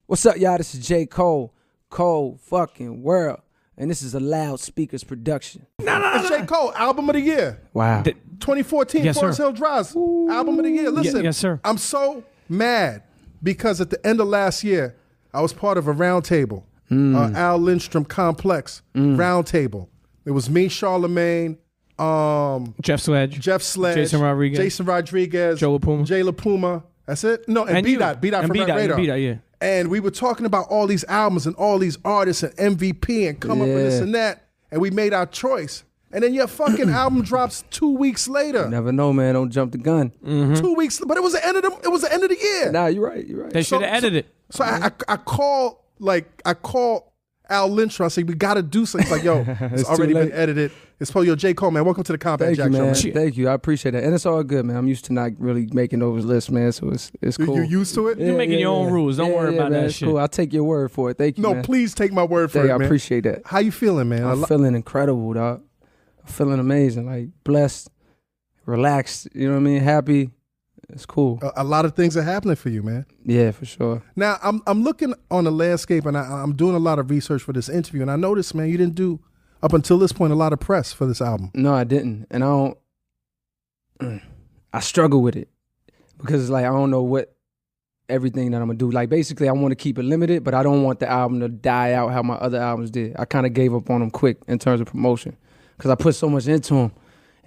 What's up, y'all? This is J.Cole, Cold fucking world. And this is a Loudspeakers production. It's J.Cole, album of the year. Wow. 2014, Yes, Forest sir. Hill Drive's album of the year. Listen, yes, sir. I'm so mad because at the end of last year, I was part of a roundtable, Al Lindstrom Complex roundtable. It was me, Charlemagne, Jeff Sledge, Jason Rodriguez, Joe LaPuma. Jay LaPuma. That's it? No, and B-Dot from Rap Radar. B-Dot, yeah. And we were talking about all these albums and all these artists and MVP and come up with this and that. And we made our choice. And then your fucking album drops 2 weeks later. You never know, man. Don't jump the gun. 2 weeks, but it was the end of the year. Nah, you're right. You're right. They should have edited it. So I call Al Lindstrom. I say we got to do something. He's like, yo, it's already been edited. It's probably J. Cole, man. Welcome to the Combat Thank Jack you, man. Show. Thank you. I appreciate that. And it's all good, man. I'm used to not really making those lists, man. So it's cool. You used to it? You're making your own rules. Don't worry about man, that it's shit. Cool. I'll take your word for it. Thank you, man. No, please take my word for it, man. I appreciate that. How you feeling, man? I'm feeling incredible, dog. I'm feeling amazing. Like blessed, relaxed. You know what I mean? Happy. It's cool. A lot of things are happening for you, man. Yeah, for sure. Now, I'm looking on the landscape, and I'm doing a lot of research for this interview, and I noticed, man, you didn't do, up until this point, a lot of press for this album. No, I didn't. And I struggle with it because it's like I don't know what everything that I'm going to do. Like, basically, I want to keep it limited, but I don't want the album to die out how my other albums did. I kind of gave up on them quick in terms of promotion because I put so much into them.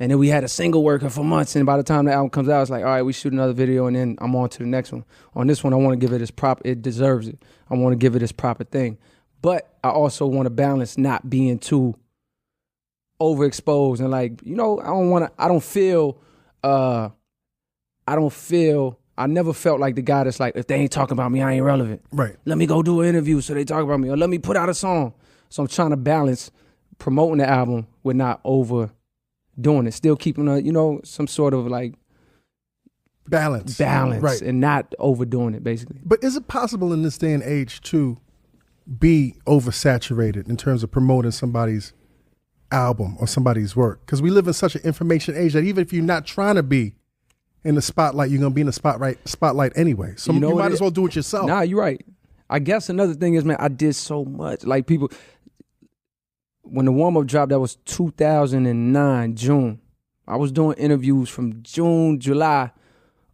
And then we had a single working for months, and by the time the album comes out, it's like, all right, we shoot another video, and then I'm on to the next one. On this one, I want to give it its proper, it deserves it. I want to give it its proper thing. But I also want to balance not being too overexposed and like, you know, I never felt like the guy that's like, if they ain't talking about me, I ain't relevant. Right. Let me go do an interview so they talk about me, or let me put out a song. So I'm trying to balance promoting the album with not overdoing it, still keeping some sort of like balance, right, and not overdoing it, basically. But is it possible in this day and age to be oversaturated in terms of promoting somebody's album or somebody's work? Because we live in such an information age that even if you're not trying to be in the spotlight, you're gonna be in the spotlight anyway. So you might as well do it yourself. Nah, you're right. I guess another thing is, man, I did so much. Like people. When the warm-up dropped, that was 2009, June. I was doing interviews from June, July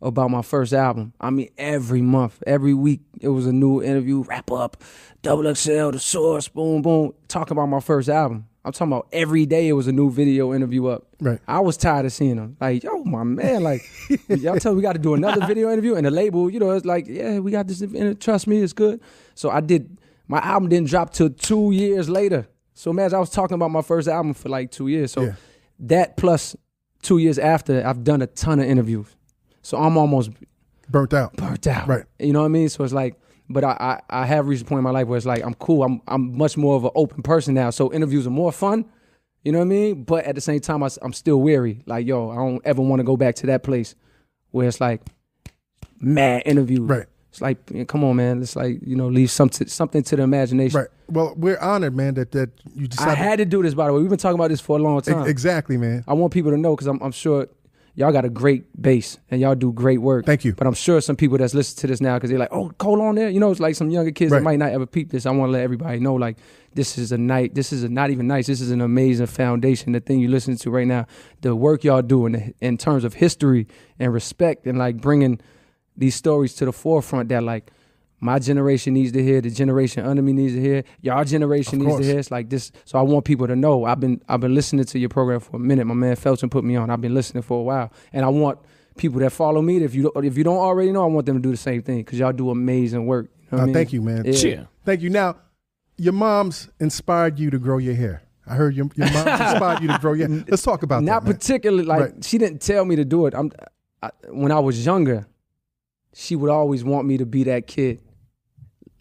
about my first album. I mean, every month, every week, it was a new interview, wrap up, Double XL, The Source, boom, boom, talking about my first album. I'm talking about every day it was a new video interview up. Right. I was tired of seeing them. Like, yo, my man, like, y'all tell me we got to do another video interview, and the label, it's like, yeah, we got this, trust me, it's good. So my album didn't drop till 2 years later. So imagine I was talking about my first album for like 2 years. So that plus 2 years after, I've done a ton of interviews. So I'm almost burnt out. Right. You know what I mean? So it's like, but I have reached a point in my life where it's like, I'm cool. I'm much more of an open person now. So interviews are more fun. You know what I mean? But at the same time, I'm still weary. Like, yo, I don't ever want to go back to that place where it's like mad interview. Right. It's like, come on, man. It's like, leave something to the imagination. Right. Well, we're honored, man, that you decided. I had to do this, by the way. We've been talking about this for a long time. Exactly, man. I want people to know because I'm sure y'all got a great base and y'all do great work. Thank you. But I'm sure some people that's listening to this now because they're like, oh, Cole on there? It's like some younger kids that might not ever peep this. I want to let everybody know, like, this is not even nice. This is an amazing foundation, the thing you're listening to right now. The work y'all do in terms of history and respect and, like, bringing these stories to the forefront that, like, my generation needs to hear, the generation under me needs to hear, y'all generation needs to hear. It's like this. So I want people to know. I've been listening to your program for a minute. My man Felton put me on. I've been listening for a while. And I want people that follow me, if you don't already know, I want them to do the same thing because y'all do amazing work. You know what I mean? Thank you, man. Yeah. Thank you. Now, your mom's inspired you to grow your hair. I heard your mom's inspired you to grow your hair. Let's talk about that, Not particularly, she didn't tell me to do it. When I was younger, she would always want me to be that kid,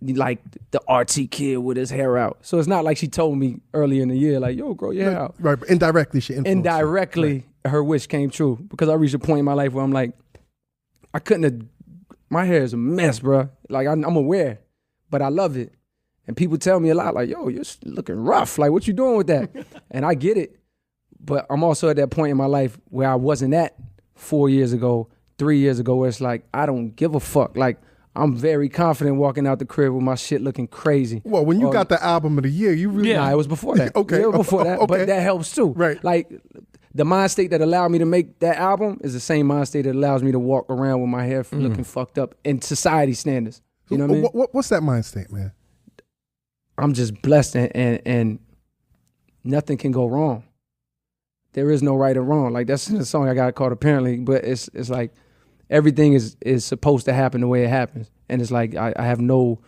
like the artsy kid with his hair out. So it's not like she told me early in the year, like, yo, grow your hair out. Right, but indirectly she influenced Indirectly, her wish came true because I reached a point in my life where I'm like, my hair is a mess, bro. Like, I'm aware, but I love it. And people tell me a lot, like, yo, you're looking rough. Like, what you doing with that? And I get it. But I'm also at that point in my life where I wasn't at 4 years ago, 3 years ago, where it's like, I don't give a fuck. Like, I'm very confident walking out the crib with my shit looking crazy. Well, when you got the album of the year, you really... Nah, it was before that. Okay. It was before that, okay. but that helps too. Right. Like, the mind state that allowed me to make that album is the same mind state that allows me to walk around with my hair looking fucked up in society standards. You know what I mean? What's that mind state, man? I'm just blessed and nothing can go wrong. There is no right or wrong. Like, that's in the song I got called Apparently, but it's like everything is supposed to happen the way it happens. And it's like I have no,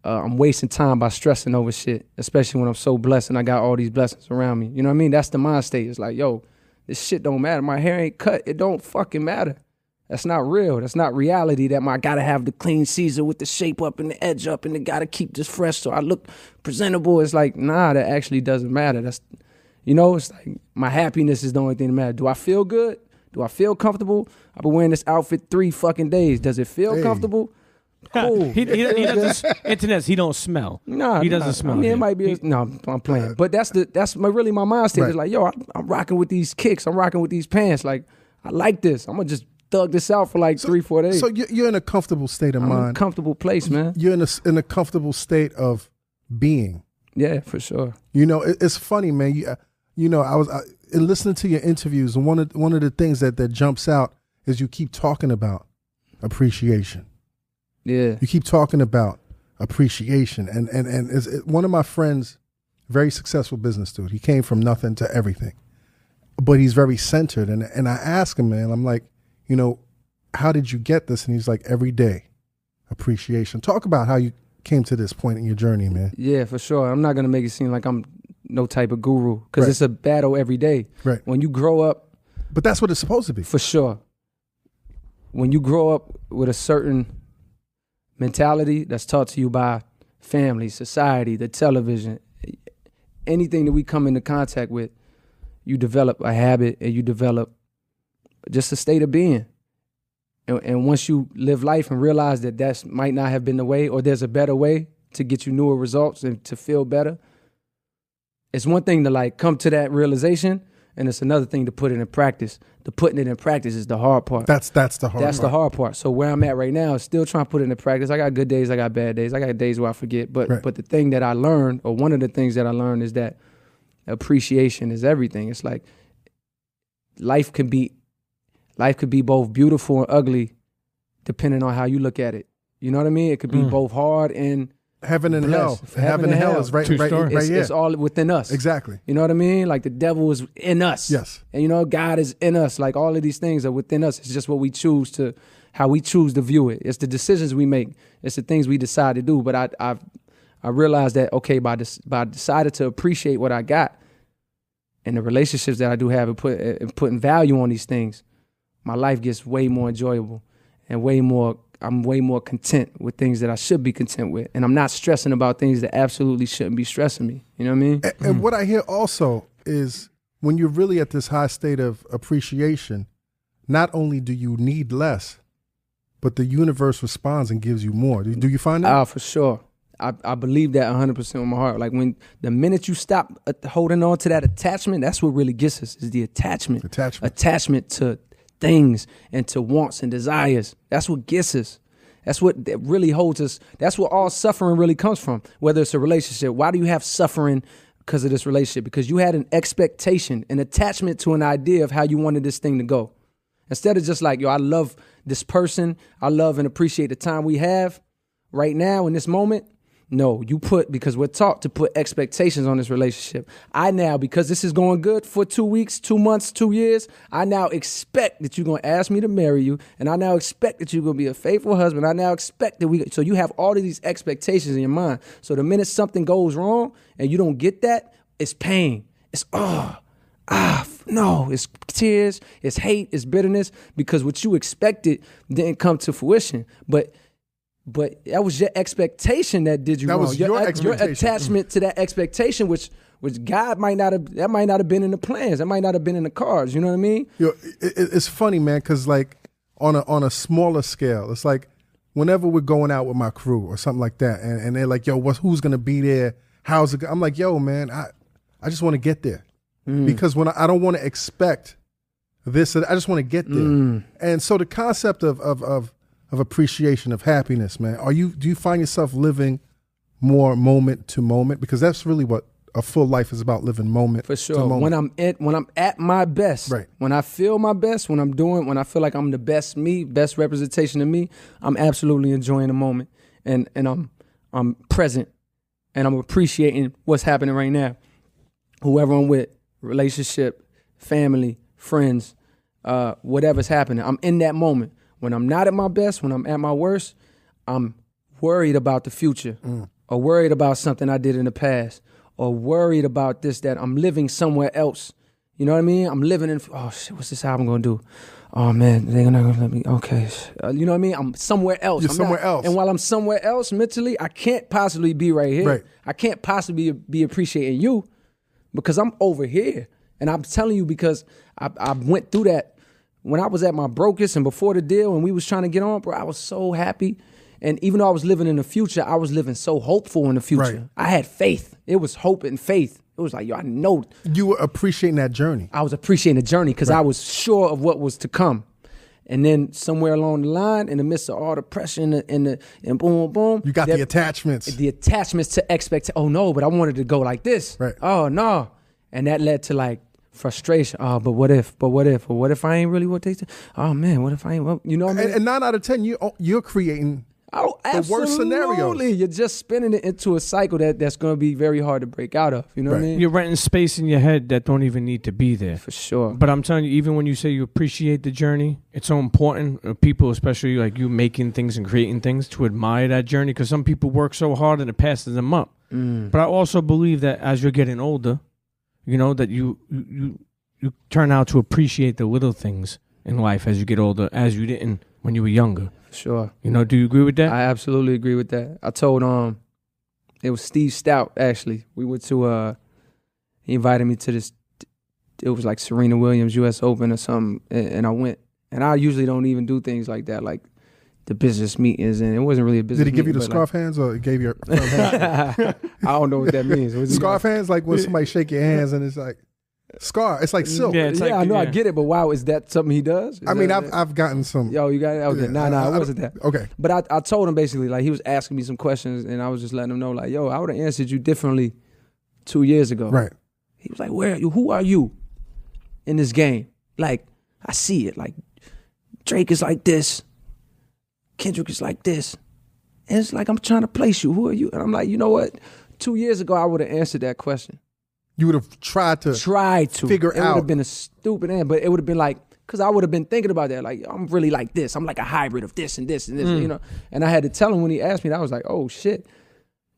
I'm wasting time by stressing over shit, especially when I'm so blessed and I got all these blessings around me. You know what I mean? That's the mind state. It's like, yo, this shit don't matter. My hair ain't cut. It don't fucking matter. That's not real. That's not reality. That I gotta have the clean Caesar with the shape up and the edge up and I gotta keep this fresh so I look presentable. It's like, nah, that actually doesn't matter. That's, you know, it's like my happiness is the only thing that matters. Do I feel good? Do I feel comfortable? I've been wearing this outfit 3 fucking days. Does it feel comfortable? Cool. he doesn't. Internet. He don't smell. Nah, he doesn't smell. I mean, it might be. No, I'm playing. But that's really my mind state. Right. It's like, yo, I'm rocking with these kicks. I'm rocking with these pants. Like, I like this. I'm gonna just thug this out for like 3-4 days. So you're in a comfortable state of mind. In a comfortable place, man. You're in a comfortable state of being. Yeah, for sure. You know, it's funny, man. You know, I was listening to your interviews, and one of the things that jumps out is you keep talking about appreciation. Yeah. You keep talking about appreciation. And one of my friends, very successful business dude, he came from nothing to everything. But he's very centered. And I ask him, man, I'm like, you know, how did you get this? And he's like, every day, appreciation. Talk about how you came to this point in your journey, man. Yeah, for sure. I'm not going to make it seem like I'm no type of guru because it's a battle every day. Right. When you grow up. But that's what it's supposed to be. For sure. When you grow up with a certain mentality that's taught to you by family, society, the television, anything that we come into contact with, you develop a habit and you develop just a state of being. And once you live life and realize that might not have been the way or there's a better way to get you newer results and to feel better, it's one thing to like come to that realization and it's another thing to put it in practice. The putting it in practice is the hard part. That's the hard part. That's the hard part. So where I'm at right now is still trying to put it in practice. I got good days, I got bad days. I got days where I forget. But the thing that I learned, or one of the things that I learned is that appreciation is everything. It's like life could be both beautiful and ugly depending on how you look at it. You know what I mean? It could be both hard and heaven and hell. Heaven and hell is right here. It's all within us. Exactly. You know what I mean? Like the devil is in us. Yes. And you know, God is in us. Like all of these things are within us. It's just what we choose to, how we choose to view it. It's the decisions we make. It's the things we decide to do. But I realized that, okay, by deciding to appreciate what I got and the relationships that I do have and putting value on these things, my life gets way more enjoyable and I'm way more content with things that I should be content with. And I'm not stressing about things that absolutely shouldn't be stressing me. You know what I mean? And what I hear also is when you're really at this high state of appreciation, not only do you need less, but the universe responds and gives you more. Do you find that? For sure. I believe that 100% with my heart. Like when the minute you stop holding on to that attachment, that's what really gets us, is the attachment. Attachment to things and to wants and desires. That's what gets us. That's what really holds us. That's where all suffering really comes from, whether it's a relationship. Why do you have suffering because of this relationship? Because you had an expectation, an attachment to an idea of how you wanted this thing to go. Instead of just like, yo, I love this person. I love and appreciate the time we have right now in this moment. No, because we're taught to put expectations on this relationship. I now, because this is going good for 2 weeks, 2 months, 2 years, I now expect that you're going to ask me to marry you. And I now expect that you're going to be a faithful husband. I now expect that so you have all of these expectations in your mind. So the minute something goes wrong and you don't get that, it's pain. It's, no, it's tears, it's hate, it's bitterness, because what you expected didn't come to fruition. But that was your expectation that did you wrong. Was your expectation. Your attachment to that expectation, which God might not have been in the plans. That might not have been in the cards. You know what I mean? It's funny, man, because like on a smaller scale, it's like whenever we're going out with my crew or something like that, and they're like, yo, who's gonna be there? How's it? I'm like, yo, man, I just want to get there because when I don't want to expect this, I just want to get there. And so the concept of of appreciation, of happiness, man. Do you find yourself living more moment to moment? Because that's really what a full life is about, living moment for sure. to moment. When I'm at my best, right. When I feel my best, when I feel like I'm the best me, best representation of me, I'm absolutely enjoying the moment, and I'm present, and I'm appreciating what's happening right now. Whoever I'm with, relationship, family, friends, whatever's happening, I'm in that moment. When I'm not at my best, when I'm at my worst, I'm worried about the future, or worried about something I did in the past, or worried about this, that. I'm living somewhere else. You know what I mean? I'm living in, oh shit, what's this album gonna do? Oh man, they're not gonna let me, okay. You know what I mean? I'm somewhere else. You're somewhere else. And while I'm somewhere else mentally, I can't possibly be right here. Right. I can't possibly be appreciating you because I'm over here. And I'm telling you because I went through that when I was at my brokest and before the deal and we was trying to get on, bro, I was so happy. And even though I was living in the future, I was living so hopeful in the future. Right. I had faith. It was hope and faith. It was like, yo, I know. You were appreciating that journey. I was appreciating the journey because I was sure of what was to come. And then somewhere along the line, in the midst of all the pressure and boom, boom. You got the attachments. The attachments to expect. Oh, no, but I wanted to go like this. Right. Oh, no. And that led to like frustration. Oh, but what if? Or what if I ain't really what they say? Oh, man, what if I ain't? Well, you know what I mean? And 9 out of 10, you're creating... Oh, the worst scenarios. You're just spinning it into a cycle that's going to be very hard to break out of. You know what I mean? You're renting space in your head that don't even need to be there. For sure. But I'm telling you, even when you say you appreciate the journey, it's so important. People, especially like you, making things and creating things, to admire that journey. Because some people work so hard and it passes them up. But I also believe that as you're getting older, you know, that you turn out to appreciate the little things in life as you get older, as you didn't when you were younger. Sure. You know, do you agree with that? I absolutely agree with that. I told it was Steve Stout actually. We went to he invited me to this. It was like Serena Williams U.S. Open or something, and I went. And I usually don't even do things like that, like the business meetings. And it wasn't really a business. Did he give meeting, you the scarf hands, or he gave you your hands? I don't know what that means. Scarf hands, like when somebody shake your hands and it's like. Scar, it's like silk. Yeah, like, I know, I get it, but wow, is that something he does? I've gotten some. Yo, you got it? Okay, nah, it wasn't that. Okay. But I told him basically, like, he was asking me some questions, and I was just letting him know, like, yo, I would have answered you differently 2 years ago. Right. He was like, where are you? Who are you in this game? Like, I see it. Like, Drake is like this. Kendrick is like this. And it's like, I'm trying to place you. Who are you? And I'm like, you know what? 2 years ago, I would have answered that question. You would have tried to figure it out. It would have been a stupid answer, but it would have been like, because I would have been thinking about that. Like, I'm really like this. I'm like a hybrid of this and this and this, you know? And I had to tell him when he asked me that, I was like, oh, shit.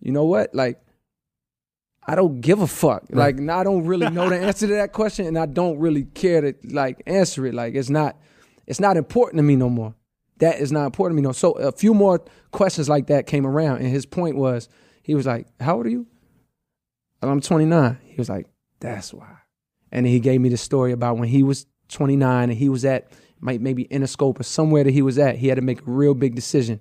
You know what? Like, I don't give a fuck. Right. Like, I don't really know the answer to that question, and I don't really care to, like, answer it. Like, it's not important to me no more. That is not important to me no more. So a few more questions like that came around, and his point was, he was like, how old are you? I'm 29. He was like, that's why. And then he gave me the story about when he was 29 and he was at maybe Interscope or somewhere that he was at. He had to make a real big decision.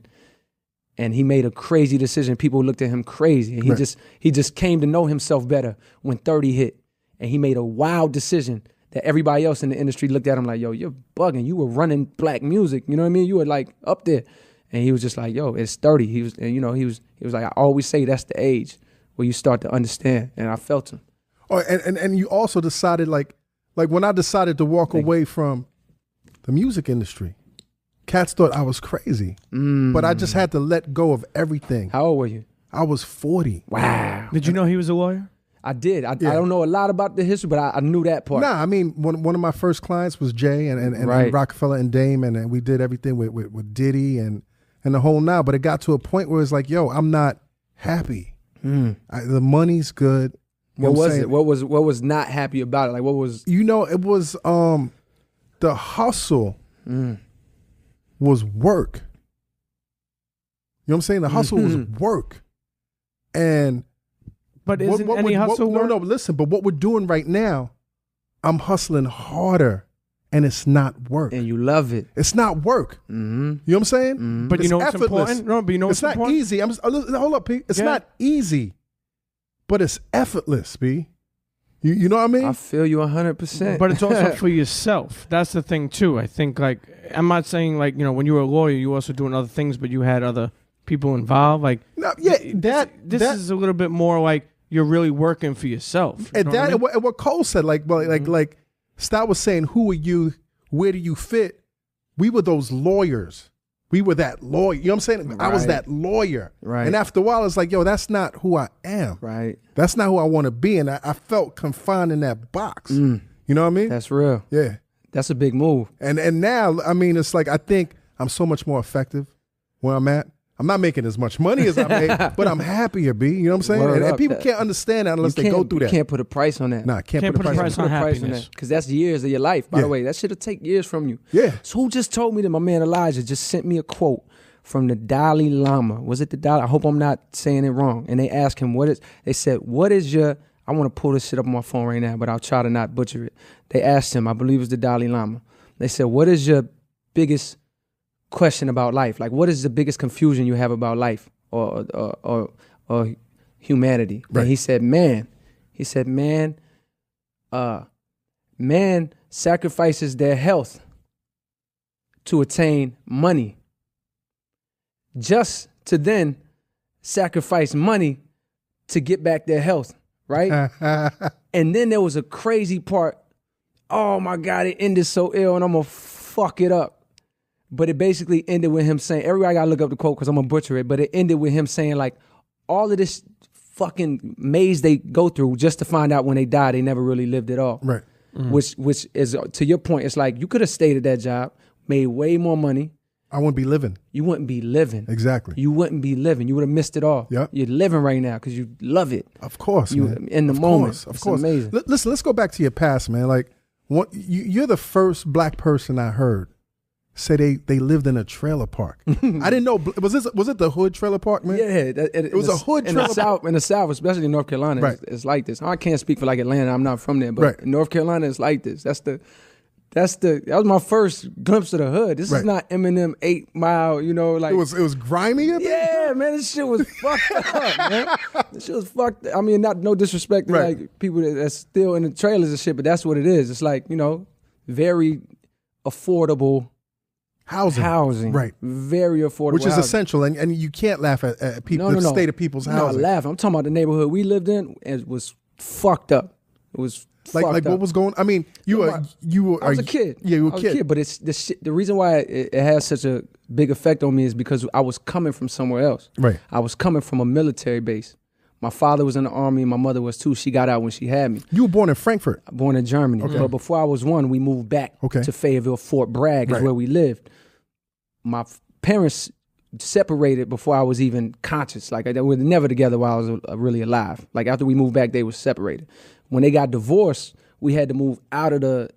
And he made a crazy decision. People looked at him crazy. And he just came to know himself better when 30 hit. And he made a wild decision that everybody else in the industry looked at him like, yo, you're bugging. You were running black music. You know what I mean? You were like up there. And he was just like, yo, it's 30. He was like, I always say that's the age where you start to understand, and I felt him. Oh, and you also decided, like when I decided to walk away from the music industry, cats thought I was crazy, but I just had to let go of everything. How old were you? I was 40. Wow. Did you know he was a lawyer? I did. I don't know a lot about the history, but I knew that part. Nah, I mean, one of my first clients was Jay and Rockefeller and Dame, and we did everything with Diddy and the whole now. But it got to a point where it's like, yo, I'm not happy. The money's good. What was it? What was not happy about it? Like, what was? You know, it was the hustle was work. You know what I'm saying? The hustle was work, but isn't any hustle work? No, listen. But what we're doing right now, I'm hustling harder, and it's not work. And you love it. It's not work. You know what I'm saying? But it's you know what's effortless. important? No, but you know what's it's not easy. Hold up, P. It's not easy, but it's effortless, B. You know You know what I mean? I feel you 100%. But it's also for yourself. That's the thing too. I think like I'm not saying like when you were a lawyer, you were also doing other things, but you had other people involved. Like this is a little bit more like you're really working for yourself. And what Cole said, like Stout was saying, who are you? Where do you fit? We were those lawyers. We were that lawyer. You know what I'm saying? Right. I was that lawyer. Right. And after a while, it's like, yo, that's not who I am. Right. That's not who I want to be. And I felt confined in that box. You know what I mean? That's real. Yeah. That's a big move. And now, I mean, it's like I think I'm so much more effective where I'm at. I'm not making as much money as I make, but I'm happier, B. You know what I'm saying? And people can't understand that unless they go through that. You can't put a price on that. Nah, can't put a price on happiness. Because that's years of your life, by the way. That shit'll take years from you. Yeah. So who just told me that? My man Elijah just sent me a quote from the Dalai Lama. Was it the Dalai? I hope I'm not saying it wrong. And they asked him, they said, what is your, I want to pull this shit up on my phone right now, but I'll try to not butcher it. They asked him, I believe it was the Dalai Lama. They said, what is your biggest question about life? Like, what is the biggest confusion you have about life or humanity? Right. And he said, man, man sacrifices their health to attain money, just to then sacrifice money to get back their health, right? And then there was a crazy part. Oh my God, it ended so ill and I'm gonna fuck it up. But it basically ended with him saying, everybody gotta look up the quote because I'm gonna butcher it, but it ended with him saying like, all of this fucking maze they go through just to find out when they die, they never really lived at all. Right. Which is, to your point, it's like you could have stayed at that job, made way more money. I wouldn't be living. You wouldn't be living. Exactly. You wouldn't be living. You would have missed it all. Yep. You're living right now because you love it. Of course, man. In the moment. Of It's course. amazing. Listen, let's go back to your past, man. Like, you're the first black person I heard say they lived in a trailer park. I didn't know. Was it the hood trailer park, man? Yeah, it was a hood trailer park. In the South, especially in North Carolina, Right. it's like this. I can't speak for like Atlanta. I'm not from there, but Right. in North Carolina, it's like this. That was my first glimpse of the hood. This Right. is not Eminem 8 Mile, like It was grimy. yeah, man, this shit was fucked up, man. This shit was fucked up. I mean, no disrespect to Right. like people that's still in the trailers and shit, but that's what it is. It's like, very affordable housing. Right. Very affordable Which is housing. essential, and you can't laugh at people, No. the state of people's I'm not housing. laughing. I'm talking about the neighborhood we lived in. It was fucked up. It was Like fucked what up. was going? I mean, you were. I was a kid. Yeah, you were I was a kid. But it's the reason why it has such a big effect on me is because I was coming from somewhere else. Right. I was coming from a military base. My father was in the army. My mother was too. She got out when she had me. You were born in Frankfurt. Born in Germany. Okay. But before I was 1, we moved back Okay. to Fayetteville. Fort Bragg is Right. where we lived. My parents separated before I was even conscious. Like they were never together while I was really alive. Like after we moved back, they were separated. When they got divorced, we had to move out of the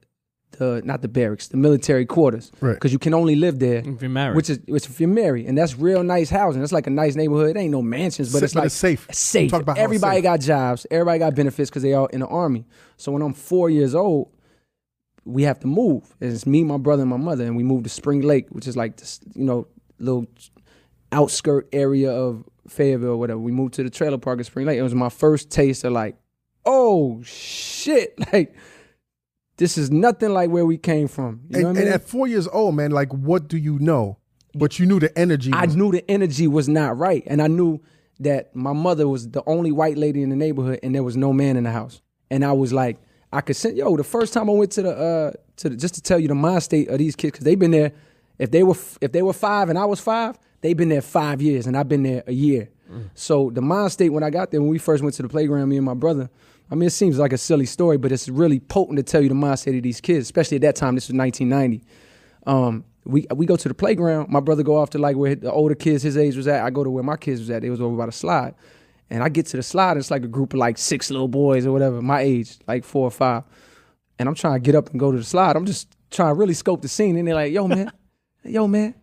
not the barracks, the military quarters. Right. Because you can only live there If you're married. which if you're married. And that's real nice housing. It's like a nice neighborhood. It ain't no mansions, but it's like safe. It's safe. Talk about how it's Everybody safe. got jobs. Everybody got benefits because they all in the army. So when I'm 4 years old, we have to move. And it's me, my brother, and my mother, and we moved to Spring Lake, which is like this, little outskirt area of Fayetteville or whatever. We moved to the trailer park at Spring Lake. It was my first taste of like, oh shit, like this is nothing like where we came from. You know what I mean? And at 4 years old, man, like, what do you know? But you knew the energy. I knew the energy was not right, and I knew that my mother was the only white lady in the neighborhood, and there was no man in the house. And I was like, I could send the first time I went to the just to tell you the mind state of these kids, because they've been there. If they were 5 and I was 5, they've been there 5 years, and I've been there a year. So the mind state when I got there, when we first went to the playground, me and my brother. I mean, it seems like a silly story, but it's really potent to tell you the mind state of these kids, especially at that time. This was 1990. We go to the playground. My brother go off to like where the older kids his age was at. I go to where my kids was at. They was over by the slide. And I get to the slide. It's like a group of like 6 little boys or whatever, my age, like 4 or 5. And I'm trying to get up and go to the slide. I'm just trying to really scope the scene. And they're like, yo, man,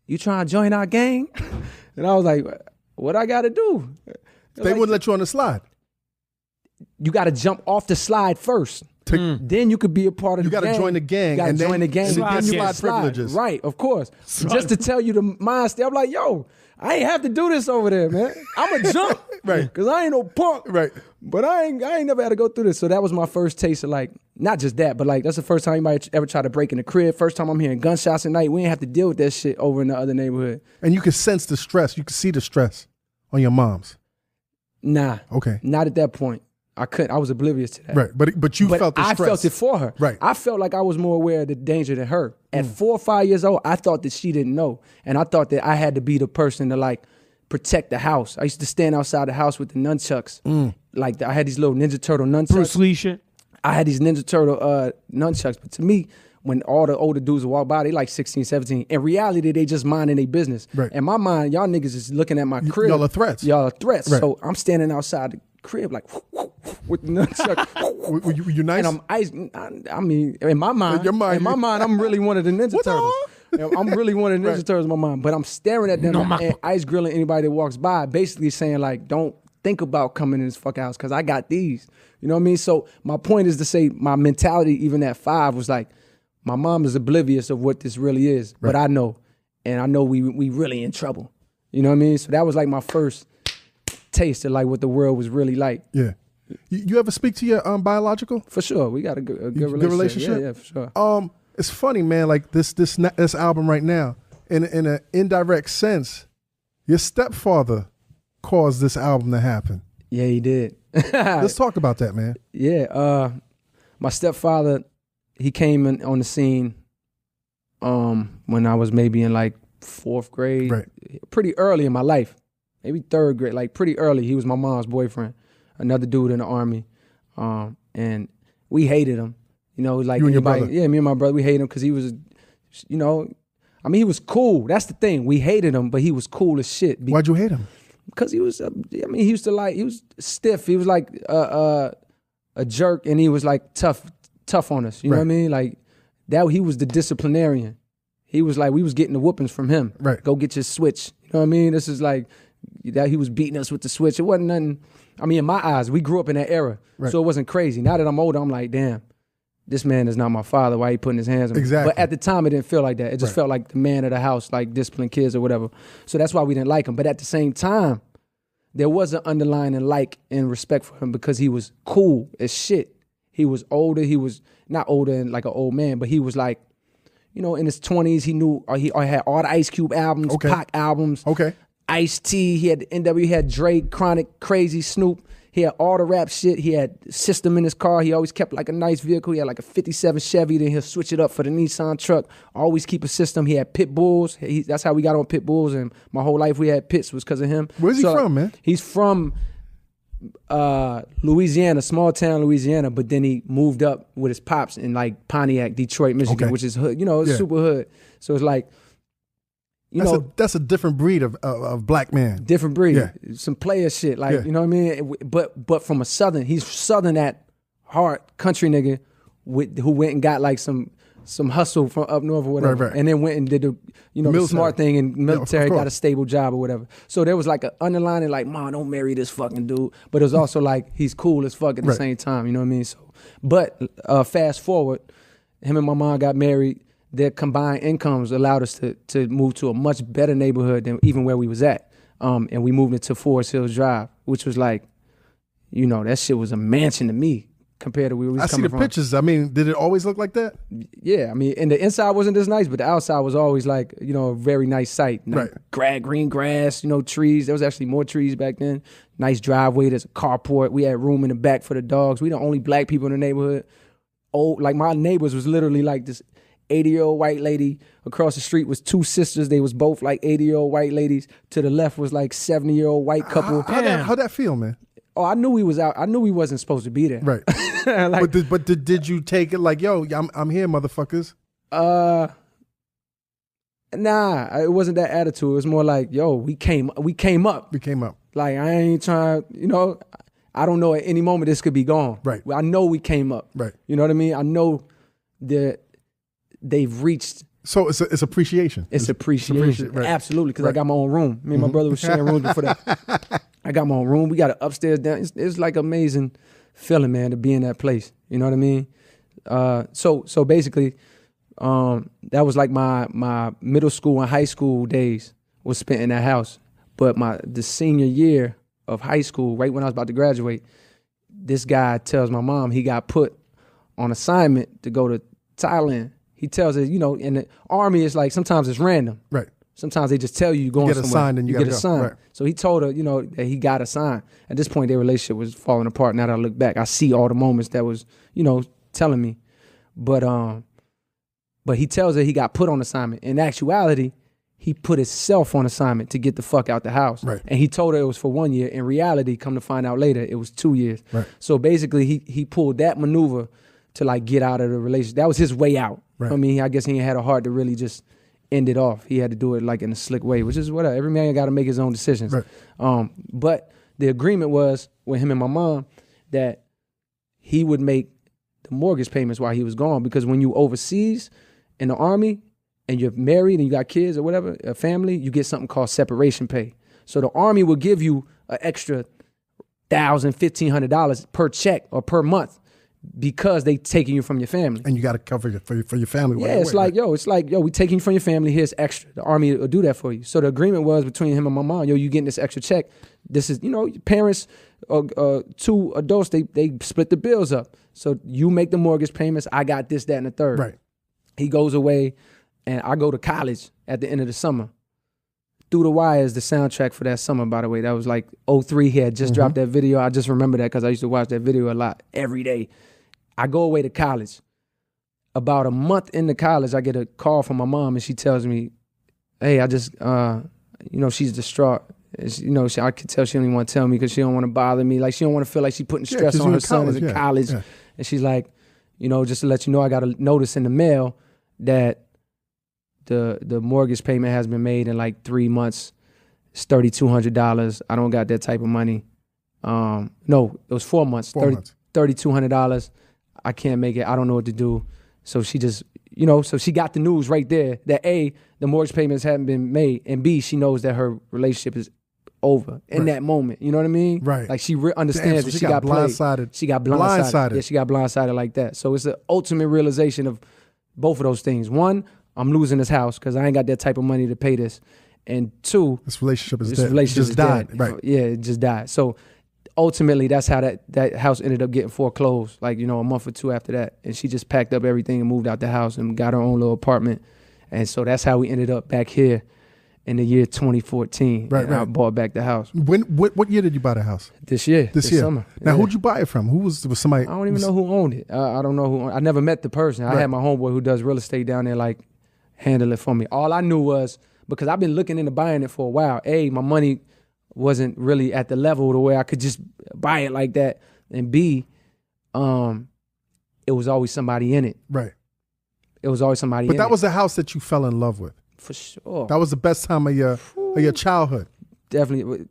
you trying to join our gang? And I was like, what I got to do? They wouldn't let you on the slide. You got to jump off the slide first. Then you could be a part of the gang. You got to join the gang. You got to join the gang. And then you slide. privileges. Right, of course. Just to tell you the mindset. I'm like, yo, I ain't have to do this over there, man. I'm a jump. Right. Because I ain't no punk. Right. But I ain't never had to go through this. So that was my first taste of like, not just that, but like that's the first time anybody ever tried to break in the crib. First time I'm hearing gunshots at night. We ain't have to deal with that shit over in the other neighborhood. And you could sense the stress. You could see the stress on your moms. Nah. Okay. Not at that point. I couldn't. I was oblivious to that. Right. But you felt the stress. I felt it for her. Right. I felt like I was more aware of the danger than her. At 4 or 5 years old, I thought that she didn't know. And I thought that I had to be the person to like protect the house. I used to stand outside the house with the nunchucks. Like I had these little Ninja Turtle nunchucks. Bruce Lee shit. I had these Ninja Turtle nunchucks. But to me, when all the older dudes walk by, they like 16, 17. In reality, they just minding their business. Right. In my mind, y'all niggas is looking at my crib. Y'all are threats. Y'all are threats. Right. So I'm standing outside the crib like with the nunchuck. Were you nice? And I mean, in my mind, I'm really one of the Ninja Turtles. I'm really one of the Ninja Turtles in my mind. But I'm staring at them and ice grilling anybody that walks by, basically saying like, don't think about coming in this fuck house because I got these. You know what I mean? So my point is to say my mentality even at 5 was like, my mom is oblivious of what this really is. Right. But I know. And I know we really in trouble. You know what I mean? So that was like my first taste of like what the world was really like. Yeah. You ever speak to your biological? For sure. We got a good relationship. Good relationship? Yeah, for sure. It's funny, man, like this album right now, in an indirect sense, your stepfather caused this album to happen. Yeah, he did. Let's talk about that, man. Yeah. My stepfather, he came in on the scene when I was maybe in like 4th grade. Right. Pretty early in my life. Maybe 3rd grade, like pretty early. He was my mom's boyfriend, another dude in the Army. And we hated him. You know, like you and your brother? Yeah, me and my brother, we hated him because he was, you know, I mean, he was cool. That's the thing. We hated him, but he was cool as shit. Why'd you hate him? Because he was, he used to like, he was stiff. He was like a jerk, and he was like tough on us. You know what I mean? Like that. He was the disciplinarian. He was like, we was getting the whoopings from him. Right. Go get your switch. You know what I mean? This is like that. He was beating us with the switch. It wasn't nothing. I mean, in my eyes, we grew up in that era, so it wasn't crazy. Now that I'm older, I'm like, damn. This man is not my father. Why he putting his hands on me? Exactly. But at the time, it didn't feel like that. It just felt like the man of the house, like disciplined kids or whatever. So that's why we didn't like him. But at the same time, there was an underlying like and respect for him because he was cool as shit. He was older. He was not older and like an old man, but he was like, you know, in his 20s. He knew he had all the Ice Cube albums, Pac albums, Ice-T. He had the NW. He had Drake, Chronic, Crazy, Snoop. He had all the rap shit. He had system in his car. He always kept like a nice vehicle. He had like a 57 Chevy. Then he'll switch it up for the Nissan truck. Always keep a system. He had pit bulls. That's how we got on pit bulls. And my whole life we had pits was because of him. Where's he from, man? He's from Louisiana, small town Louisiana. But then he moved up with his pops in like Pontiac, Detroit, Michigan, which is hood. You know, it's super hood. So it's like, that's a different breed of black man. Different breed. Yeah. Some player shit. Like, you know what I mean? But from a southern, he's southern at heart, country nigga who went and got like some hustle from up north or whatever. Right. And then went and did the smart thing in military, got a stable job or whatever. So there was like an underlining like, Mom, don't marry this fucking dude. But it was also like, he's cool as fuck at the same time. You know what I mean? So, but fast forward, him and my mom got married. Their combined incomes allowed us to move to a much better neighborhood than even where we was at. And we moved into Forest Hills Drive, which was like, you know, that shit was a mansion to me compared to where we was coming from. I see the pictures. I mean, did it always look like that? Yeah. I mean, and the inside wasn't as nice, but the outside was always like, you know, a very nice sight. Green grass, you know, trees. There was actually more trees back then. Nice driveway. There's a carport. We had room in the back for the dogs. We the only black people in the neighborhood. Like my neighbors was literally like this 80-year-old white lady. Across the street was 2 sisters. They was both like 80-year-old white ladies. To the left was like 70-year-old white couple. How'd that feel, man? Oh, I knew we was out. I knew we wasn't supposed to be there. Right. Like, but did you take it like, yo, I'm here, motherfuckers? Nah, it wasn't that attitude. It was more like, yo, we came up. We came up. Like, I ain't trying, you know, I don't know at any moment this could be gone. Right. I know we came up. Right. You know what I mean? I know that they've reached. So it's appreciation. It's appreciation. Right. Absolutely, because I got my own room. Me and my brother was sharing rooms before that. I got my own room. We got an upstairs, down. It's like amazing feeling, man, to be in that place. You know what I mean? So basically, that was like my middle school and high school days was spent in that house. But the senior year of high school, right when I was about to graduate, this guy tells my mom he got put on assignment to go to Thailand. He tells her, you know, in the Army, it's like sometimes it's random. Right. Sometimes they just tell you you're going somewhere. Assigned and you get assigned. Right. So he told her, you know, that he got assigned. At this point, their relationship was falling apart. Now that I look back, I see all the moments that was, you know, telling me. But he tells her he got put on assignment. In actuality, he put himself on assignment to get the fuck out the house. Right. And he told her it was for 1 year. In reality, come to find out later, it was 2 years. Right. So basically, he pulled that maneuver to like get out of the relationship. That was his way out. Right. I mean, I guess he had a heart to really just end it off. He had to do it like in a slick way, which is whatever. Every man got to make his own decisions. Right. But the agreement was with him and my mom that he would make the mortgage payments while he was gone, because when you overseas in the Army and you're married and you got kids or whatever, a family, you get something called separation pay. So the Army will give you an extra $1,000, $1,500 per check or per month, because they taking you from your family. And you got to cover it for your family. Yeah, it's like, we taking you from your family, here's extra. The Army will do that for you. So the agreement was between him and my mom, you getting this extra check. This is, you know, parents, two adults, they split the bills up. So you make the mortgage payments, I got this, that, and the third. Right. He goes away, and I go to college at the end of the summer. Through the Wire is the soundtrack for that summer, by the way. That was like 2003. He had just dropped that video. I just remember that because I used to watch that video a lot every day. I go away to college. About a month into college, I get a call from my mom, and she tells me, hey, I just, you know, she's distraught. You know, I could tell she don't even want to tell me because she don't want to bother me. Like, she don't want to feel like she's putting stress on her son as in college. Yeah. And she's like, you know, just to let you know, I got a notice in the mail that the mortgage payment has been made in like 3 months. It's $3,200. I don't got that type of money. No, it was 4 months. $3,200. I can't make it. I don't know what to do. So she just, you know, so she got the news right there that A, the mortgage payments haven't been made, and B, she knows that her relationship is over in that moment. You know what I mean? Right. Like she understands that she got blindsided. She got blindsided. Yeah, she got blindsided like that. So it's the ultimate realization of both of those things. One, I'm losing this house because I ain't got that type of money to pay this. And two, this relationship is dead. Relationship just died. Dead. Right. Yeah, it just died. So ultimately, that's how that house ended up getting foreclosed, like, you know, a month or two after that. And she just packed up everything and moved out the house and got her own little apartment. And so that's how we ended up back here in the year 2014. Right, I bought back the house. What year did you buy the house? This year. This year. Summer. Now, who'd you buy it from? Who was somebody? I don't even know who owned it. I don't know who owned it. I never met the person. I had my homeboy who does real estate down there, like, handle it for me. All I knew was, because I've been looking into buying it for a while, A, my money wasn't really at the level to where I could just buy it like that. And B, it was always somebody in it. Right. It was always somebody in it. But that was the house that you fell in love with. For sure. That was the best time of your childhood. Definitely.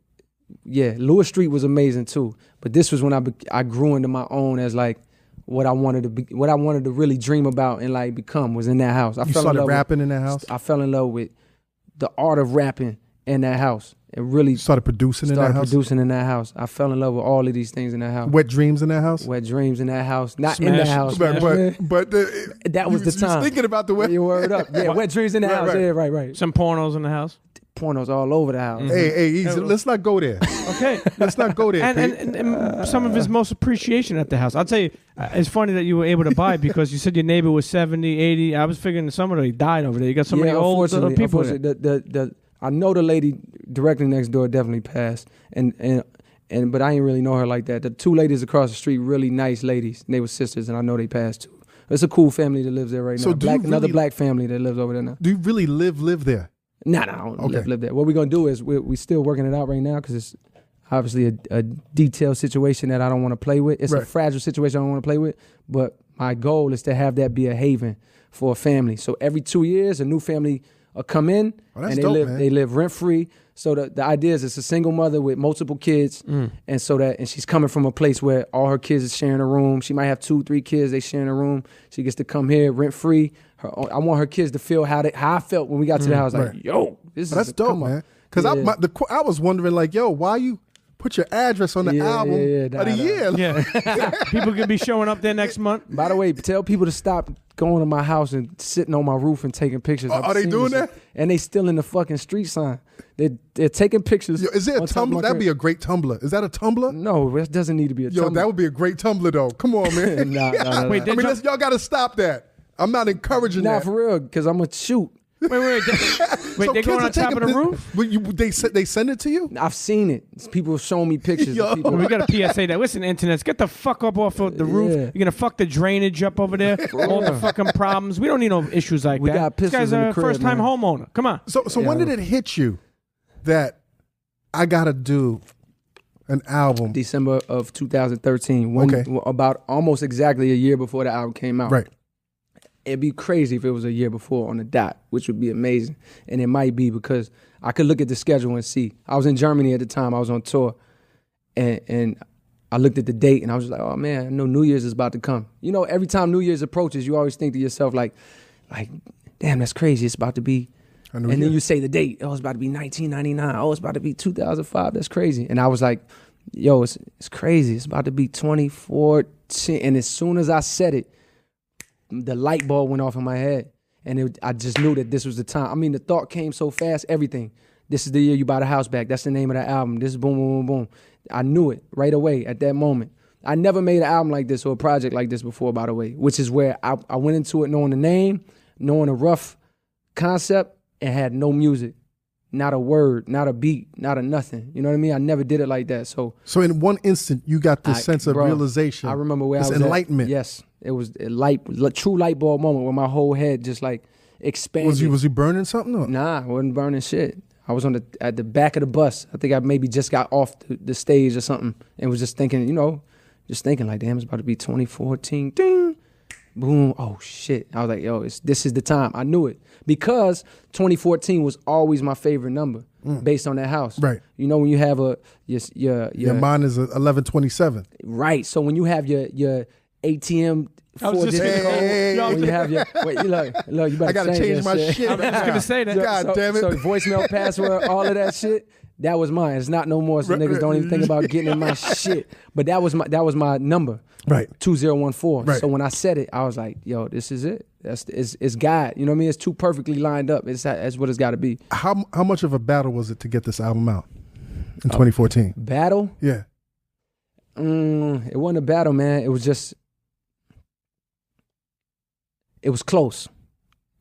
Yeah, Lewis Street was amazing too. But this was when I grew into my own as like what I wanted to really dream about and like become was in that house. You started rapping in that house? I fell in love with the art of rapping in that house. And really started producing in that house. I fell in love with all of these things in that house. Wet dreams in that house? Wet dreams in that house. Not in that house. But that was the time. Thinking about the way you word up. Yeah, wet dreams in the house. Right. Yeah, right. Some pornos in the house. Pornos all over the house. Mm-hmm. Hey, easy. Let's not go there. Okay. Let's not go there. And some of his most appreciation at the house. I'll tell you, it's funny that you were able to buy because you said your neighbor was 70, 80. I was figuring somebody died over there. You got so many old people. I know the lady directly next door definitely passed, but I ain't really know her like that. The two ladies across the street, really nice ladies, and they were sisters, and I know they passed too. It's a cool family that lives there right now. Another black family that lives over there now. Do you really live there? Nah, I don't live there. What we're gonna do is we're still working it out right now because it's obviously a detailed situation that I don't want to play with. It's a fragile situation I don't want to play with, but my goal is to have that be a haven for a family. So every 2 years, a new family come in and they live rent free. So the idea is it's a single mother with multiple kids, and she's coming from a place where all her kids is sharing a room. She might have 2-3 kids, they sharing a room. She gets to come here rent free. I want her kids to feel how I felt when we got to the house. Like, yo, that's dope, man. Because I was wondering, like, yo, why you put your address on the album of the year. Yeah. People could be showing up there next month. By the way, tell people to stop going to my house and sitting on my roof and taking pictures. Are they doing that? And they still in the fucking street sign. They're taking pictures. Yo, is it a Tumblr? That'd be a great Tumblr. Is that a Tumblr? No, it doesn't need to be a Tumblr. Yo, that would be a great Tumblr though. Come on, man. Nah. Wait, y'all got to stop that. I'm not encouraging that. Nah, for real, because I'm going to shoot. Wait, So they're going on top of the roof? They send it to you? I've seen it. People showing me pictures. Yo. Of people. We got a PSA that, listen, internets, get the fuck up off of the roof. Yeah. You're going to fuck the drainage up over there. All the fucking problems. We don't need no issues like We that. got This guy's pistols in the a crib, first-time man. homeowner. Come on. So when did it hit you that I got to do an album? December of 2013. About almost exactly a year before the album came out. Right. It'd be crazy if it was a year before on the dot, which would be amazing. And it might be because I could look at the schedule and see. I was in Germany at the time. I was on tour. And I looked at the date and I was just like, oh man, I know New Year's is about to come. You know, every time New Year's approaches, you always think to yourself like, damn, that's crazy. It's about to be. And then you say the date. Oh, it's about to be 1999. Oh, it's about to be 2005. That's crazy. And I was like, yo, it's crazy. It's about to be 2014. And as soon as I said it, the light bulb went off in my head. And I just knew that this was the time. I mean, the thought came so fast, everything. This is the year you buy the house back. That's the name of the album. This is boom, boom, boom, boom. I knew it right away at that moment. I never made an album like this or a project like this before, by the way, which is where I went into it knowing the name, knowing a rough concept, and had no music. Not a word, not a beat, not a nothing. You know what I mean? I never did it like that. So in one instant, you got this sense of realization. I remember where I was enlightenment. Yes. It was a true light bulb moment where my whole head just like expanded. Was you burning something? Or? Nah, I wasn't burning shit. I was at the back of the bus. I think I maybe just got off the stage or something and was just thinking, like, damn, it's about to be 2014. Ding. Boom. Oh, shit. I was like, yo, this is the time. I knew it. Because 2014 was always my favorite number based on that house. Right. You know, when you have your mine is 1127. Right. So when you have your ATM When you have your look, you better I gotta change my shit. I was just gonna say that. God damn it. So voicemail password, all of that shit, that was mine. It's not no more. So niggas don't even think about getting in my shit. But that was my number. Right. 2014. Right. So when I said it, I was like, yo, this is it. It's God. You know what I mean? It's too perfectly lined up. That's what it's got to be. How much of a battle was it to get this album out in 2014? Battle? Yeah. It wasn't a battle, man. It was just. It was close.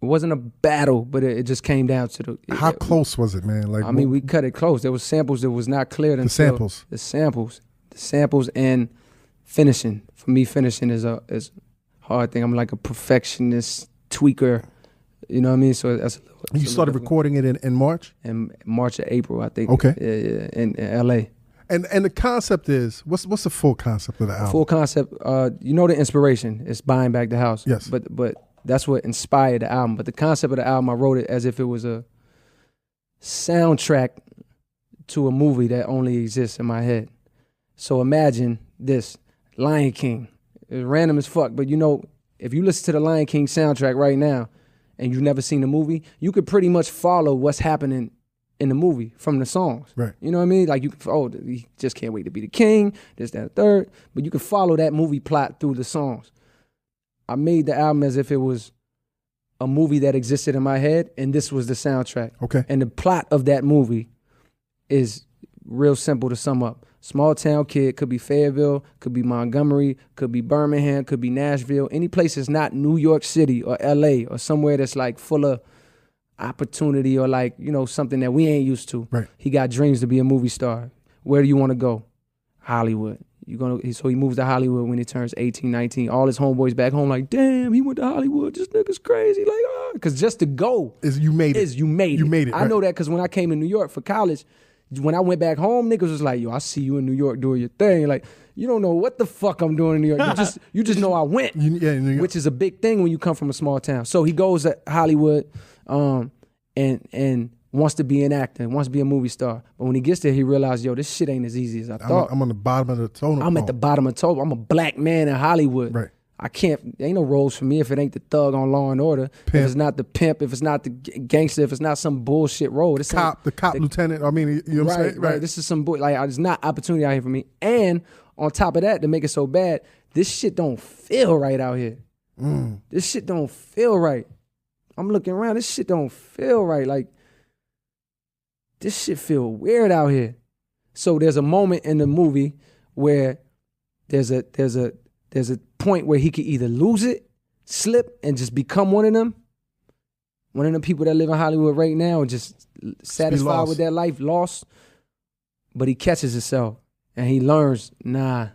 It wasn't a battle, but it just came down to the. How close was it, man? Like, we cut it close. There was samples that was not cleared until samples. The samples and finishing. For me, finishing is a hard thing. I'm like a perfectionist tweaker. You know what I mean? So that's. You started recording it in March. In March or April, I think. Okay. Yeah, in L.A. And the concept is what's the full concept of the album? Full concept. The inspiration is buying back the house. Yes. But that's what inspired the album. But the concept of the album, I wrote it as if it was a soundtrack to a movie that only exists in my head. So imagine this, Lion King. It's random as fuck, but if you listen to the Lion King soundtrack right now and you've never seen the movie, you could pretty much follow what's happening in the movie from the songs. Right. You know what I mean? Like he just can't wait to be the king, this, that, third. But you can follow that movie plot through the songs. I made the album as if it was a movie that existed in my head, and this was the soundtrack. Okay. And the plot of that movie is real simple to sum up. Small town kid, could be Fayetteville, could be Montgomery, could be Birmingham, could be Nashville. Any place that's not New York City or LA or somewhere that's like full of opportunity or like, something that we ain't used to. Right. He got dreams to be a movie star. Where do you want to go? Hollywood. So he moves to Hollywood when he turns 18, 19. All his homeboys back home like, damn, he went to Hollywood. This nigga's crazy. Like, because just to go you made it. You made it. I right. know that because when I came to New York for college, when I went back home, niggas was like, yo, I see you in New York doing your thing. Like, you don't know what the fuck I'm doing in New York. You just know I went, which is a big thing when you come from a small town. So he goes to Hollywood and wants to be an actor, wants to be a movie star. But when he gets there, he realized, yo, this shit ain't as easy as I thought. I'm on the bottom of the totem pole. I'm at the bottom of the totem. I'm a black man in Hollywood. Right. I can't. There ain't no roles for me if it ain't the thug on Law and Order. Pimp. If it's not the pimp. If it's not the gangster. If it's not some bullshit role. The cop lieutenant. I mean, you know what I'm saying? Right. This is some it's not opportunity out here for me. And on top of that, to make it so bad, this shit don't feel right out here. This shit don't feel right. I'm looking around. This shit don't feel right. Like, this shit feel weird out here. So there's a moment in the movie where there's a point where he could either lose it, slip, and just become one of them people that live in Hollywood right now and just satisfied with their life, lost. But he catches himself and he learns, nah,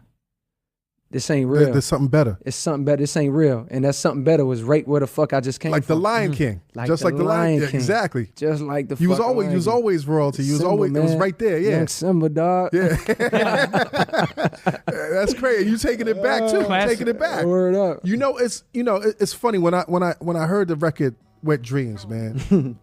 this ain't real. There's something better. It's something better. This ain't real. And that something better was right where the fuck I just came from. Like the Lion King. Just like the Lion King. Exactly. Just like the You was always royalty. You was always, it was right there, yeah. Young Simba, dog. Yeah. That's crazy. You taking it back too. Taking it back. Word up. It's funny when I heard the record Wet Dreams, man.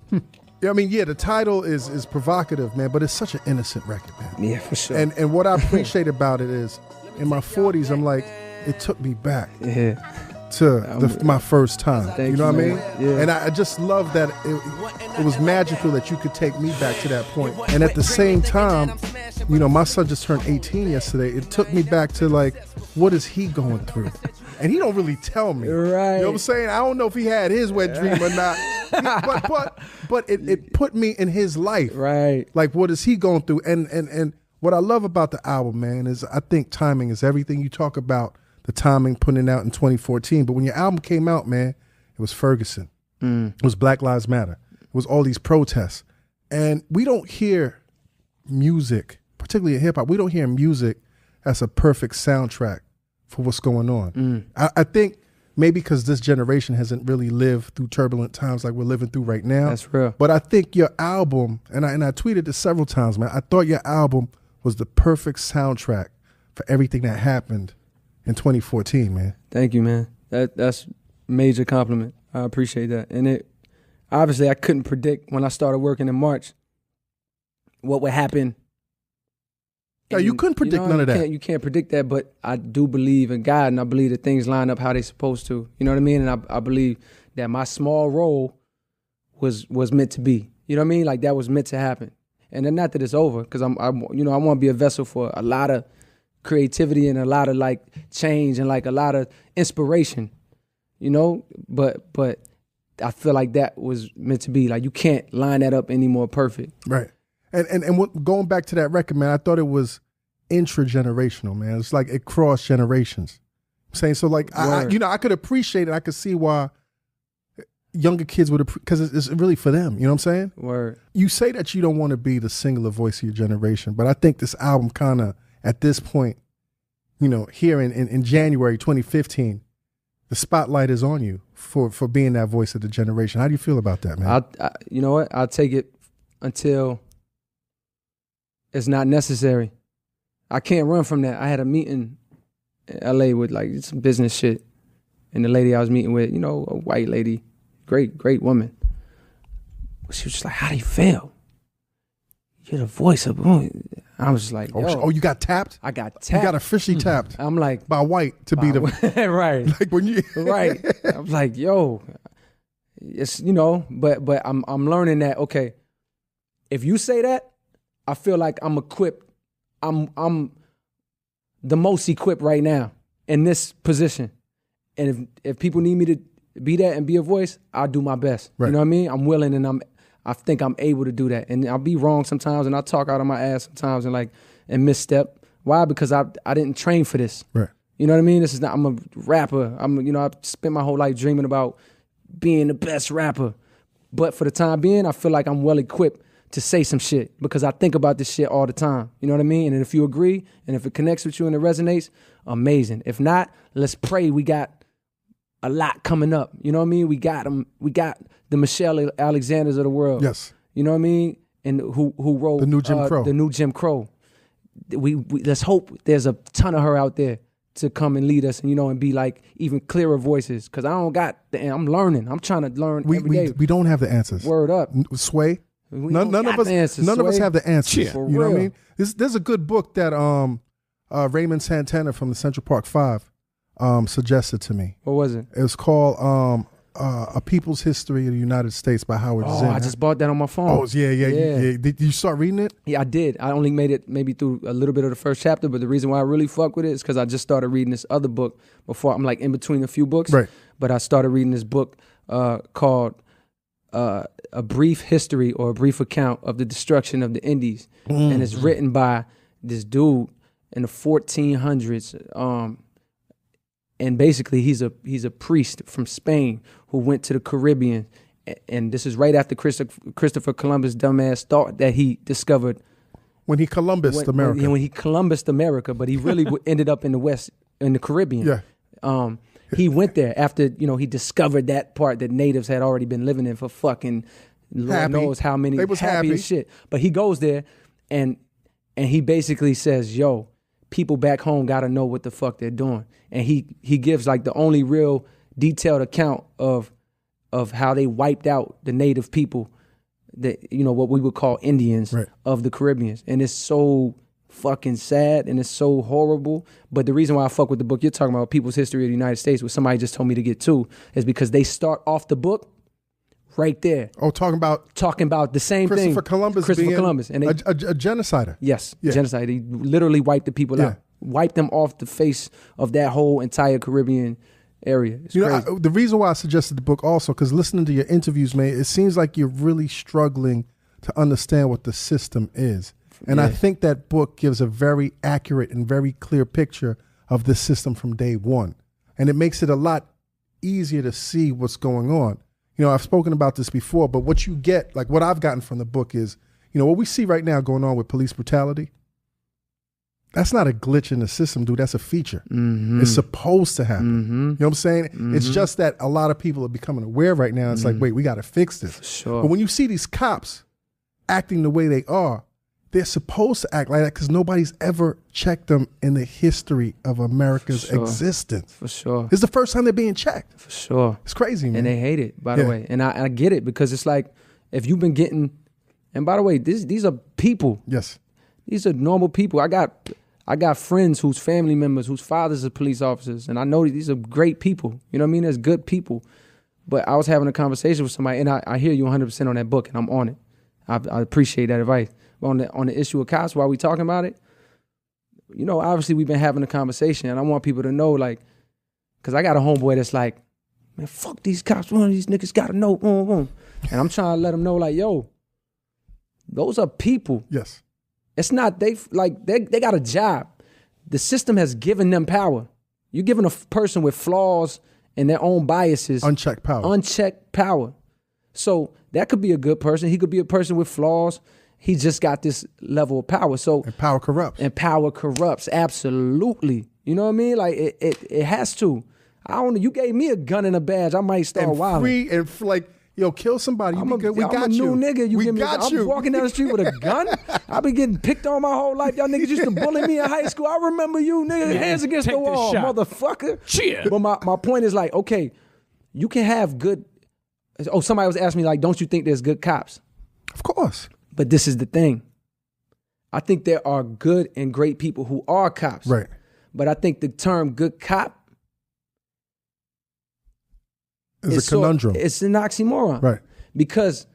I mean, yeah, the title is provocative, man, but it's such an innocent record, man. Yeah, for sure. And what I appreciate about it is, in my 40s, I'm like, it took me back to my first time. You know what I mean? Yeah. And I just love that it was magical that you could take me back to that point. And at the same time, my son just turned 18 yesterday. It took me back to like, what is he going through? And he don't really tell me. Right. You know what I'm saying? I don't know if he had his wet dream or not. But it put me in his life. Right. Like, what is he going through? And what I love about the album, man, is I think timing is everything. You talk about the timing, putting it out in 2014. But when your album came out, man, it was Ferguson. It was Black Lives Matter. It was all these protests. And we don't hear music, particularly in hip hop, we don't hear music as a perfect soundtrack for what's going on. I think maybe because this generation hasn't really lived through turbulent times like we're living through right now. That's real. But I think your album, and I tweeted this several times, man, I thought your album was the perfect soundtrack for everything that happened in 2014, man. Thank you, man. That's major compliment. I appreciate that. And obviously I couldn't predict when I started working in March what would happen. No, you couldn't predict none of that. You can't predict that, but I do believe in God, and I believe that things line up how they're supposed to. You know what I mean? And I believe that my small role was meant to be. You know what I mean? Like, that was meant to happen. And then not that it's over, because I want to be a vessel for a lot of creativity and a lot of like change and like a lot of inspiration. But I feel like that was meant to be. Like, you can't line that up any more perfect. Right. And going back to that record, man, I thought it was intra-generational, man. It's like it crossed generations. I'm saying, so like, I could appreciate it. I could see why younger kids would, because it's really for them. You know what I'm saying? Word. You say that you don't want to be the singular voice of your generation, but I think this album kind of, at this point, here in January 2015, the spotlight is on you for being that voice of the generation. How do you feel about that, man? You know what? I'll take it until it's not necessary. I can't run from that. I had a meeting in LA with like some business shit. And the lady I was meeting with, a white lady, great woman. She was just like, how do you feel? You're the voice of, I was just like, oh, you got tapped? I got tapped. You got officially tapped. I'm like, by white to be the right. Like when you right. I was like, yo, it's but I'm learning that, okay, if you say that, I feel like I'm equipped. I'm the most equipped right now in this position. And if people need me to be that and be a voice, I'll do my best. Right. You know what I mean? I'm willing, and I think I'm able to do that. And I'll be wrong sometimes, and I'll talk out of my ass sometimes and misstep. Why? Because I didn't train for this. Right. You know what I mean? I'm a rapper. I've spent my whole life dreaming about being the best rapper. But for the time being, I feel like I'm well equipped to say some shit because I think about this shit all the time. You know what I mean? And if you agree and if it connects with you and it resonates, amazing. If not, let's pray we got a lot coming up. You know what I mean? We got them. We got the Michelle Alexanders of the world. Yes. You know what I mean? And who wrote the new Jim Crow. The new Jim Crow. We let's hope there's a ton of her out there to come and lead us and be like even clearer voices. Cause I don't got I'm learning. I'm trying to learn every day. We don't have the answers. Word up. Sway. None of us have the answers. For you know real. what I mean? There's a good book that Raymond Santana from the Central Park Five suggested to me. What was it? It was called A People's History of the United States by Howard Zinn. I just bought that on my phone. Oh, yeah. Did you start reading it? Yeah, I did. I only made it maybe through a little bit of the first chapter, but the reason why I really fuck with it is because I just started reading this other book before. I'm like in between a few books. Right. But I started reading this book called A Brief History or A Brief Account of the Destruction of the Indies. And it's written by this dude in the 1400s. And basically he's a priest from Spain who went to the Caribbean. And this is right after Christopher Columbus dumbass thought that he discovered when he Columbused America. When he Columbused America, but he really ended up in the West, in the Caribbean. Yeah. He went there after, he discovered that part that natives had already been living in for fucking Lord knows how many. They was happy as shit. But he goes there and he basically says, yo, people back home got to know what the fuck they're doing. And he gives like the only real detailed account of how they wiped out the native people, that what we would call Indians of the Caribbean. And it's so fucking sad and it's so horrible. But the reason why I fuck with the book you're talking about, People's History of the United States, which somebody just told me to get to, is because they start off the book right there. Oh, talking about the same thing. Christopher Columbus and a genocider. Yes, genocide. He literally wiped the people out, wiped them off the face of that whole entire Caribbean area. It's crazy. The reason why I suggested the book also, because listening to your interviews, man, it seems like you're really struggling to understand what the system is. And I think that book gives a very accurate and very clear picture of this system from day one. And it makes it a lot easier to see what's going on. I've spoken about this before, but what you get, like what I've gotten from the book is, what we see right now going on with police brutality, that's not a glitch in the system, dude. That's a feature. Mm-hmm. It's supposed to happen. Mm-hmm. You know what I'm saying? Mm-hmm. It's just that a lot of people are becoming aware right now. It's like, wait, we got to fix this. Sure. But when you see these cops acting the way they are, they're supposed to act like that because nobody's ever checked them in the history of America's existence. For sure. It's the first time they're being checked. For sure. It's crazy, man. And they hate it, by the way. And I get it because it's like, if you've been getting, and by the way, these are people. Yes. These are normal people. I got friends whose family members, whose fathers are police officers, and I know these are great people. You know what I mean? There's good people. But I was having a conversation with somebody, and I hear you 100% on that book, and I'm on it. I appreciate that advice. On the issue of cops, while we talking about it, obviously we've been having a conversation, and I want people to know, like, because I got a homeboy that's like, man, fuck these cops. One of these niggas got to know. And I'm trying to let them know, like, yo, those are people. Yes. It's not, they got a job. The system has given them power. You're giving a person with flaws and their own biases. Unchecked power. So that could be a good person. He could be a person with flaws. He just got this level of power. And power corrupts. Absolutely. You know what I mean? Like it has to. I don't know. You gave me a gun and a badge. I might start wilding. Free and like, yo, kill somebody. I'm a new nigga. I'm walking down the street with a gun. I've been getting picked on my whole life. Y'all niggas used to bully me in high school. I remember you, nigga. Hands against the wall, motherfucker. Cheer. But my point is like, okay, you can have good. Oh, somebody was asking me like, don't you think there's good cops? Of course. But this is the thing. I think there are good and great people who are cops. Right. But I think the term good cop is a conundrum. It's an oxymoron. Right. Because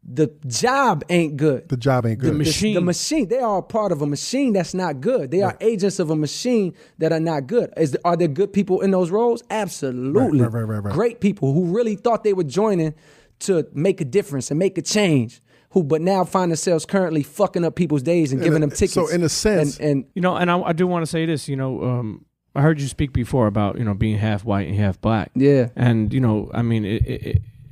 the job ain't good. The machine. They are a part of a machine that's not good. They are agents of a machine that are not good. Are there good people in those roles? Absolutely. Right. Great people who really thought they were joining to make a difference and make a change. But now find themselves currently fucking up people's days and giving them tickets. So in a sense, and I do want to say this. I heard you speak before about being half white and half black. Yeah. And I mean,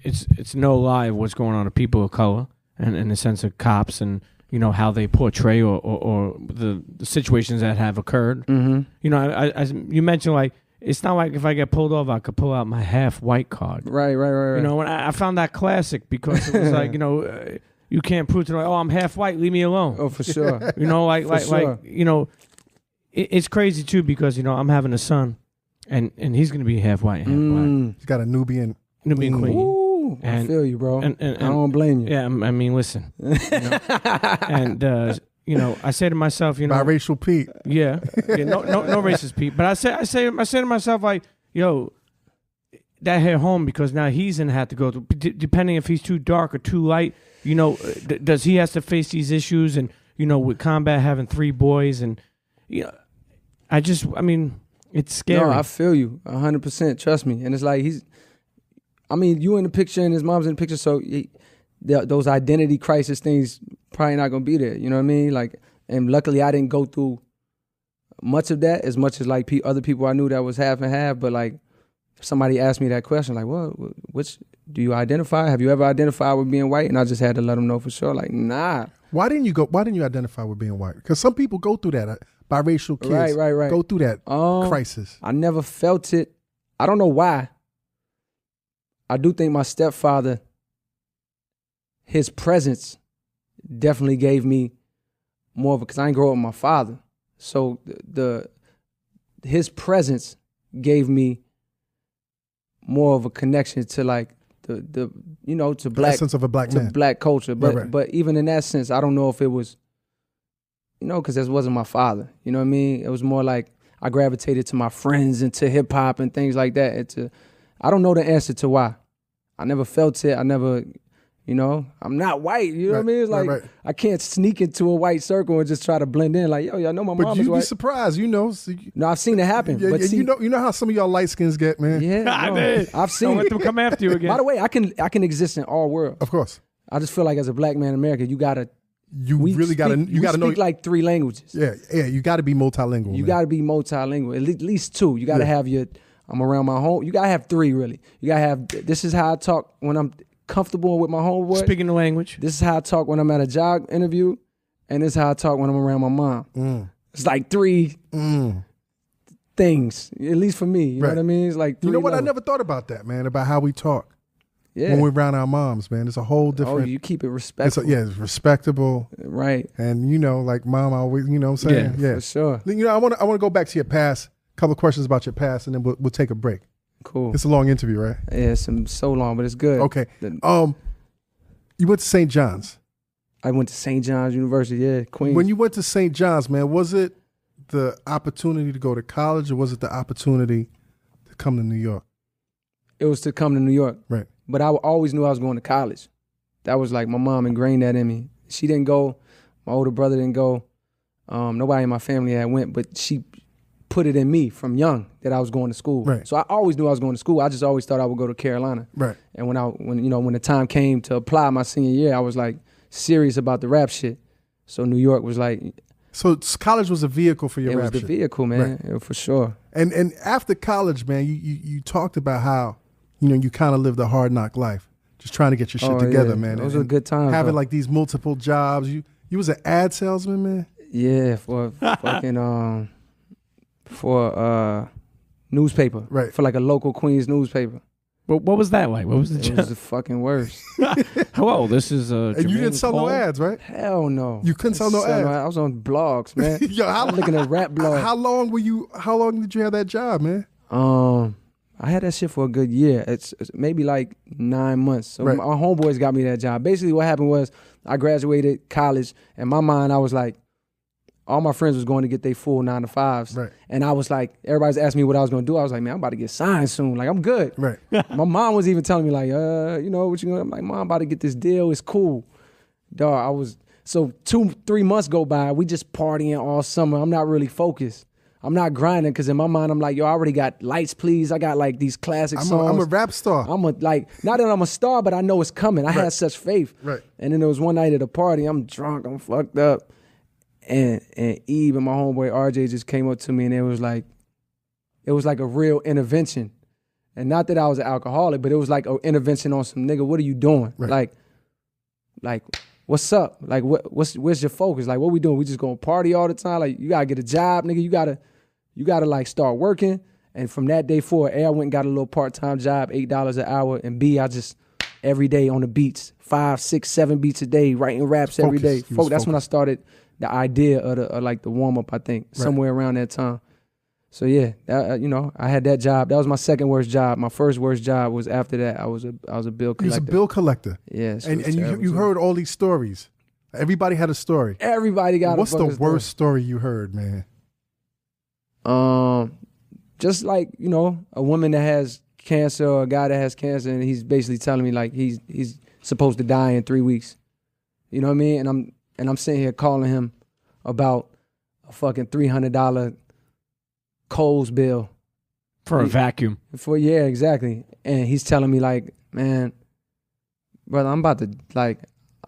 it's no lie what's going on to people of color, and in the sense of cops and how they portray or the situations that have occurred. Mm-hmm. You mentioned like. It's not like if I get pulled over, I could pull out my half white card. Right. And I found that classic because it was like, you can't prove to me, I'm half white, leave me alone. Oh, for sure. It's crazy too because, I'm having a son and he's going to be half white and half black. He's got a Nubian queen. Ooh, I feel you, bro. And I don't blame you. Yeah, I mean, listen. And I say to myself, biracial Pete. Yeah, no racist Pete. But I say to myself, like, yo, that hit home because now he's gonna have to go through. Depending if he's too dark or too light, does he has to face these issues? And with Combat having 3 boys, and it's scary. No, I feel you 100%. Trust me. And it's like you in the picture and his mom's in the picture, so those identity crisis things probably not gonna be there. You know what I mean? Like, and luckily I didn't go through much of that as much as like other people I knew that was half and half. But like, if somebody asked me that question, like, well, which do you identify? Have you ever identified with being white? And I just had to let them know for sure. Like, nah. Why didn't you identify with being white? Because some people go through that. Biracial kids right. go through that crisis. I never felt it. I don't know why. I do think my stepfather, his presence definitely gave me more of because I didn't grow up with my father. So his presence gave me more of a connection to like to black, the essence of a black man, black culture. But right. But even in that sense, I don't know if it was, because this wasn't my father. You know what I mean? It was more like I gravitated to my friends and to hip hop and things like that. I don't know the answer to why. I never felt it. I never, I'm not white. You know what I mean? It's like right. I can't sneak into a white circle and just try to blend in. Like, yo, I know my mom is white. But you'd be surprised, No, I've seen it happen. Yeah, but yeah, see, you know how some of y'all light skins get, man. Yeah, no, I've seen it. Them come after you again. By the way, I can exist in all worlds. Of course. I just feel like as a black man in America, you gotta know like 3 languages. Yeah, you got to be multilingual. You got to be multilingual, at least 2. You got to have I'm around my home. You got to have 3 really. You got to have. This is how I talk when I'm comfortable with my homeboy. Speaking the language. This is how I talk when I'm at a job interview, and this is how I talk when I'm around my mom. It's like 3 things, at least for me. You know what I mean? It's like 3 You know what? levels. I never thought about that, man. About how we talk. Yeah. When we're around our moms, man, it's a whole different. Oh, you keep it respectful. It's respectable, right? And like mom always, what I'm saying, yeah, for sure. I want to go back to your past. A couple of questions about your past, and then we'll take a break. Cool. It's a long interview, right? Yeah, it's so long, but it's good. Okay. You went to St. John's. I went to St. John's University, yeah, Queens. When you went to St. John's, man, was it the opportunity to go to college, or was it the opportunity to come to New York? It was to come to New York. Right. But I always knew I was going to college. That was like my mom ingrained that in me. She didn't go. My older brother didn't go. Nobody in my family had went, but she put it in me from young that I was going to school. Right. So I always knew I was going to school. I just always thought I would go to Carolina. Right. And when the time came to apply my senior year, I was like serious about the rap shit. So New York was like. So college was a vehicle for your rap shit. It was the vehicle, man, right. For sure. And after college, man, you talked about how you kind of lived a hard knock life, just trying to get your shit together, man. Those were good times. Having like these multiple jobs. You was an ad salesman, man. Yeah, for fucking for newspaper, right? For like a local Queens newspaper. But what was that like? What was the job? It was the fucking worst. Hello, this is and you didn't sell no ads, right? Hell no. You couldn't sell no ads. I was on blogs, man. Yo, I was looking at rap blogs. How long did you have that job, man? I had that shit for a good year. It's maybe like 9 months. So right. My homeboys got me that job. Basically what happened was I graduated college. In my mind, I was like, all my friends was going to get their full 9 to 5s. Right. And I was like, everybody's asking me what I was going to do. I was like, man, I'm about to get signed soon. Like, I'm good. Right. My mom was even telling me like, what you going to, I'm like, Mom, I'm about to get this deal. It's cool. Dog, so 2-3 months go by. We just partying all summer. I'm not really focused. I'm not grinding because in my mind, I'm like, yo, I already got Lights Please. I got like these classic songs. I'm a rap star. not that I'm a star, but I know it's coming. I had such faith. Right. And then there was one night at a party, I'm drunk, I'm fucked up. And Eve and my homeboy RJ just came up to me and it was like a real intervention. And not that I was an alcoholic, but it was like an intervention on some nigga, what are you doing? Right. Like, what's up? Like, where's your focus? Like, what we doing? We just gonna party all the time? Like, you gotta get a job, nigga. You gotta like start working. And from that day forward, A, I went and got a little part-time job, $8 an hour. And B, I just, every day on the beats, 5, 6, 7 beats a day, writing raps every day. That's when I started the idea of the warm-up, I think, somewhere around that time. So yeah, I had that job. That was my second worst job. My first worst job was after that. I was a bill collector. You was a bill collector. Yes. And you heard all these stories Everybody had a story. Everybody got What's a the fucking worst story you heard, man? Just like, a woman that has cancer or a guy that has cancer, and he's basically telling me like he's supposed to die in 3 weeks. You know what I mean? And I'm sitting here calling him about a fucking $300 Kohl's bill. For a vacuum. Yeah, exactly. And he's telling me like, man, brother, I'm about to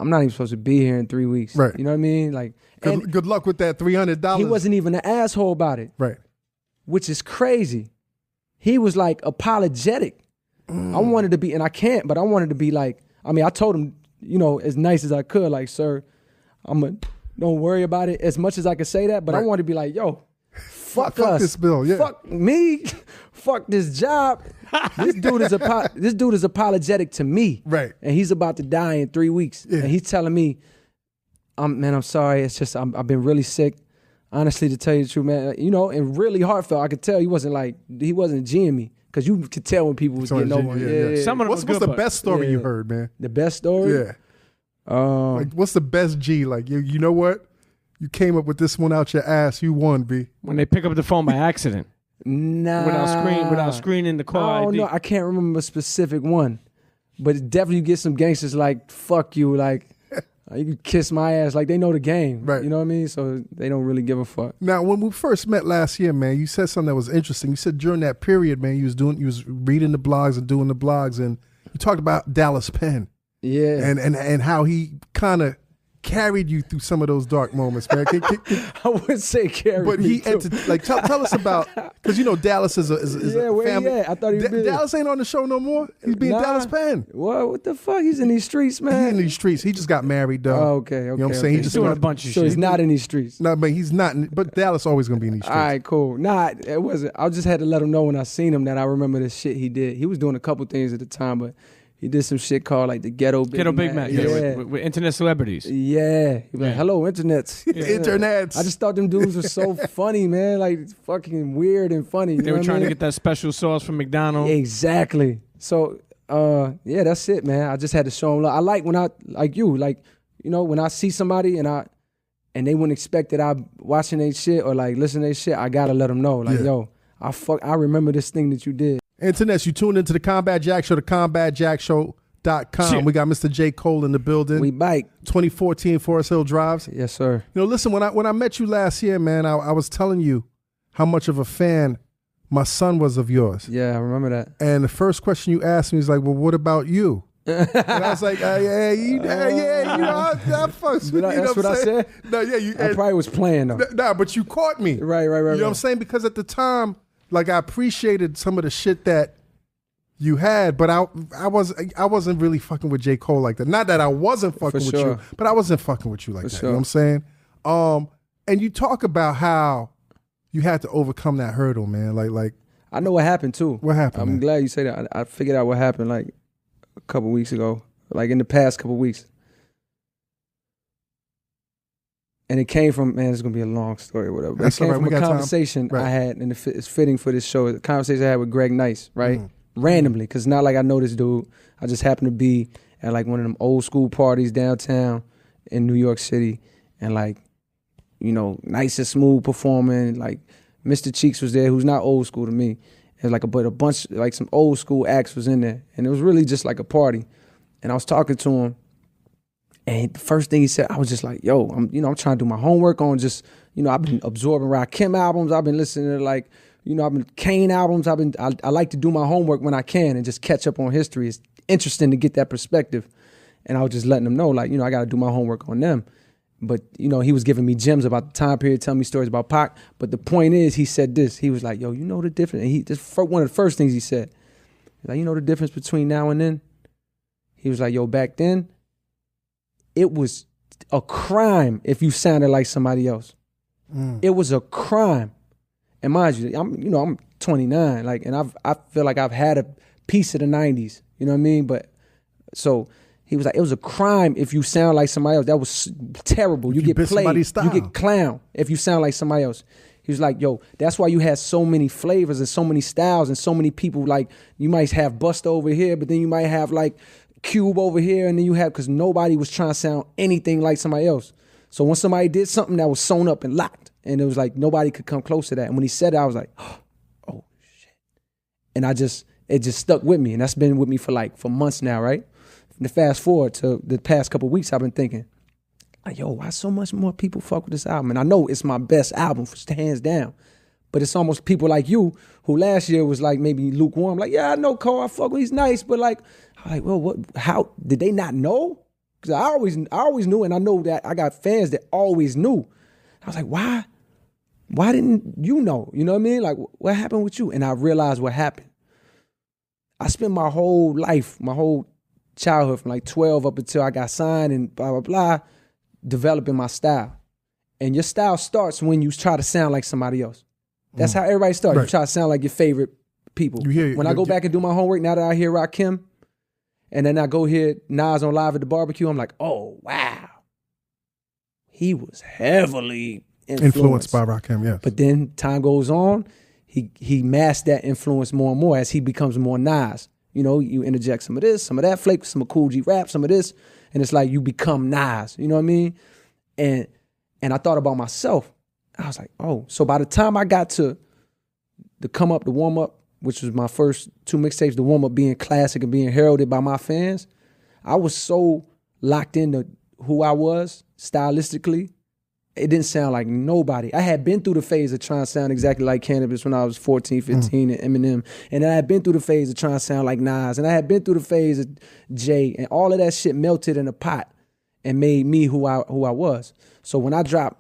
I'm not even supposed to be here in 3 weeks. Right. You know what I mean? Like, good luck with that $300. He wasn't even an asshole about it. Right. Which is crazy. He was like apologetic. I wanted to be, and I can't, but I wanted to be like, I told him, as nice as I could, like, sir, don't worry about it as much as I could say that, but right. I wanted to be like, yo, fuck us. This bill, yeah. Fuck me. Fuck this job. This dude is apologetic to me. Right. And he's about to die in 3 weeks. Yeah. And he's telling me, I'm sorry. It's just, I've been really sick. Honestly, to tell you the truth, man, and really heartfelt. I could tell he wasn't G'ing me. Because you could tell when people was getting over. Yeah. Some of what's the best story you heard, man? The best story? Yeah. Like, what's the best G? Like, you know what? You came up with this one out your ass. You won, B. When they pick up the phone by accident. Nah. Without screening the call. Oh, no, I can't remember a specific one. But definitely you get some gangsters like, fuck you, like, you can kiss my ass. Like, they know the game. Right. You know what I mean? So they don't really give a fuck. Now, when we first met last year, man, you said something that was interesting. You said during that period, man, you was reading the blogs and doing the blogs, and you talked about Dallas Penn. Yeah. And how he kind of carried you through some of those dark moments, man. I wouldn't say carried. But he tell us about, because Dallas is a family. Yeah, I thought he was Dallas ain't on the show no more. He's being Dallas Penn. What the fuck? He's in these streets, man. He's in these streets. He just got married, though. Oh, okay. You know what I'm saying? He's just doing a bunch of shit. So he's not in these streets. No, but he's not. But Dallas always gonna be in these streets. All right, cool. Nah, it wasn't. I just had to let him know when I seen him that I remember the shit he did. He was doing a couple things at the time, but he did some shit called like the Ghetto Big Mac. Yeah. With internet celebrities. Yeah. He was like, hello, internets. Internets. I just thought them dudes were so funny, man. Like, fucking weird and funny. They were trying to get that special sauce from McDonald's. Exactly. So, that's it, man. I just had to show them love. I like when when I see somebody and they wouldn't expect that I'm watching their shit or like listening to their shit, I gotta let them know. Like, yo, I remember this thing that you did. Internets, you tuned into the Combat Jack Show, the combatjackshow.com. Shit. We got Mr. J.Cole in the building. We bike. 2014 Forest Hill Drives. Yes, sir. Listen, when I met you last year, man, I was telling you how much of a fan my son was of yours. Yeah, I remember that. And the first question you asked me was like, well, what about you? And I was like, I fucks with you. That's what I said? No, yeah. I probably was playing, though. Nah, but you caught me. Right. You know what I'm saying? Because at the time, like, I appreciated some of the shit that you had, but I wasn't really fucking with J. Cole like that. Not that I wasn't fucking with you, but I wasn't fucking with you like that. Sure. You know what I'm saying? And you talk about how you had to overcome that hurdle, man. Like I know what happened too. What happened? I'm glad you say that. I figured out what happened like a couple weeks ago, like in the past couple weeks. And it came from, man, it's going to be a long story or whatever. But it came from a conversation I had, and it's fitting for this show. The conversation I had with Greg Nice, right? Randomly, because it's not like I know this dude. I just happened to be at like one of them old school parties downtown in New York City. And like, Nice and Smooth performing. Like, Mr. Cheeks was there, who's not old school to me. And like a bunch, like some old school acts was in there. And it was really just like a party. And I was talking to him. And the first thing he said, I was just like, yo, I'm trying to do my homework on just, I've been absorbing Rakim albums. I've been listening to like, I've been Kane albums. I like to do my homework when I can and just catch up on history. It's interesting to get that perspective. And I was just letting him know, like, I got to do my homework on them. But, he was giving me gems about the time period, telling me stories about Pac. But the point is, he said this. He was like, yo, you know the difference? And this one of the first things he said. Like, you know the difference between now and then? He was like, yo, back then, it was a crime if you sounded like somebody else. It was a crime. And mind you, I'm 29, like, and I feel like I've had a piece of the 90s. You know what I mean? But so he was like, it was a crime if you sound like somebody else. That was terrible. You get played. You get clown if you sound like somebody else. He was like, yo, that's why you had so many flavors and so many styles and so many people. Like, you might have Busta over here, but then you might have like Cube over here, and then you have, because nobody was trying to sound anything like somebody else. So when somebody did something that was sewn up and locked, and it was like nobody could come close to that. And when he said it, I was like, oh shit. And it just stuck with me. And that's been with me for months now, right? And to fast forward to the past couple of weeks, I've been thinking, like, yo, why so much more people fuck with this album? And I know it's my best album, hands down. But it's almost people like you who last year was like maybe lukewarm. Like, yeah, I know Cole, I fuck with, he's nice. But like, well, what? How did they not know? Because I always knew, and I know that I got fans that always knew. I was like, why? Why didn't you know? You know what I mean? Like, what happened with you? And I realized what happened. I spent my whole life, my whole childhood, from like 12 up until I got signed and blah, blah, blah, developing my style. And your style starts when you try to sound like somebody else. That's how everybody starts. Right. You try to sound like your favorite people. When I go back and do my homework, now that I hear Rakim, and then I go hear Nas on Live at the Barbecue, I'm like, oh, wow. He was heavily influenced by Rakim, yes. But then time goes on, he masked that influence more and more as he becomes more Nas. You know, you interject some of this, some of that flavor, some of Cool G rap, some of this, and it's like you become Nas. You know what I mean? And I thought about myself. I was like, oh, so by the time I got to the come up, the warm up, which was my first 2 mixtapes, the warm up being classic and being heralded by my fans, I was so locked into who I was stylistically. It didn't sound like nobody. I had been through the phase of trying to sound exactly like Cannabis when I was 14, 15, and Eminem. And I had been through the phase of trying to sound like Nas. And I had been through the phase of Jay. And all of that shit melted in a pot and made me who I was. So when I dropped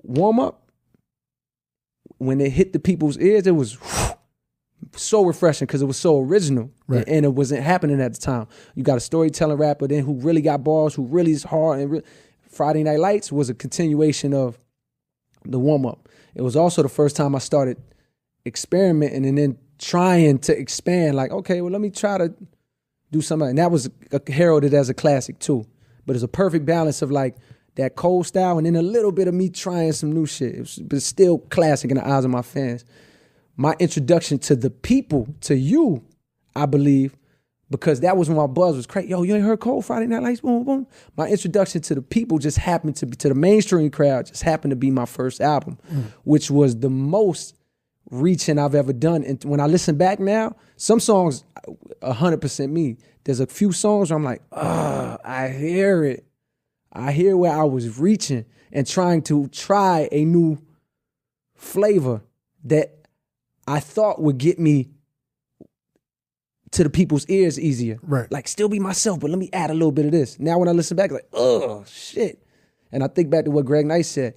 Warm Up, when it hit the people's ears, it was so refreshing because it was so original. Right. And it wasn't happening at the time. You got a storytelling rapper then who really got bars, who really is hard. And Friday Night Lights was a continuation of the Warm Up. It was also the first time I started experimenting and then trying to expand. Like, okay, well, let me try to do something. And that was heralded as a classic too. But it's a perfect balance of like that Cole style and then a little bit of me trying some new shit. But it's still classic in the eyes of my fans. My introduction to the people, to you, I believe, because that was when my buzz was crazy. Yo, you ain't heard Cole Friday Night Lights? Boom, boom. My introduction to the people just happened to be, to the mainstream crowd, just happened to be my first album, which was the most reaching I've ever done. And when I listen back now, some songs, 100% me. There's a few songs where I'm like, I hear it. I hear where I was reaching and trying to try a new flavor that I thought would get me to the people's ears easier. Right. Like, still be myself, but let me add a little bit of this. Now when I listen back, it's like, oh, shit. And I think back to what Greg Nice said.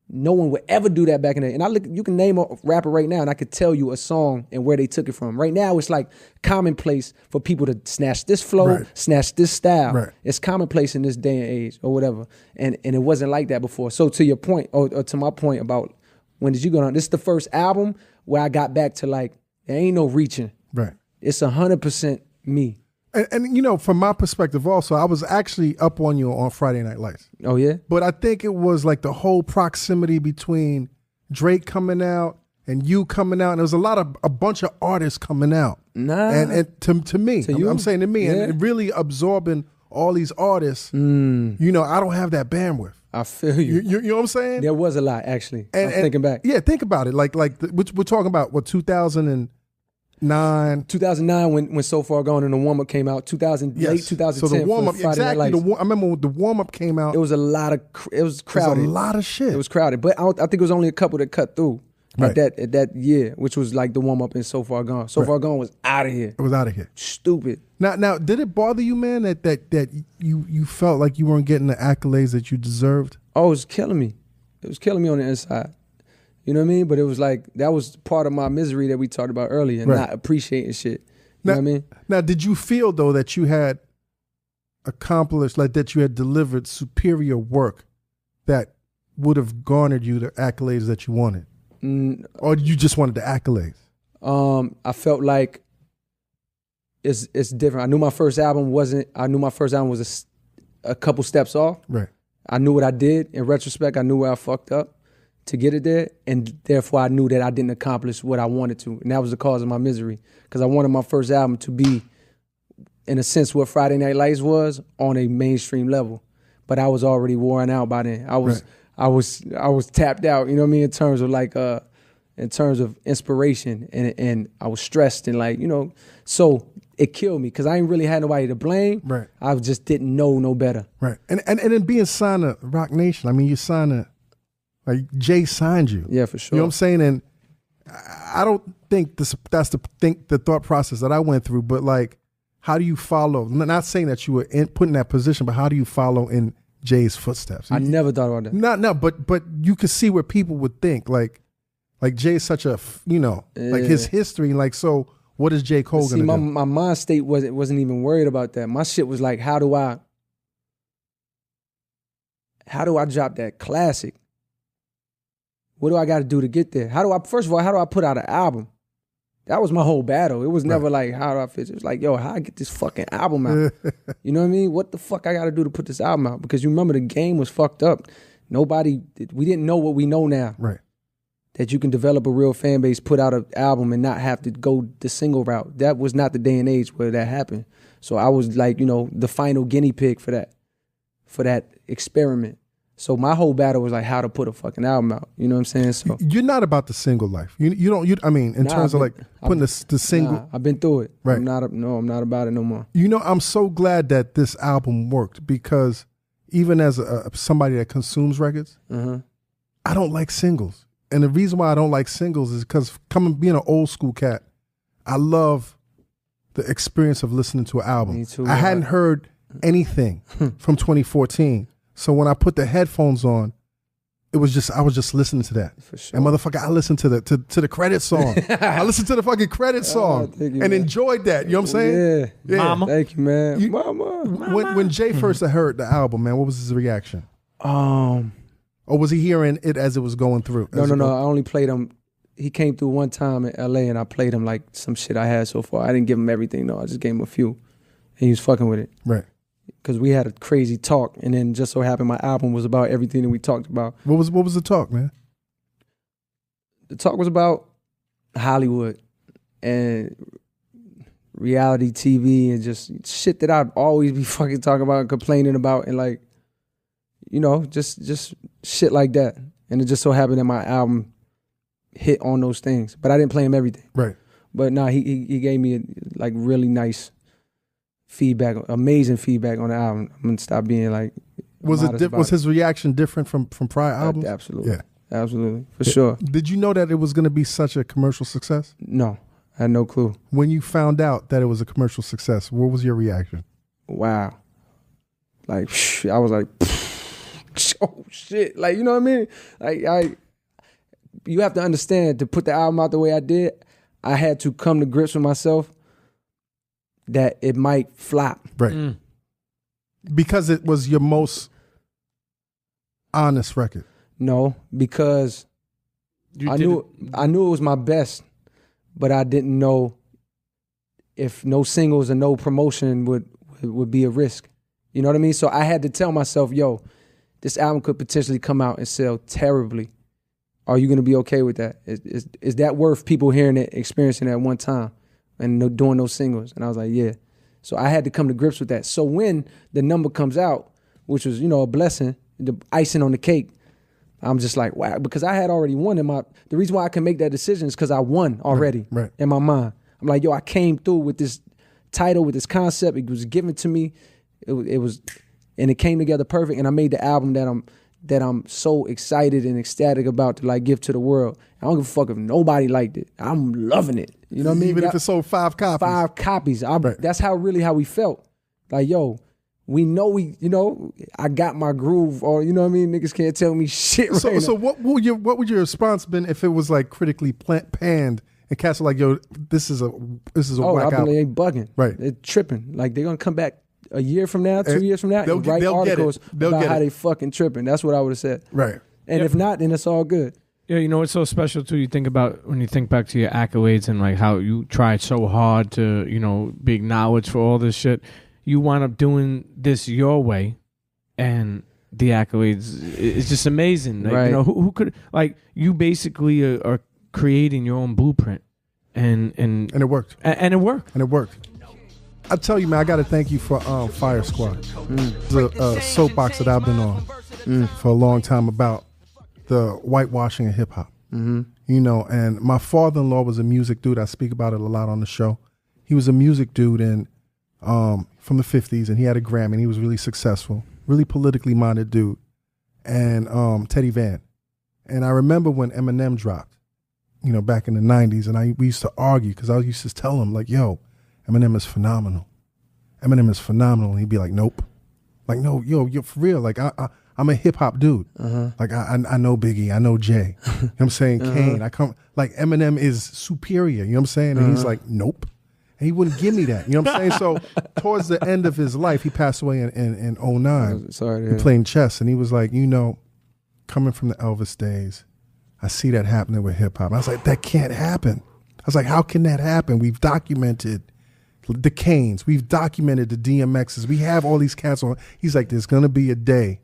No one would ever do that back in the day. And you can name a rapper right now and I could tell you a song and where they took it from. Right now, it's like commonplace for people to snatch this flow, snatch this style. Right. It's commonplace in this day and age or whatever. And it wasn't like that before. So to your point, or to my point about when did you go on? This is the first album where I got back to like, there ain't no reaching. Right. It's 100% me. And you know, from my perspective also, I was actually up on you on Friday Night Lights. Oh, yeah? But I think it was like the whole proximity between Drake coming out and you coming out. And there was a bunch of artists coming out. Nah. And to me, I'm saying to me, and really absorbing all these artists, you know, I don't have that bandwidth. I feel you. You know what I'm saying? There was a lot, actually. I'm thinking back. Yeah, think about it. Like we're talking about, what, 2009 when So Far Gone and the warm up came out. Late 2010. So the warm up, exactly. I remember when the warm up came out. It was a lot of. It was crowded. It was a lot of shit. It was crowded, but I think it was only a couple that cut through at that year, which was like the warm up and So Far Gone. So Far Gone was out of here. It was out of here. Stupid. Now, did it bother you, man, that you felt like you weren't getting the accolades that you deserved? Oh, it was killing me. It was killing me on the inside. You know what I mean? But it was like, that was part of my misery that we talked about earlier, not appreciating shit. You know what I mean? Now, did you feel, though, that you had accomplished, like that you had delivered superior work that would have garnered you the accolades that you wanted? Or you just wanted the accolades? I felt like it's different. I knew my first album was a couple steps off. Right. I knew what I did. In retrospect, I knew where I fucked up to get it there, and therefore I knew that I didn't accomplish what I wanted to, and that was the cause of my misery, because I wanted my first album to be in a sense, what Friday Night Lights was on a mainstream level. But I was already worn out by then. I was tapped out, you know what I mean, in terms of like in terms of inspiration, and I was stressed and like, you know, so it killed me because I ain't really had nobody to blame. Right. I just didn't know no better. Right. And then being signed to Rock Nation, I mean, you signed to, like, Jay signed you. Yeah, for sure. You know what I'm saying? And I don't think that's the thought process that I went through, but like, how do you follow? Not saying that you were put in that position, but how do you follow in Jay's footsteps? I never thought about that. No, but you could see where people would think like Jay's such a, you know, like his history, like, so what is J. Cole gonna do? My mind state wasn't even worried about that. My shit was like, how do I drop that classic? What do I got to do to get there? First of all, how do I put out an album? That was my whole battle. It was never like, how do I fit? It was like, yo, how I get this fucking album out? You know what I mean? What the fuck I got to do to put this album out? Because you remember the game was fucked up. We didn't know what we know now. Right. That you can develop a real fan base, put out an album and not have to go the single route. That was not the day and age where that happened. So I was like, you know, the final guinea pig for that experiment. So my whole battle was like how to put a fucking album out. You know what I'm saying? So you're not about the single life. You don't. I mean, in terms of like putting the single. Nah, I've been through it. Right. I'm not about it no more. You know, I'm so glad that this album worked because even as somebody that consumes records, I don't like singles. And the reason why I don't like singles is because being an old school cat, I love the experience of listening to an album. Me too. I hadn't heard anything from 2014. So when I put the headphones on, I was just listening to that. For sure. And motherfucker, I listened to the credit song. I listened to the fucking credit song and enjoyed that. You know what I'm saying? Yeah. Mama. Thank you, man. Mama. When Jay first heard the album, man, what was his reaction? Or was he hearing it as it was going through? No. I only played him. He came through one time in LA and I played him like some shit I had so far. I didn't give him everything though. I just gave him a few. And he was fucking with it. Right. Because we had a crazy talk, and then just so happened my album was about everything that we talked about. What was the talk, man? The talk was about Hollywood and reality TV and just shit that I'd always be fucking talking about and complaining about, and like, you know, just shit like that. And it just so happened that my album hit on those things, but I didn't play him everything. Right. But nah, he gave me like really nice feedback, amazing feedback on the album. I'm gonna stop being like. Was his reaction different from prior albums? Absolutely. Yeah. Absolutely. For sure. Did you know that it was going to be such a commercial success? No, I had no clue. When you found out that it was a commercial success, what was your reaction? Wow. Like, I was like, oh shit. Like, you know what I mean? Like, you have to understand, to put the album out the way I did, I had to come to grips with myself that it might flop. Right. Because it was your most honest record. No, because I knew it was my best, but I didn't know if no singles and no promotion would be a risk. You know what I mean? So I had to tell myself, yo, this album could potentially come out and sell terribly. Are you going to be okay with that? Is that worth people hearing it, experiencing it at one time and doing those singles? And I was like, yeah. So I had to come to grips with that. So when the number comes out, which was, you know, a blessing, the icing on the cake, I'm just like, wow, because I had already won the reason why I can make that decision is because I won already in my mind. I'm like, yo, I came through with this title, with this concept. It was given to me. It was, and it came together perfect. And I made the album that I'm so excited and ecstatic about to like give to the world. I don't give a fuck if nobody liked it. I'm loving it. You know what I mean? Even if it sold 5 copies. 5 copies. That's how we felt. Like, yo, we know I got my groove, or you know what I mean? Niggas can't tell me shit. So what would your response been if it was like critically panned and cast like, yo, this is a whack album? They ain't bugging. Right. They're tripping. Like they're gonna come back a year from now, 2 years from now, and write articles about how they fucking tripping. That's what I would have said. Right. And if not, then it's all good. Yeah, you know what's so special too? You think about when you think back to your accolades and like how you tried so hard to, you know, be acknowledged for all this shit. You wind up doing this your way, and the accolades is just amazing. Like, right. You know, who could, like, you basically are creating your own blueprint, and it worked. And it worked. And it worked. I tell you, man, I got to thank you for Fire Squad. The soapbox that I've been on for a long time about the whitewashing of hip hop. You know, and my father-in-law was a music dude. I speak about it a lot on the show. He was a music dude and from the 50s, and he had a Grammy, and he was really successful, really politically minded dude. And Teddy Van. And I remember when Eminem dropped, you know, back in the 90s, and we used to argue because I used to tell him, like, yo, Eminem is phenomenal. Eminem is phenomenal. And he'd be like, nope. Like, no, yo, you're for real. Like, I'm a hip hop dude. Like, I know Biggie, I know Jay. You know what I'm saying? Kane. Like, Eminem is superior. You know what I'm saying? And he's like, nope. And he wouldn't give me that. You know what I'm saying? So towards the end of his life, he passed away in 09. Sorry, playing chess. And he was like, you know, coming from the Elvis days, I see that happening with hip hop. I was like, that can't happen. I was like, how can that happen? We've documented the Kanes. We've documented the DMXs. We have all these cats on. He's like, there's going to be a day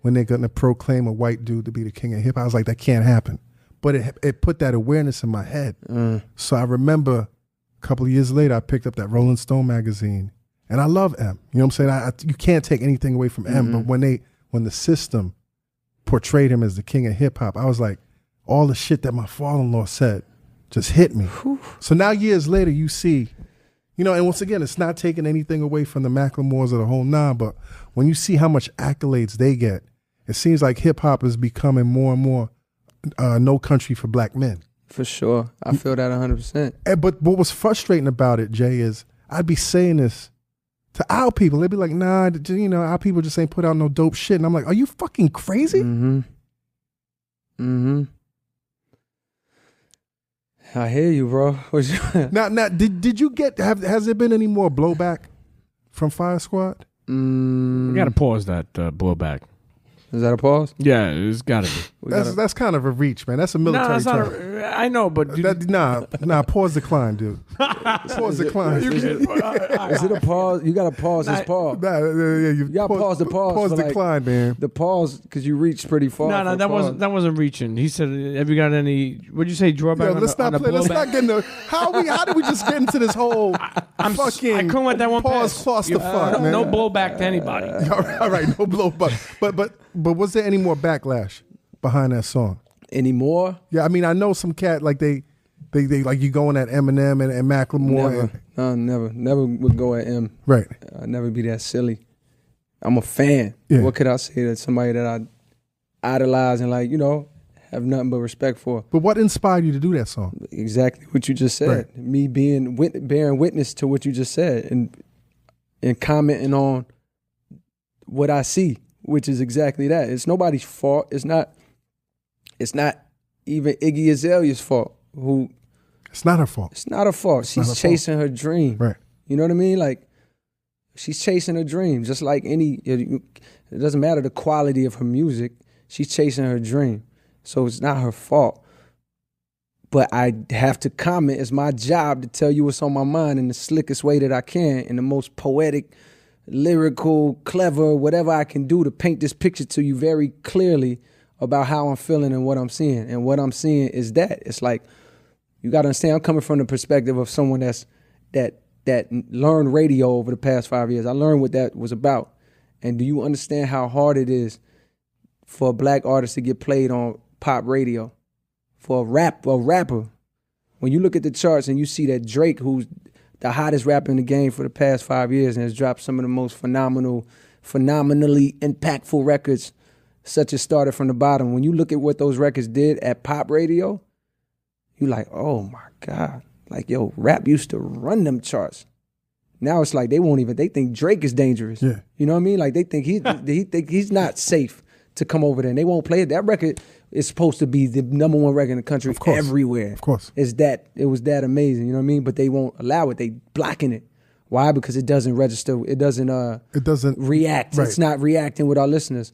when they're going to proclaim a white dude to be the king of hip hop. I was like, that can't happen. But it put that awareness in my head. So I remember a couple of years later, I picked up that Rolling Stone magazine. And I love M. You know what I'm saying? You can't take anything away from M. But when the system portrayed him as the king of hip hop, I was like, all the shit that my father-in-law said just hit me. Whew. So now years later, you see, you know, and once again, it's not taking anything away from the Macklemores or the whole nine, but when you see how much accolades they get, it seems like hip hop is becoming more and more no country for black men. For sure. I feel that 100%. But what was frustrating about it, Jay, is I'd be saying this to our people. They'd be like, nah, you know, our people just ain't put out no dope shit. And I'm like, are you fucking crazy? I hear you, bro. Now, did you get, has there been any more blowback from Fire Squad? We got to pause that blowback. Is that a pause? Yeah, it's got to be. That's kind of a reach, man. That's a military term. I know, but... pause the climb, dude. Pause the climb. Is it a pause? You got to pause this pause. You got to pause the pause. Pause the climb, man. The pause, because you reached pretty far. No, that wasn't reaching. He said, have you got any... What'd you say, drawback on let's the not get into... How did we just get into this whole fucking... I couldn't let that one pause clusterfuck, man. No blowback to anybody. All right, no blowback. But was there any more backlash behind that song? Any more? Yeah, I mean, I know some cat like they like you going at Eminem and Macklemore. Never would go at M. Right. I'd never be that silly. I'm a fan. Yeah. What could I say to somebody that I idolize and, like, you know, have nothing but respect for? But what inspired you to do that song? Exactly what you just said. Right. Me bearing witness to what you just said and commenting on what I see, which is exactly that. It's nobody's fault. It's not even Iggy Azalea's fault. It's not her fault. It's not her fault. She's chasing her dream. Right. You know what I mean? Like, she's chasing her dream. Just like it doesn't matter the quality of her music. She's chasing her dream. So it's not her fault. But I have to comment. It's my job to tell you what's on my mind in the slickest way that I can, in the most poetic, lyrical, clever, whatever I can do to paint this picture to you very clearly about how I'm feeling and what I'm seeing. And what I'm seeing is that. It's like, you got to understand, I'm coming from the perspective of someone that learned radio over the past 5 years. I learned what that was about. And do you understand how hard it is for a black artist to get played on pop radio? For a rapper. When you look at the charts and you see that Drake, who's the hottest rapper in the game for the past 5 years and has dropped some of the most phenomenally impactful records, such as Started from the Bottom. When you look at what those records did at pop radio, you like, oh my God. Like, yo, rap used to run them charts. Now it's like they think Drake is dangerous. Yeah. You know what I mean? Like, they think he's not safe to come over there, and they won't play it. That record is supposed to be the number one record in the country everywhere. Of course. It was that amazing, you know what I mean? But they won't allow it. They blocking it. Why? Because it doesn't register. It doesn't react. Right. It's not reacting with our listeners.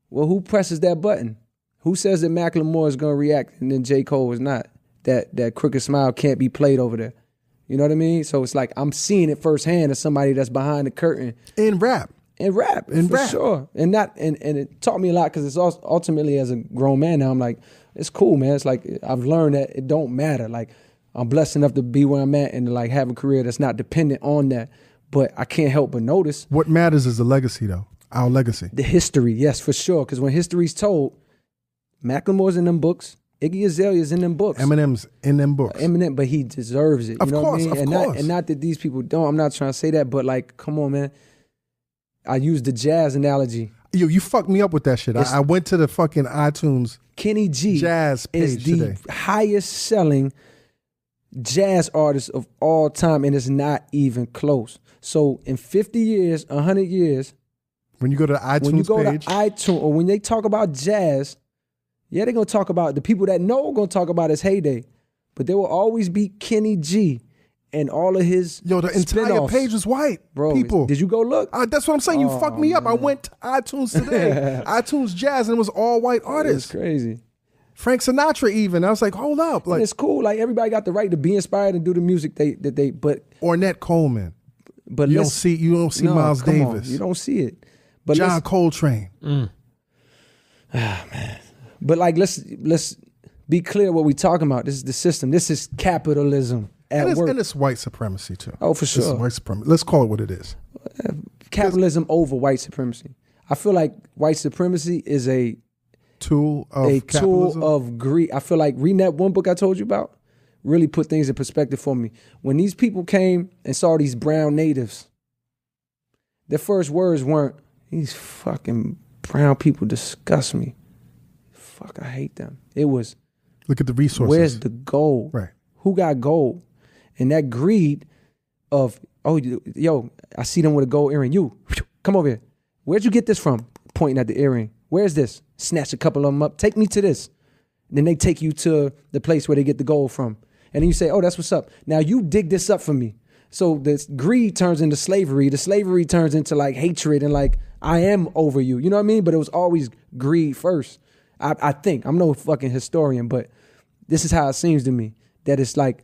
Well, who presses that button? Who says that Macklemore is going to react and then J.Cole is not? That Crooked Smile can't be played over there. You know what I mean? So it's like I'm seeing it firsthand as somebody that's behind the curtain. In rap. For sure. And it taught me a lot, because it's also ultimately, as a grown man now, I'm like, it's cool, man. It's like I've learned that it don't matter. Like, I'm blessed enough to be where I'm at and to, like, have a career that's not dependent on that. But I can't help but notice. What matters is the legacy, though. Our legacy. The history, yes, for sure. Because when history's told, Macklemore's in them books. Iggy Azalea's in them books. Eminem's in them books. Eminem, but he deserves it. Of you know course, what I mean? of course. And not that these people don't. I'm not trying to say that, but like, come on, man. I use the jazz analogy. You fucked me up with that shit. I went to the fucking iTunes Kenny G jazz page is the today. highest selling jazz artist of all time, and it's not even close. So in 50 years, 100 years, when you go to the iTunes when you go page, to iTunes, or when they talk about jazz, yeah, they're gonna talk about the people that know are gonna talk about his heyday, but there will always be Kenny G and all of his the entire spin-offs. page was white. Bro, people, did you go look? that's what I'm saying. You fucked me up. I man. went to iTunes today, iTunes jazz, and it was all white artists. It's crazy. Frank Sinatra even. I was like, hold up, And it's cool. Like everybody got the right to be inspired and do the music but Ornette Coleman. But You don't see no, Miles come on. Davis. You don't see it. But John Coltrane. But like let's be clear what we're talking about. This is the system. This is capitalism at work. And it's white supremacy too. Oh, for sure. It's white supremacy. Let's call it what it is. Capitalism over white supremacy. I feel like white supremacy is a Tool of capitalism. tool of greed. I feel like reading that one book I told you about really put things in perspective for me. When these people came and saw these brown natives, their first words weren't, these fucking brown people disgust me. Fuck, I hate them. It was, look at the resources. where's the gold? Right. Who got gold? And that greed of, oh, yo, I see them with a gold earring. You, come over here. Where'd you get this from? Pointing at the earring. Where's this? Snatch a couple of them up. Take me to this. Then they take you to the place where they get the gold from. And then you say, oh, that's what's up. Now you dig this up for me. So this greed turns into slavery. The slavery turns into like hatred and like, I am over you. You know what I mean? But it was always greed first. I think. I'm no fucking historian, but this is how it seems to me. That it's like,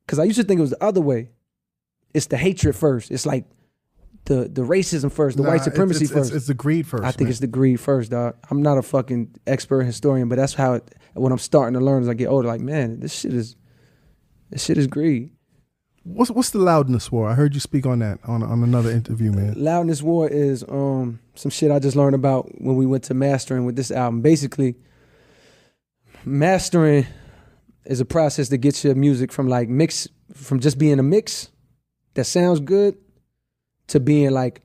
because I used to think it was the other way. It's the hatred first. It's like the racism first, the white supremacy first. It's the greed first. I think it's the greed first, dog. I'm not a fucking expert historian, but that's how when I'm starting to learn as I get older, like, man, this shit is greed. What's the loudness war? I heard you speak on that on another interview, man. Loudness war is some shit I just learned about when we went to mastering with this album. Basically, mastering is a process that gets your music from like from just being a mix that sounds good to being like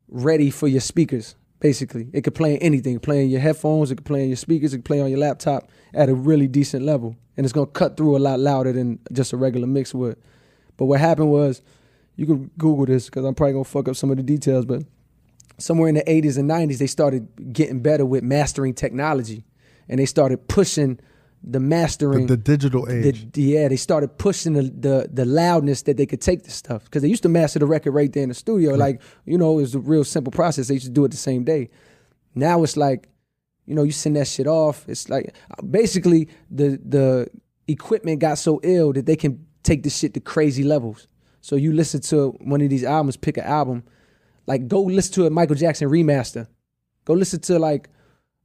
ready for your speakers. Basically, it could play in anything. It could play in your headphones, it could play in your speakers, it could play on your laptop at a really decent level, and it's gonna cut through a lot louder than just a regular mix would. But what happened was, you can Google this because I'm probably gonna fuck up some of the details, but somewhere in the 80s and 90s, they started getting better with mastering technology, and they started pushing the mastering, the digital age. They started pushing the loudness that they could take this stuff, because they used to master the record right there in the studio. Right. Like, you know, it was a real simple process. They used to do it the same day. Now it's like, you know, you send that shit off. It's like basically the equipment got so ill that they can take this shit to crazy levels. So you listen to one of these albums, pick an album, like go listen to a Michael Jackson remaster. Go listen to like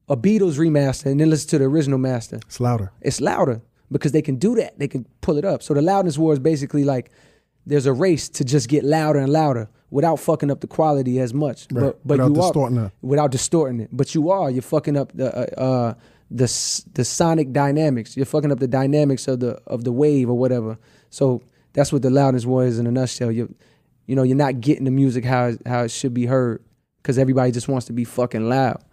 a Beatles remaster and then listen to the original master. It's louder. It's louder because they can do that. They can pull it up. So the loudness war is basically like there's a race to just get louder and louder without fucking up the quality as much. Right. But without distorting it. Without distorting it. But you're fucking up the sonic dynamics. You're fucking up the dynamics of the wave or whatever. So that's what the loudness war is in a nutshell. You're not getting the music how it should be heard because everybody just wants to be fucking loud.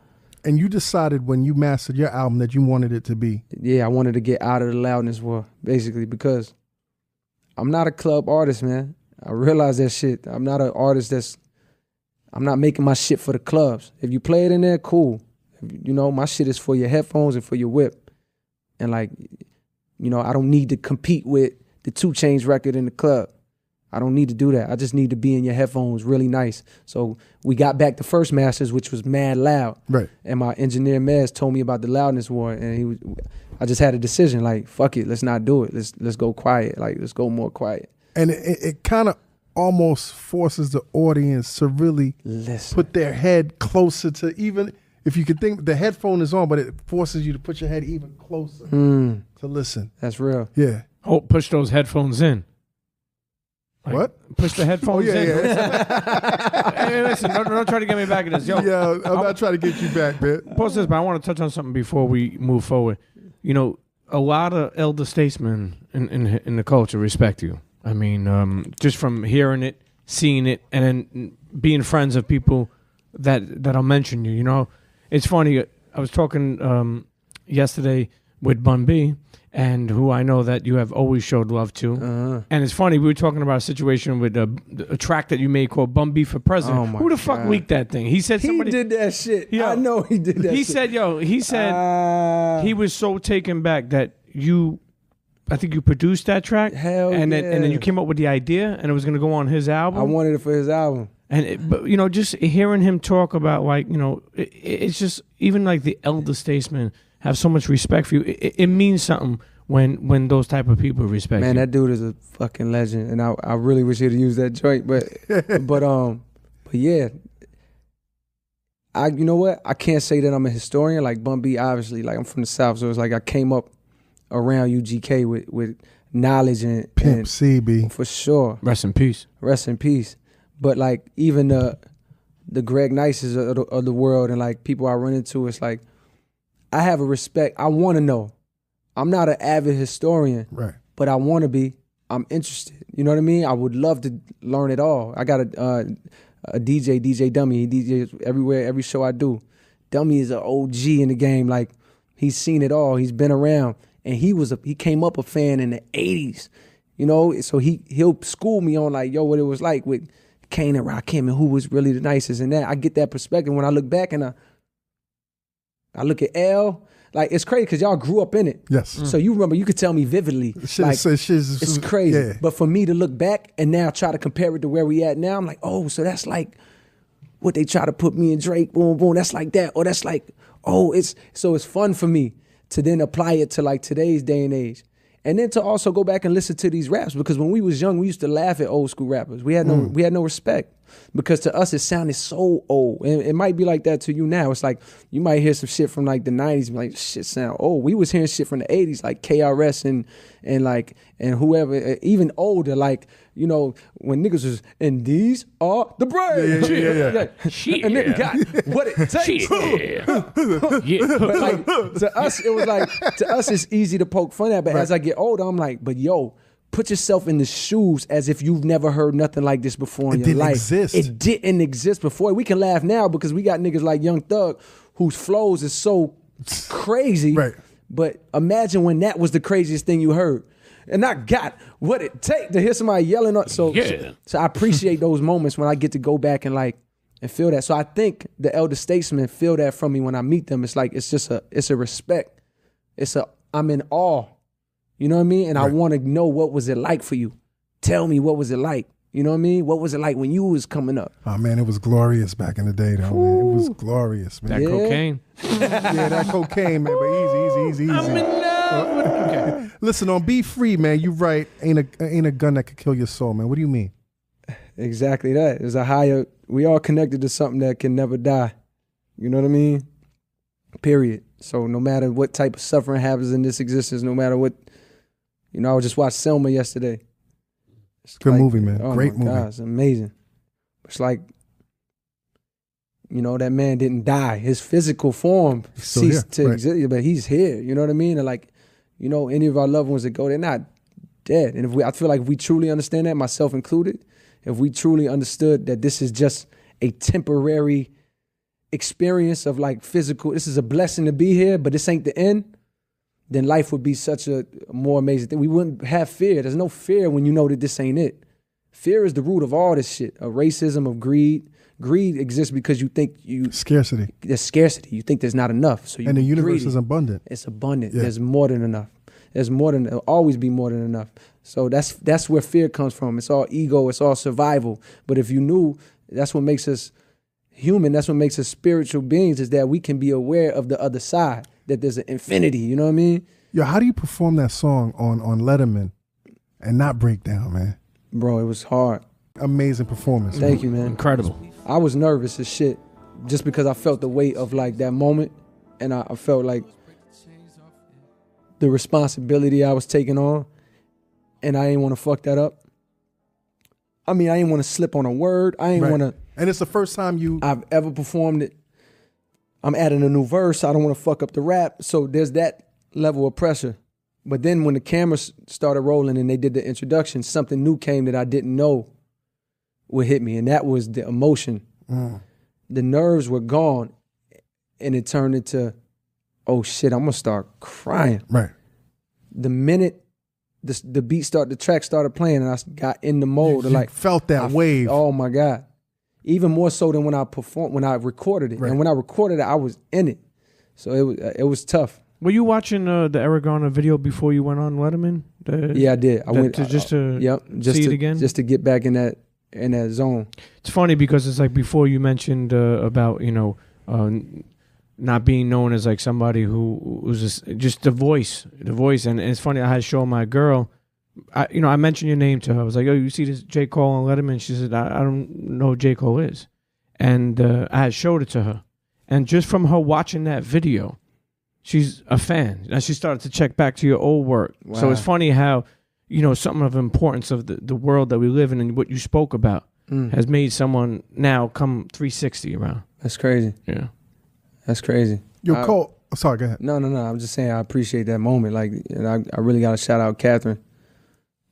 And you decided when you mastered your album that you wanted it to be. Yeah, I wanted to get out of the loudness war, basically, because I'm not a club artist, man. I realize that shit. I'm not an artist I'm not making my shit for the clubs. If you play it in there, cool. You know, my shit is for your headphones and for your whip. And like, you know, I don't need to compete with the 2 Chainz record in the club. I don't need to do that. I just need to be in your headphones really nice. So we got back to first masters, which was mad loud. Right. And my engineer Mez told me about the loudness war, and I just had a decision like, fuck it, let's not do it. Let's go quiet. Like, let's go more quiet. And it kind of almost forces the audience to really put their head closer to, even if you could think the headphone is on, but it forces you to put your head even closer to listen. That's real. Yeah. Oh, push those headphones in. Like, what? Push the headphones in. Hey, listen, don't try to get me back in this. Yo, Yeah, I'm not trying to get you back, man. Pause this, but I want to touch on something before we move forward. You know, a lot of elder statesmen in the culture respect you. I mean, just from hearing it, seeing it, and then being friends of people that'll mention you. You know, it's funny. I was talking yesterday with Bun B, and who I know that you have always showed love to. And it's funny, we were talking about a situation with a track that you made called Bun B for President. Who the fuck leaked that thing? He said somebody... He did that shit. Yo, I know he did that shit. He said he was so taken back that I think you produced that track. Hell and yeah. Then you came up with the idea, and it was going to go on his album. I wanted it for his album. But you know, just hearing him talk about, like, you know, it's just, even like the elder statesmen have so much respect for you. It means something when those type of people respect you. Man, that dude is a fucking legend, and I really wish he'd used that joint, but yeah, you know what? I can't say that I'm a historian. Like Bun B, obviously, like I'm from the South, so it's like I came up around UGK with knowledge and Pimp CB for sure. Rest in peace. Rest in peace. But like even the Greg Nices of the world and like people I run into, it's like I have a respect. I want to know. I'm not an avid historian, right? But I want to be. I'm interested. You know what I mean? I would love to learn it all. I got a DJ Dummy. He DJs everywhere, every show I do. Dummy is an OG in the game. Like he's seen it all. He's been around, and he came up a fan in the '80s. You know, so he'll school me on like, yo, what it was like with Kane and Rakim and who was really the nicest, and that I get that perspective when I look back and I look at L. Like, it's crazy because y'all grew up in it. Yes. So you remember, you could tell me vividly. It's crazy. Yeah. But for me to look back and now try to compare it to where we at now, I'm like, oh, so that's like what they try to put me and Drake, boom, boom, that's like that. Or that's like, it's fun for me to then apply it to like today's day and age. And then to also go back and listen to these raps, because when we was young, we used to laugh at old school rappers. We had no respect, because to us it sounded so old. And it might be like that to you now. It's like you might hear some shit from like the 90s, and like, shit sound old. We was hearing shit from the 80s, like KRS and whoever, even older, like, you know, when niggas was, and these are the brains. Yeah. Shit. And nigga got what it takes. But like, to us, it was like, to us it's easy to poke fun at, but as I get older, I'm like, but yo, put yourself in the shoes as if you've never heard nothing like this before in your life. It didn't exist before. We can laugh now because we got niggas like Young Thug whose flows is so crazy. Right. But imagine when that was the craziest thing you heard. And I got what it takes to hear somebody yelling. So I appreciate those moments when I get to go back and like and feel that. So I think the elder statesmen feel that from me when I meet them. It's like it's a respect. I'm in awe. You know what I mean? And I want to know, what was it like for you? Tell me, what was it like? You know what I mean? What was it like when you was coming up? Oh man, it was glorious back in the day, though. Man. It was glorious, man. That cocaine. Yeah, that cocaine, man. But easy. I'm in love with okay. Listen, on Be Free, man, you write, ain't a gun that could kill your soul, man. What do you mean? Exactly that. There's a higher, we all connected to something that can never die. You know what I mean? Period. So no matter what type of suffering happens in this existence, no matter what, you know, I just watched Selma yesterday. It's good like, movie, man. Oh Great my movie. God, it's amazing. It's like, you know, that man didn't die. His physical form ceased to exist, but he's here. You know what I mean? And like, you know, any of our loved ones that go, they're not dead. And I feel like if we truly understand that, myself included, if we truly understood that this is just a temporary experience of like physical, this is a blessing to be here, but this ain't the end, then life would be such a more amazing thing. We wouldn't have fear. There's no fear when you know that this ain't it. Fear is the root of all this shit, of racism, of greed. Greed exists because you think scarcity. There's scarcity. You think there's not enough. So and the universe is abundant. It's abundant. Yeah. There's more than enough. There'll always be more than enough. So that's where fear comes from. It's all ego. It's all survival. But if you knew, that's what makes us human. That's what makes us spiritual beings, is that we can be aware of the other side, that there's an infinity. You know what I mean? Yo, how do you perform that song on Letterman and not break down, man? Bro, it was hard. Amazing performance. Thank you, man. Incredible. I was nervous as shit just because I felt the weight of like that moment, and I felt like the responsibility I was taking on, and I didn't want to fuck that up. I mean, I ain't want to slip on a word. I ain't want to. And it's the first time I've ever performed it. I'm adding a new verse. I don't want to fuck up the rap. So there's that level of pressure. But then when the cameras started rolling and they did the introduction, something new came that I didn't know would hit me. And that was the emotion. The nerves were gone. And it turned into, oh shit, I'm going to start crying. Right. The minute the beat started, the track started playing, and I got in the mode. You felt that wave. Oh my God. Even more so than when I recorded it. Right. And when I recorded it, I was in it. So it was tough. Were you watching the Aragona video before you went on Letterman? Yeah, I did. I went just to see it again? Just to get back in that zone. It's funny because it's like before you mentioned about, not being known as like somebody who was just the voice. And it's funny, I had shown my girl, I mentioned your name to her. I was like, oh, you see this J.Cole on Letterman? She said, I don't know who J.Cole is. And I had showed it to her. And just from her watching that video, she's a fan. And she started to check back to your old work. Wow. So it's funny how, something of importance of the world that we live in and what you spoke about has made someone now come 360 around. That's crazy. Yeah. That's crazy. Cole. Sorry, go ahead. No. I'm just saying I appreciate that moment. Like, and I really got to shout out Catherine,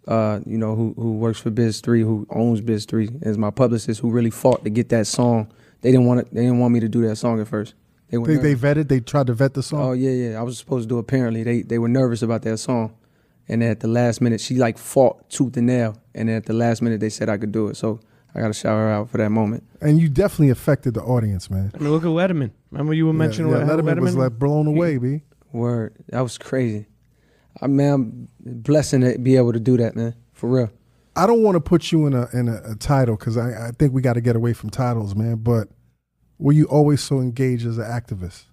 who works for Biz 3, who owns Biz 3, is my publicist, who really fought to get that song. They didn't want me to do that song at first. They vetted. They tried to vet the song. Oh yeah. I was supposed to do it. Apparently, they were nervous about that song, and at the last minute, she like fought tooth and nail. And then at the last minute, they said I could do it. So I got to shout her out for that moment. And you definitely affected the audience, man. I mean, look at Letterman. Remember you were mentioning Letterman was like blown away, B. Word, that was crazy. I'm blessed to be able to do that, man. For real. I don't want to put you in a title because I think we got to get away from titles, man. But were you always so engaged as an activist?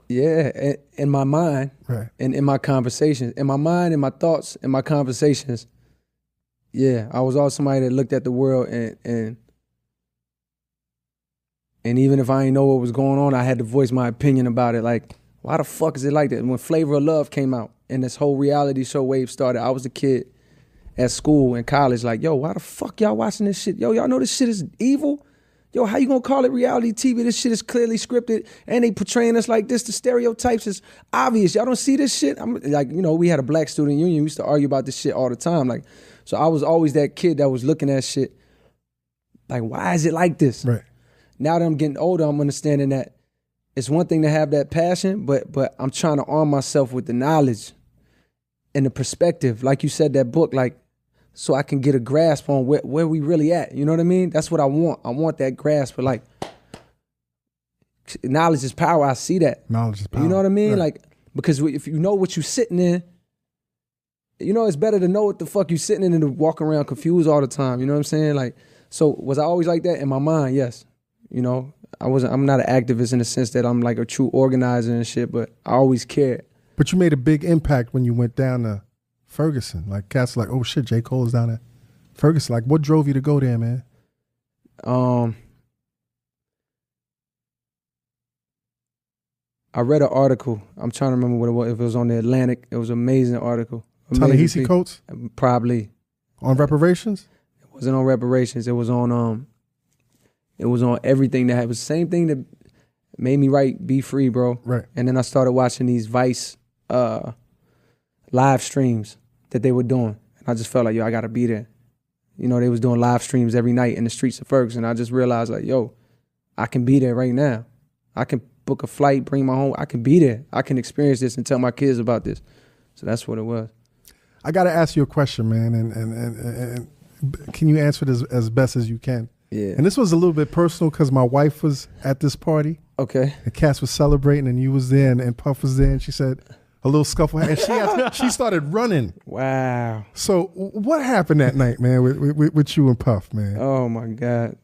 Yeah, in my mind, right, and in my conversations, in my mind, in my thoughts, in my conversations. Yeah, I was always somebody that looked at the world and even if I didn't know what was going on, I had to voice my opinion about it. Like, why the fuck is it like that? When Flavor of Love came out and this whole reality show wave started, I was a kid at school and college like, yo, why the fuck y'all watching this shit? Yo, y'all know this shit is evil? Yo, how you gonna call it reality TV? This shit is clearly scripted and they portraying us like this. The stereotypes is obvious. Y'all don't see this shit? I'm like, we had a black student union. We used to argue about this shit all the time. Like, so I was always that kid that was looking at shit like, why is it like this? Right. Now that I'm getting older, I'm understanding that it's one thing to have that passion, but I'm trying to arm myself with the knowledge and the perspective. Like you said, that book, like, so I can get a grasp on where we really at. You know what I mean? That's what I want. I want that grasp. But like, knowledge is power. I see that. Knowledge is power. You know what I mean? Right. Like, because if you know what you're sitting in, it's better to know what the fuck you sitting in than to walk around confused all the time. You know what I'm saying? Like, so was I always like that? In my mind, yes. I'm not an activist in the sense that I'm like a true organizer and shit, but I always cared. But you made a big impact when you went down to Ferguson. Like, cats like, oh shit, J. Cole is down at Ferguson. Like, what drove you to go there, man? I read an article. I'm trying to remember what it was. If it was on the Atlantic, it was an amazing article. Ta-Nehisi Coates? Probably. On reparations? It wasn't on reparations. It was on everything that was the same thing that made me write Be Free, bro. Right. And then I started watching these Vice live streams that they were doing. And I just felt like, yo, I gotta be there. They was doing live streams every night in the streets of Ferguson. I just realized like, yo, I can be there right now. I can book a flight, bring my home. I can be there. I can experience this and tell my kids about this. So that's what it was. I got to ask you a question, man, and can you answer it as best as you can? Yeah. And this was a little bit personal because my wife was at this party. Okay. And Cass was celebrating, and you was there, and Puff was there, and she said a little scuffle, and she started running. Wow. So what happened that night, man, with you and Puff, man? Oh my God,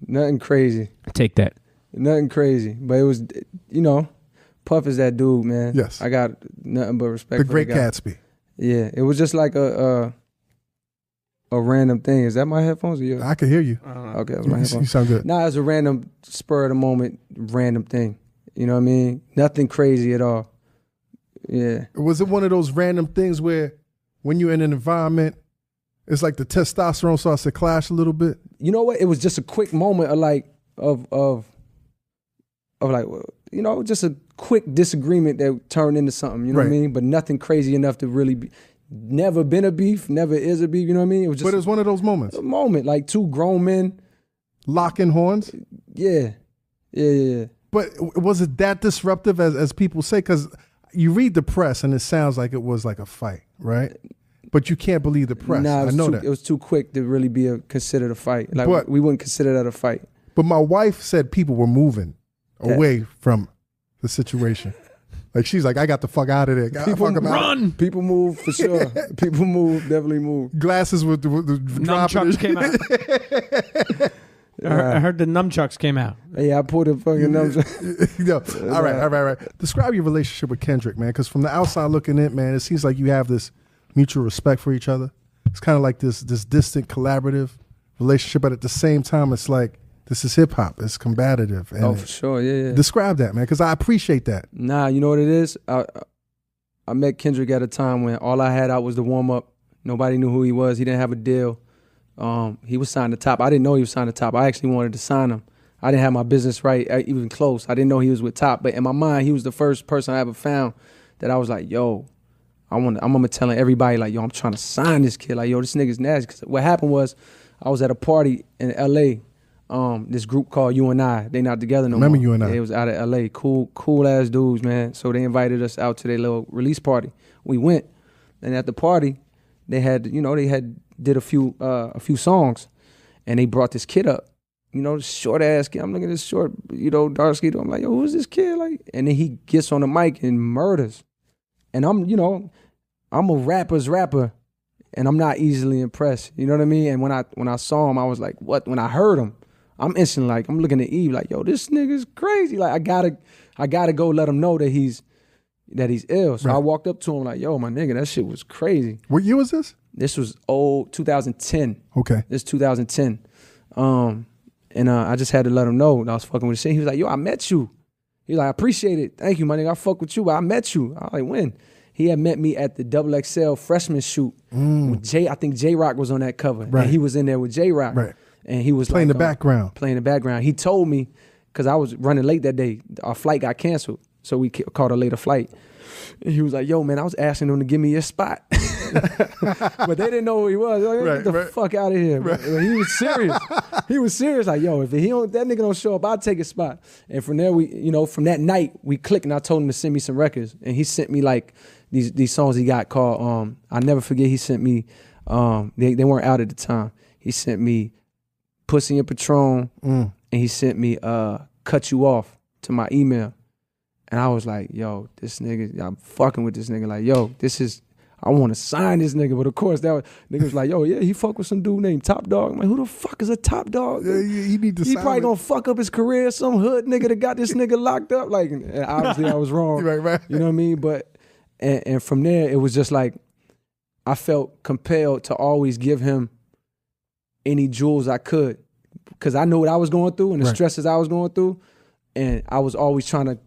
nothing crazy. Take that. Nothing crazy, but it was, Puff is that dude, man. Yes. I got nothing but respect. The for Great the guy. Gatsby. Yeah, it was just like a random thing. Is that my headphones or yours? I can hear you. Okay, that's my headphones. You sound good. Nah, it was a random spur of the moment, random thing. You know what I mean? Nothing crazy at all. Yeah. Was it one of those random things where when you're in an environment It's like the testosterone starts to clash a little bit. You know what? It was just a quick moment of like of like, you know, just a quick disagreement that turned into something. You know what I mean? But nothing crazy enough to really be. Never been a beef. Never is a beef. You know what I mean? It was just. But it was one of those moments. A moment, like two grown men locking horns. Yeah. But was it that disruptive as people say? Because you read the press and it sounds like it was like a fight, right? But you can't believe the press. Nah, I know that. It was too quick to really be considered a fight. Like but, we wouldn't consider that a fight. But my wife said people were moving away from the situation. Like she's like, I got the fuck out of there. People run. People move for sure. People move, definitely move. Glasses with the nunchucks came out. I heard the nunchucks came out. Yeah, I pulled the fucking nunchucks. All right. Describe your relationship with Kendrick, man. Because from the outside looking in, man, it seems like you have this mutual respect for each other. It's kind of like this distant collaborative relationship, but at the same time, it's like this is hip hop. It's combative. And for sure. Yeah. Describe that, man, because I appreciate that. Nah, you know what it is? I met Kendrick at a time when all I had out was the warm up. Nobody knew who he was. He didn't have a deal. He was signed to Top. I didn't know he was signed to Top. I actually wanted to sign him. I didn't have my business right, even close. I didn't know he was with Top. But in my mind, he was the first person I ever found that I was like, yo, I'm telling everybody, like, yo, I'm trying to sign this kid. Like, yo, this nigga's nasty. Because what happened was I was at a party in L.A., this group called You and I. They not together no more. Remember You and I? It was out of L.A. Cool ass dudes, man. So they invited us out to their little release party. We went. And at the party, they had did a few songs, and they brought this kid up, this short ass kid. I'm looking at this short, dark skin. I'm like, yo, who's this kid? Like, and then he gets on the mic and murders, and I'm a rapper's rapper, and I'm not easily impressed. You know what I mean? And when I saw him, I was like, what? When I heard him, I'm instantly like, I'm looking at Eve like, yo, this nigga's crazy. Like, I gotta go let him know that he's ill. So I walked up to him like, yo, my nigga, that shit was crazy. What year was this? This was 2010. Okay. This 2010. And I just had to let him know that I was fucking with shit. He was like, yo, I met you. He was like, I appreciate it. Thank you, my nigga. I fuck with you, but I met you. I was like, when? He had met me at the XXL freshman shoot. With I think J-Rock was on that cover. Right. And he was in there with J-Rock. Right. And he was playing the background. Playing the background. He told me, because I was running late that day, our flight got canceled. So we caught a later flight. And he was like, yo, man, I was asking them to give me your spot. But they didn't know who he was. Like, get the fuck out of here. Right. He was serious. He was serious. Like, yo, if that nigga don't show up, I'll take his spot. And from there, from that night, we clicked, and I told him to send me some records. And he sent me like these songs he got called, I'll never forget, he sent me, they weren't out at the time. He sent me Pussy and Patron, and he sent me Cut You Off to my email. And I was like, yo, this nigga, I'm fucking with this nigga. Like, yo, I want to sign this nigga. But of course, nigga was like, yo, yeah, he fuck with some dude named Top Dog. I'm like, who the fuck is a Top Dog? Yeah, he need to sign. He probably gonna fuck up his career. Some hood nigga that got this nigga locked up. Like, and obviously I was wrong. Right. You know what I mean? But, and from there, it was just like, I felt compelled to always give him any jewels I could. Because I knew what I was going through and the stresses I was going through. And I was always trying to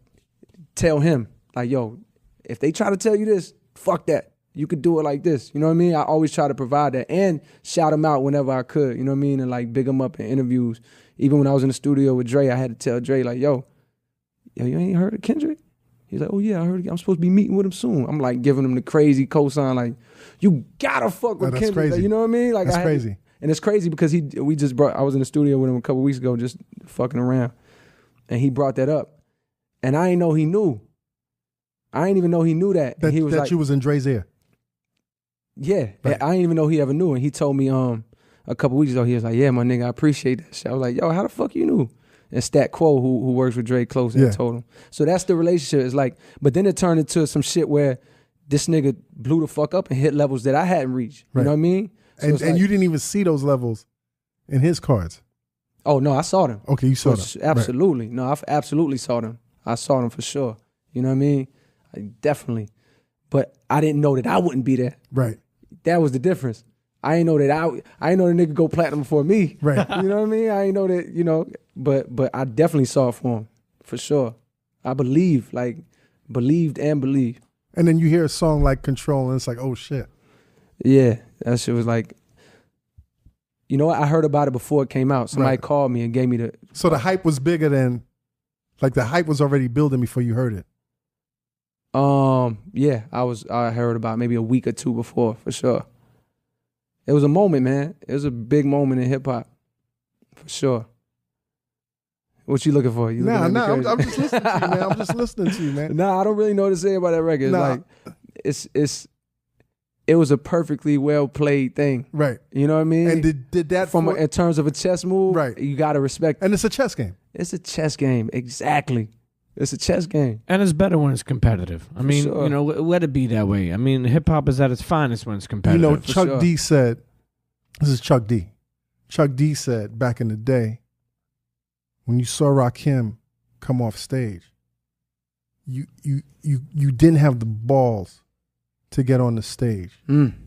tell him, like, yo, if they try to tell you this, fuck that. You could do it like this. You know what I mean? I always try to provide that and shout him out whenever I could. You know what I mean? And like big him up in interviews. Even when I was in the studio with Dre, I had to tell Dre, like, yo, you ain't heard of Kendrick? He's like, oh yeah, I heard. I'm supposed to be meeting with him soon. I'm like giving him the crazy cosign, like, you gotta fuck with Kendrick. Crazy. Like, you know what I mean? Like, that's crazy. And it's crazy because I was in the studio with him a couple weeks ago, just fucking around, and he brought that up, and I didn't know he knew. I didn't even know he knew that. That, he was that like, you was in Dre's ear. Yeah, right. I didn't even know he ever knew, and he told me a couple weeks ago. He was like, yeah, my nigga, I appreciate that shit. I was like, yo, how the fuck you knew? And Stat Quo, who works with Dre close, and told him. So that's the relationship. It's like, but then it turned into some shit where this nigga blew the fuck up and hit levels that I hadn't reached. You know what I mean? So and you didn't even see those levels in his cards. Oh no, I saw them. Okay, you saw them. Absolutely. Right. No, I absolutely saw them. I saw them for sure. You know what I mean? Definitely. But I didn't know that I wouldn't be there. Right. That was the difference. I ain't know that I ain't know the nigga go platinum before me. Right. You know what I mean? I ain't know that, but I definitely saw it for him. For sure. I believed and believed. And then you hear a song like Control and it's like, oh shit. Yeah. That shit was like, You know what? I heard about it before it came out. Somebody called me and gave me the... So the hype was bigger than... Like the hype was already building before you heard it. Yeah, I heard about it maybe a week or two before, for sure. It was a moment, man. It was a big moment in hip hop, for sure. What you looking for? I'm just listening to you, man. I'm just listening to you, man. Nah, I don't really know what to say about that record. Like, it was a perfectly well played thing, right? You know what I mean? And did that in terms of a chess move, right? You gotta respect. And it's a chess game. It's a chess game, exactly. It's a chess game. And it's better when it's competitive. I mean, sure. Let it be that way. I mean, hip-hop is at its finest when it's competitive. Chuck D said, this is Chuck D. Chuck D said back in the day, when you saw Rakim come off stage, you didn't have the balls to get on the stage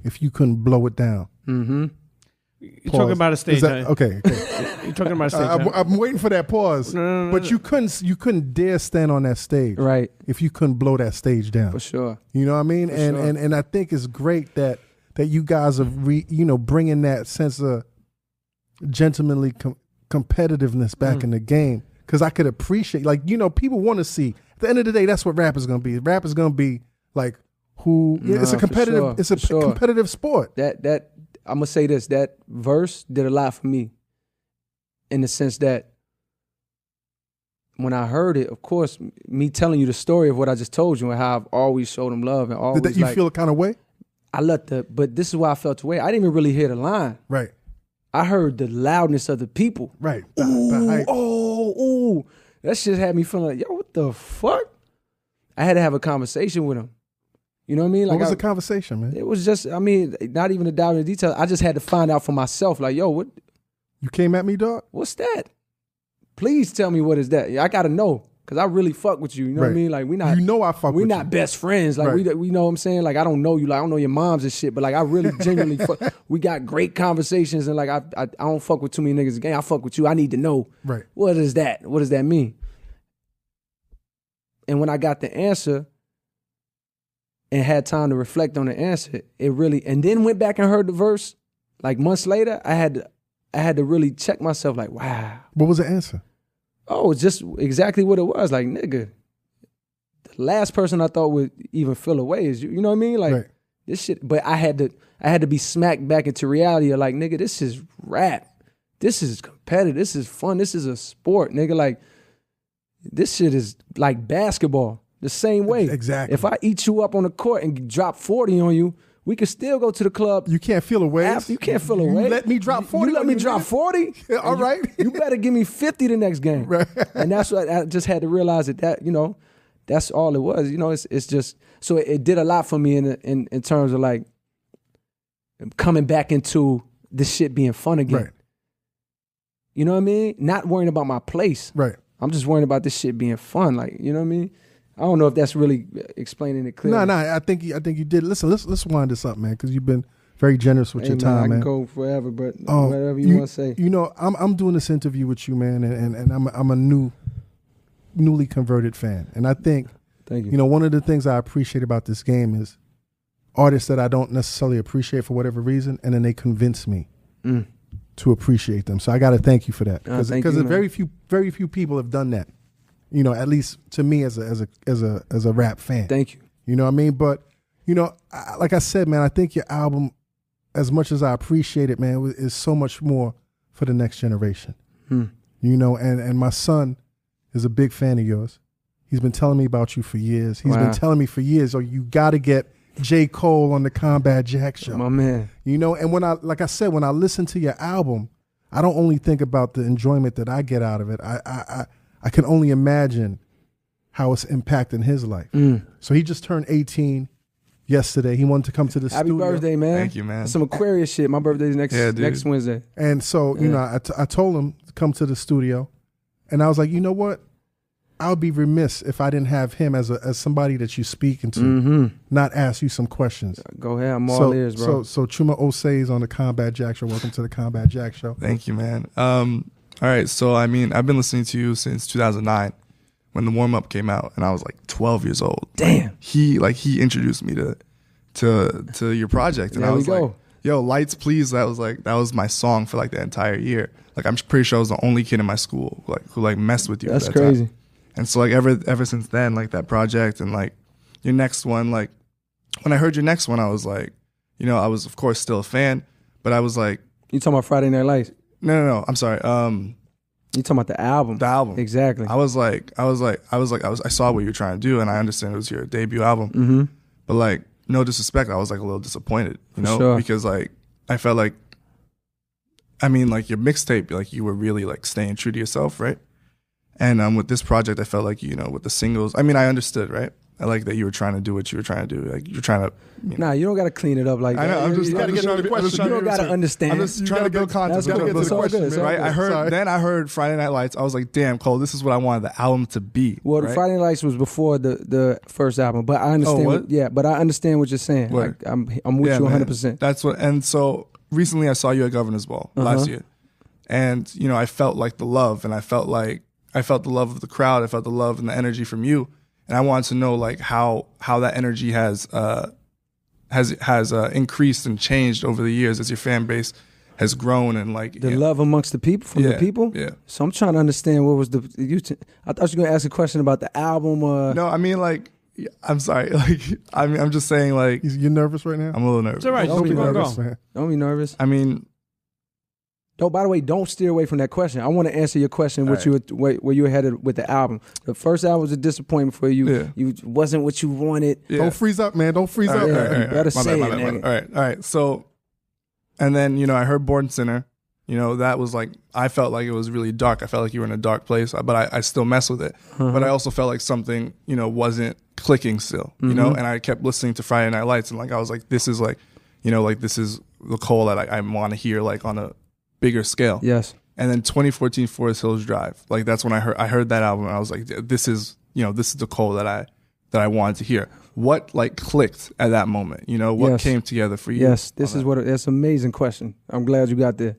if you couldn't blow it down. Mm-hmm. You're talking about a stage. Okay. You're talking about a stage. I'm waiting for that pause. No. But you couldn't dare stand on that stage, right? If you couldn't blow that stage down, for sure. You know what I mean? For and, sure. and I think it's great that you guys are bringing that sense of gentlemanly competitiveness back in the game. Because I could appreciate, people want to see. At the end of the day, that's what rap is going to be. Rap is going to be like it's a competitive. Sure, it's a competitive sport. That I'm gonna say this. That verse did a lot for me, in the sense that when I heard it, of course, me telling you the story of what I just told you and how I've always showed him love and always. Did that you feel a kind of way? But this is why I felt the way. I didn't even really hear the line. Right. I heard the loudness of the people. Right. The hype. Ooh. That shit had me feeling like, yo, what the fuck? I had to have a conversation with him. You know what I mean? Like, what was the conversation, man? It was just, not even to dive into detail. I just had to find out for myself, like, yo, what? You came at me, dog? What's that? Please tell me what is that. I got to know, because I really fuck with you. You know what I mean? Like, we not. You know I fuck with you. We not best friends. Like, we know what I'm saying? Like, I don't know you. Like, I don't know your moms and shit, but like, I really genuinely fuck. We got great conversations, and like, I don't fuck with too many niggas again. I fuck with you. I need to know. Right. What is that? What does that mean? And when I got the answer and had time to reflect on the answer, it really, and then went back and heard the verse, like months later, I had to really check myself, like, wow. What was the answer? Oh, it's just exactly what it was. Like, nigga, the last person I thought would even feel away is you. You know what I mean? Like, this shit, but I had to be smacked back into reality of like, nigga, this is rap. This is competitive. This is fun. This is a sport, nigga. Like, this shit is like basketball. The same way. Exactly. If I eat you up on the court and drop 40 on you, we can still go to the club. You can't feel away. You can't feel away. You let me drop 40. You let me drop 40? All right. You better give me 50 the next game. Right. And that's what I just had to realize that that's all it was. It's just, so it did a lot for me in terms of like coming back into this shit being fun again. Right. You know what I mean? Not worrying about my place. Right. I'm just worrying about this shit being fun. Like, you know what I mean? I don't know if that's really explaining it clearly. No, I think you did. Listen, let's wind this up, man, because you've been very generous with your time, man. I can go forever, but whatever you want to say. I'm doing this interview with you, man, and I'm a newly converted fan, and I think, thank you. One of the things I appreciate about this game is artists that I don't necessarily appreciate for whatever reason, and then they convince me to appreciate them. So I got to thank you for that, because very few people have done that. At least to me as a rap fan. Thank you. You know what I mean? But, like I said, man, I think your album, as much as I appreciate it, man, is so much more for the next generation. And my son is a big fan of yours. He's been telling me about you for years. He's been telling me for years, you got to get J.Cole on the Combat Jack show. My man. And when I listen to your album, I don't only think about the enjoyment that I get out of it. I can only imagine how it's impacting his life. So he just turned 18 yesterday. He wanted to come to the studio. Happy birthday, man. Thank you, man. Some Aquarius shit. My birthday's next Wednesday. And so, I told him to come to the studio. And I was like, you know what? I would be remiss if I didn't have him as somebody that you speaking to, not ask you some questions. Go ahead. I'm all ears, bro. So Chuma Osei is on the Combat Jack show. Welcome to the Combat Jack show. Thank you, man. All right, so I've been listening to you since 2009 when the warm up came out, and I was like 12 years old. Damn. He introduced me to your project, and There I was we go. like, yo, Lights Please, that was my song for like the entire year. Like I'm pretty sure I was the only kid in my school who messed with you. That's that crazy. Time. And so like ever since then, like that project and like your next one, like when I heard your next one, I was like, you know, I was of course still a fan, but I was like, you talking about Friday Night Lights? No. I'm sorry. You talking about the album? The album, exactly. I saw what you were trying to do, and I understand it was your debut album. Mm-hmm. But like, no disrespect, I was like a little disappointed, you know, sure. because like I felt like, I mean, like your mixtape, like you were really like staying true to yourself, right? And with this project, I felt like, you know, with the singles, I mean, I understood, right? I like that you were trying to do what you were trying to do. Like you're trying to. You know. Nah, you don't got to clean it up like that. I know. I'm just trying to get to the question. You don't got to understand. I'm just trying to build context. Gotta get to the question, right? I heard Friday Night Lights. I was like, damn, Cole, this is what I wanted the album to be. Well, right? Friday Night Lights was before the first album, but I understand. But I understand what you're saying. Word. Like I'm with you 100%. That's what. And so recently, I saw you at Governor's Ball last year, and you know, I felt like the love, and I felt the love of the crowd. I felt the love and the energy from you. And I wanted to know like how that energy has increased and changed over the years as your fan base has grown and like the love amongst the people from the people. Yeah. So I'm trying to understand what was I thought you were gonna ask a question about the album. No, I mean like I'm sorry. Like I'm just saying like you're nervous right now. I'm a little nervous. It's all right. Don't be nervous, man. Don't be nervous. I mean. No, by the way, don't steer away from that question. I want to answer your question, where you were headed with the album. The first album was a disappointment for you. Yeah. You wasn't what you wanted. Yeah. Don't freeze up, man. Don't freeze up. You better say it, nigga. All right. So, and then, you know, I heard Born Sinner. You know, that was like, I felt like it was really dark. I felt like you were in a dark place, but I still mess with it. But I also felt like something, you know, wasn't clicking still, you know, and I kept listening to Friday Night Lights and like, I was like, this is like, you know, like this is the Cole that I want to hear like on a bigger scale. Yes. And then 2014 Forest Hills Drive. Like that's when I heard that album and I was like, this is the Cole that I wanted to hear. What like clicked at that moment? You know, what came together for you? Yes, that's an amazing question. I'm glad you got there.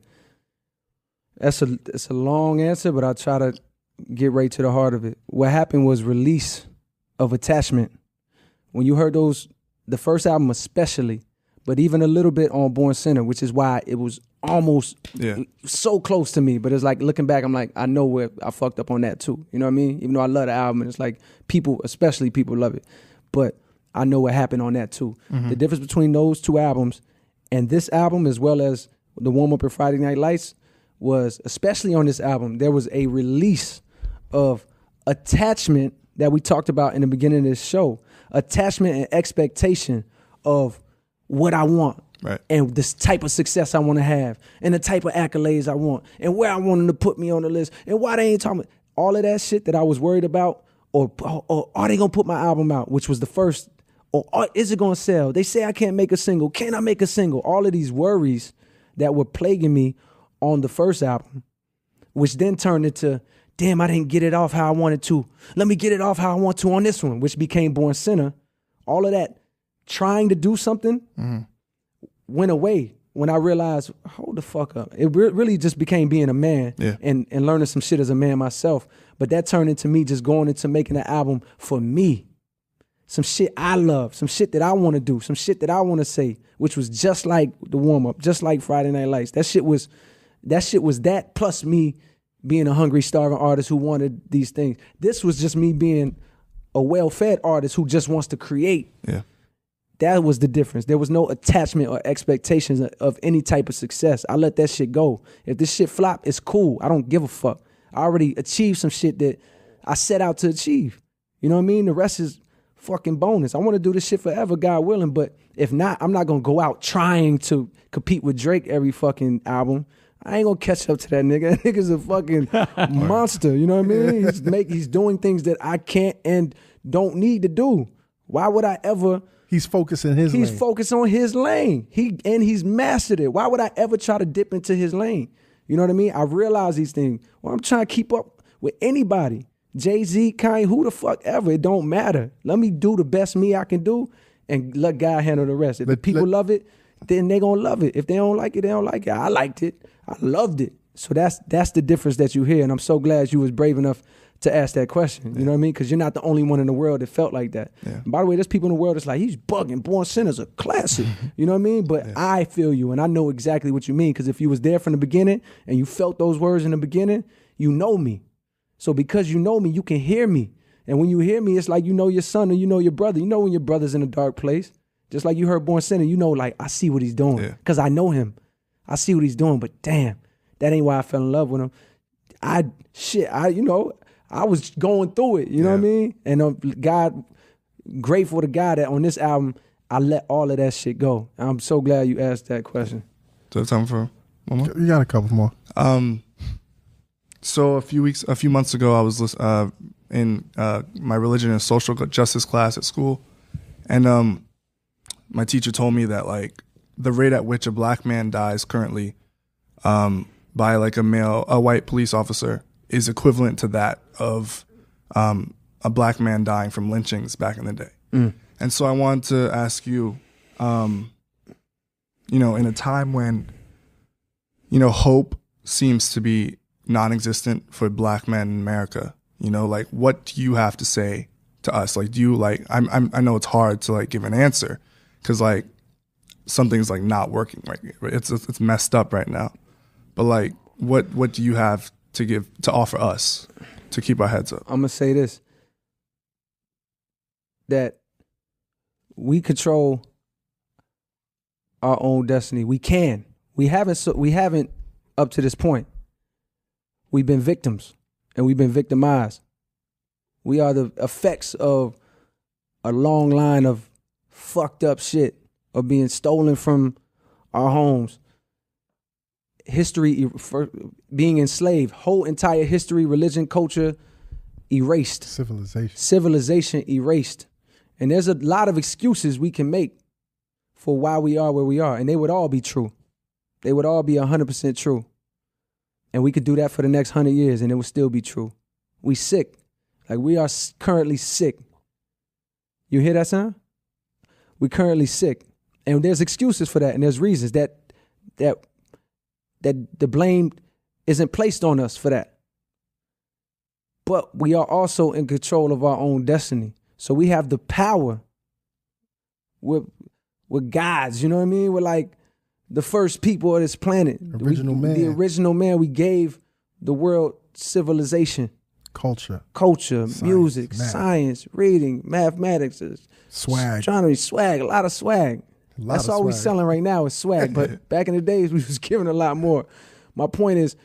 It's a long answer, but I'll try to get right to the heart of it. What happened was release of Attachment. When you heard the first album especially, but even a little bit on Born Sinner, which is why it was almost so close to me. But it's like looking back, I'm like, I know where I fucked up on that too. You know what I mean? Even though I love the album, and it's like especially people love it. But I know what happened on that too. The difference between those two albums and this album, as well as the warm up and Friday Night Lights, was especially on this album, there was a release of attachment that we talked about in the beginning of this show. Attachment and expectation of what I want. Right. And this type of success I want to have, and the type of accolades I want, and where I want them to put me on the list, and why they ain't talking about all of that shit that I was worried about, or are they gonna put my album out, which was the first, or is it gonna sell? They say I can't make a single. Can I make a single? All of these worries that were plaguing me on the first album, which then turned into, damn, I didn't get it off how I wanted to. Let me get it off how I want to on this one, which became Born Sinner. All of that trying to do something went away when I realized, hold the fuck up. It really just became being a man and learning some shit as a man myself. But that turned into me just going into making an album for me. Some shit I love, some shit that I want to do, some shit that I want to say, which was just like the warm-up, just like Friday Night Lights. That shit was that plus me being a hungry, starving artist who wanted these things. This was just me being a well-fed artist who just wants to create. Yeah. That was the difference. There was no attachment or expectations of any type of success. I let that shit go. If this shit flop, it's cool. I don't give a fuck. I already achieved some shit that I set out to achieve. You know what I mean? The rest is fucking bonus. I want to do this shit forever, God willing. But if not, I'm not going to go out trying to compete with Drake every fucking album. I ain't going to catch up to that nigga. That nigga's a fucking monster. You know what I mean? He's doing things that I can't and don't need to do. Why would I ever... He's focused in his lane. He's focused on his lane. He's mastered it. Why would I ever try to dip into his lane? You know what I mean? I realize these things. Well, I'm trying to keep up with anybody. Jay-Z, Kanye, who the fuck ever. It don't matter. Let me do the best me I can do and let God handle the rest. If the people love it, then they gonna love it. If they don't like it, they don't like it. I liked it. I loved it. So that's the difference that you hear. And I'm so glad you was brave enough to ask that question. You know what I mean? Because you're not the only one in the world that felt like that. Yeah. By the way, there's people in the world that's like, he's bugging. Born Sinner's a classic. You know what I mean? But I feel you, and I know exactly what you mean. Because if you was there from the beginning and you felt those words in the beginning, you know me. So because you know me, you can hear me. And when you hear me, it's like you know your son or you know your brother. You know when your brother's in a dark place. Just like you heard Born Sinner, you know, like, I see what he's doing. Because I know him. I see what he's doing. But damn, that ain't why I fell in love with him. I was going through it. You know what I mean? And God, grateful to God that on this album, I let all of that shit go. I'm so glad you asked that question. Do I have time for one more? You got a couple more. So a few months ago, I was in my religion and social justice class at school, and my teacher told me that like the rate at which a black man dies currently by like a white police officer is equivalent to that of a black man dying from lynchings back in the day. And so I wanted to ask you, in a time when, hope seems to be non-existent for black men in America, like what do you have to say to us? Like, do you like, I know it's hard to like give an answer because like something's like not working right. It's messed up right now. But like, what do you have to offer us to keep our heads up? I'm gonna say this, that we control our own destiny. We can. We haven't up to this point. We've been victims and we've been victimized. We are the effects of a long line of fucked up shit, of being stolen from our homes. History, being enslaved, whole entire history, religion, culture, erased. Civilization erased. And there's a lot of excuses we can make for why we are where we are. And they would all be true. They would all be 100% true. And we could do that for the next 100 years and it would still be true. We sick. Like we are currently sick. You hear that sound? We currently sick. And there's excuses for that and there's reasons that the blame isn't placed on us for that. But we are also in control of our own destiny. So we have the power. We're gods, you know what I mean? We're like the first people of this planet. The original man. We gave the world civilization. Culture, science, music, science, reading, mathematics, swag. Astronomy, swag, a lot of swag. That's all we're selling right now is swag. But back in the days, we was giving a lot more. My point is,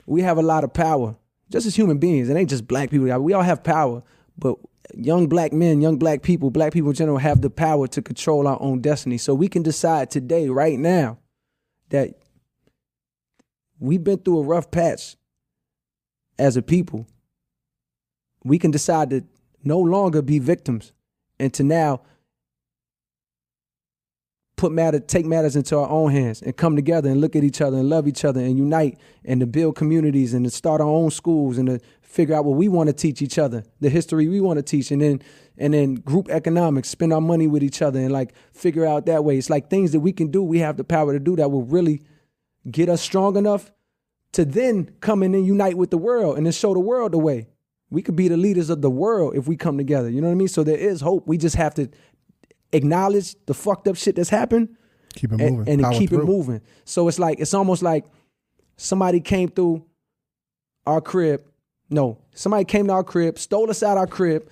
we have a lot of power. Just as human beings. It ain't just black people. We all have power. But young black men, young black people in general have the power to control our own destiny. So we can decide today, right now, that we've been through a rough patch as a people. We can decide to no longer be victims and to now take matters into our own hands and come together and look at each other and love each other and unite and to build communities and to start our own schools and to figure out what we want to teach each other, the history we want to teach, and then group economics, spend our money with each other and like figure out that way. It's like things that we can do, we have the power to do that will really get us strong enough to then come in and unite with the world and then show the world the way. We could be the leaders of the world if we come together. You know what I mean? So there is hope. We just have to acknowledge the fucked up shit that's happened. Keep it moving. And then keep it moving. So it's almost like somebody came through our crib. No, somebody came to our crib, stole us out our crib,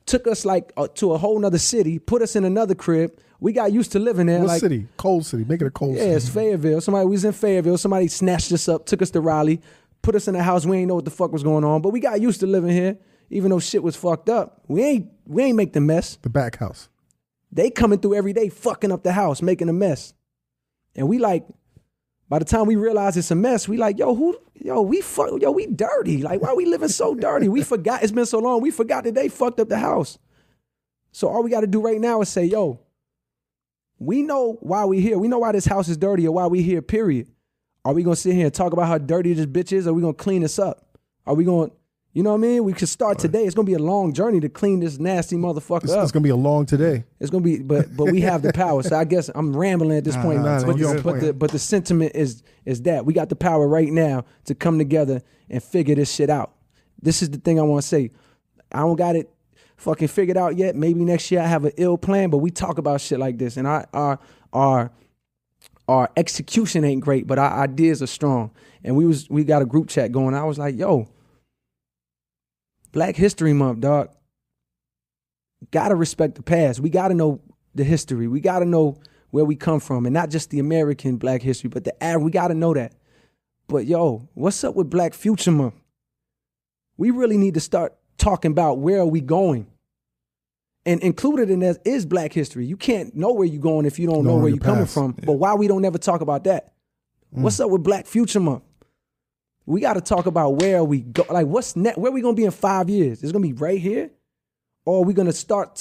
took us like to a whole nother city, put us in another crib. We got used to living there. What city? Cold City. Make it a cold city. Yeah, it's Fayetteville. We was in Fayetteville. Somebody snatched us up, took us to Raleigh, put us in a house. We ain't know what the fuck was going on, but we got used to living here, even though shit was fucked up. We ain't make the mess. The back house. They coming through every day, fucking up the house, making a mess. And we like, by the time we realize it's a mess, we like, we dirty. Like, why we living so dirty? We forgot, it's been so long, we forgot that they fucked up the house. So all we got to do right now is say, we know why we here. We know why this house is dirty or why we here, period. Are we going to sit here and talk about how dirty this bitch is, or are we going to clean this up? Are we going, you know what I mean? We could start today. It's going to be a long journey to clean this nasty motherfucker up. It's going to be a long today. It's going to be, but we have the power. So I guess I'm rambling at this point. But the sentiment is that we got the power right now to come together and figure this shit out. this is the thing I want to say. I don't got it fucking figured out yet. Maybe next year I have an ill plan, but we talk about shit like this, and our execution ain't great, but our ideas are strong. And we got a group chat going. I was like, yo, Black History Month, dog. Gotta respect the past. We gotta know the history. We gotta know where we come from, and not just the American Black history, but we gotta know that. But yo, what's up with Black Future Month? We really need to start talking about where are we going. And included in that is Black history. You can't know where you're going if you don't know where you're coming from. Yeah. But why we don't never talk about that? What's up with Black Future Month? We got to talk about where we go. Like, what's next? Where are we going to be in 5 years? It's going to be right here? Or are we going to start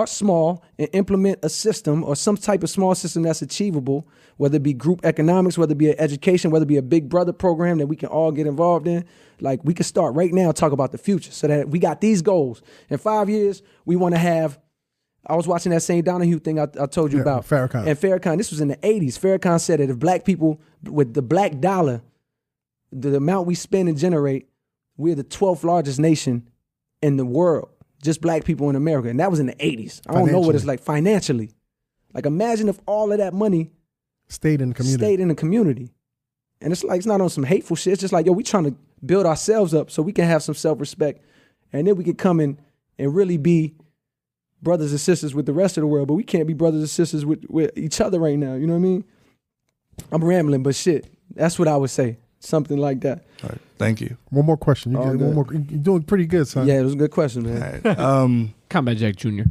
small and implement a system or some type of small system that's achievable, whether it be group economics, whether it be an education, whether it be a Big Brother program that we can all get involved in. Like, we can start right now and talk about the future so that we got these goals. In 5 years, we want to have, I was watching that St. Donahue thing I told you about. Farrakhan. And Farrakhan, this was in the 80s. Farrakhan said that if black people, with the black dollar, the amount we spend and generate, we're the 12th largest nation in the world. Just black people in America. And that was in the 80s. I don't know what it's like financially. Like, imagine if all of that money stayed in the community. And it's like, it's not on some hateful shit. It's just like, yo, we trying to build ourselves up so we can have some self-respect. And then we can come in and really be brothers and sisters with the rest of the world. But we can't be brothers and sisters with each other right now. You know what I mean? I'm rambling, but shit, that's what I would say. Something like that. All right. Thank you. One more question. You're doing pretty good, son. Yeah, it was a good question, man. All right. Combat Jack Jr.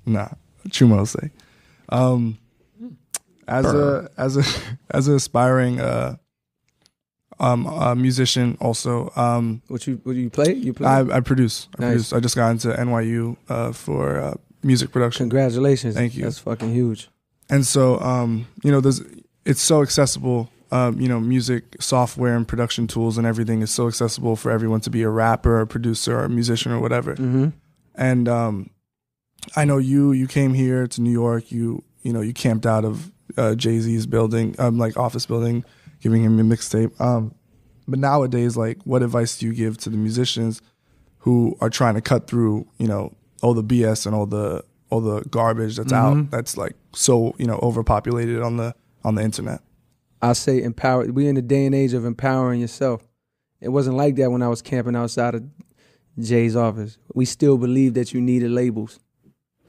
Nah, Chumo say. As an aspiring musician, also. What do you play? You play? I produce. Nice. I just got into NYU for music production. Congratulations. Thank you. That's fucking huge. And so, it's so accessible. Music software and production tools and everything is so accessible for everyone to be a rapper, or a producer, or a musician, or whatever. Mm-hmm. And I know you came here to New York. You camped out of Jay-Z's building, like office building, giving him a mixtape. But nowadays, like, what advice do you give to the musicians who are trying to cut through, all the BS and all the garbage that's out, that's like so overpopulated on the internet? I say empower. We're in the day and age of empowering yourself. It wasn't like that when I was camping outside of Jay's office. We still believed that you needed labels.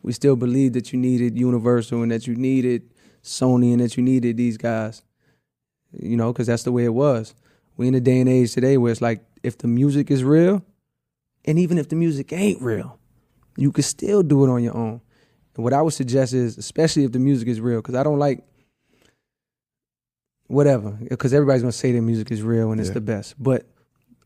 We still believed that you needed Universal and that you needed Sony and that you needed these guys, because that's the way it was. We're in a day and age today where it's like, if the music is real, and even if the music ain't real, you can still do it on your own. And what I would suggest is, especially if the music is real, because I don't like whatever, because everybody's going to say their music is real and it's the best. But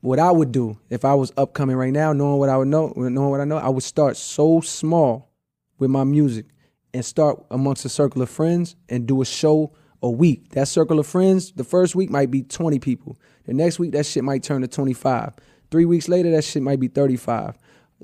what I would do if I was upcoming right now, knowing what I know, I would start so small with my music and start amongst a circle of friends and do a show a week. That circle of friends, the first week might be 20 people. The next week, that shit might turn to 25. 3 weeks later, that shit might be 35.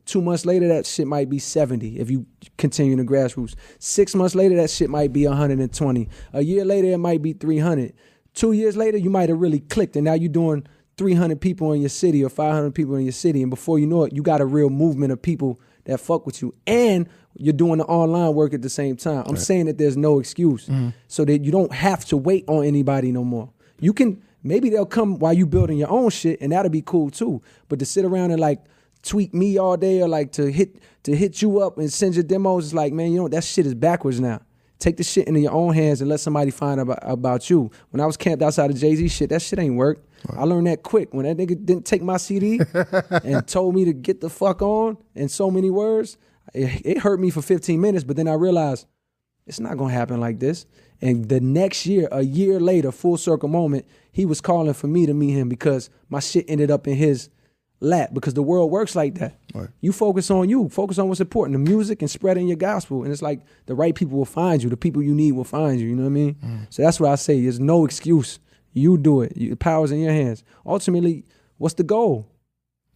2 months later, that shit might be 70 if you continue in the grassroots. 6 months later, that shit might be 120. A year later, it might be 300. 2 years later, you might have really clicked, and now you're doing 300 people in your city or 500 people in your city, and before you know it, you got a real movement of people that fuck with you, and you're doing the online work at the same time. I'm saying that there's no excuse, so that you don't have to wait on anybody no more. You can, maybe they'll come while you building your own shit, and that'll be cool too, but to sit around and like tweet me all day or like to hit you up and send your demos, it's like, man, that shit is backwards now. Take the shit into your own hands and let somebody find about you. When I was camped outside of Jay-Z shit, that shit ain't worked. Right. I learned that quick. When that nigga didn't take my CD and told me to get the fuck on in so many words, it hurt me for 15 minutes, but then I realized it's not going to happen like this. And the next year, a year later, full circle moment, he was calling for me to meet him because my shit ended up in his lap, because the world works like that. Right. You focus on what's important, the music and spreading your gospel. And it's like the right people will find you. The people you need will find you. You know what I mean? So that's what I say. There's no excuse. You do it. The power's in your hands. Ultimately, what's the goal?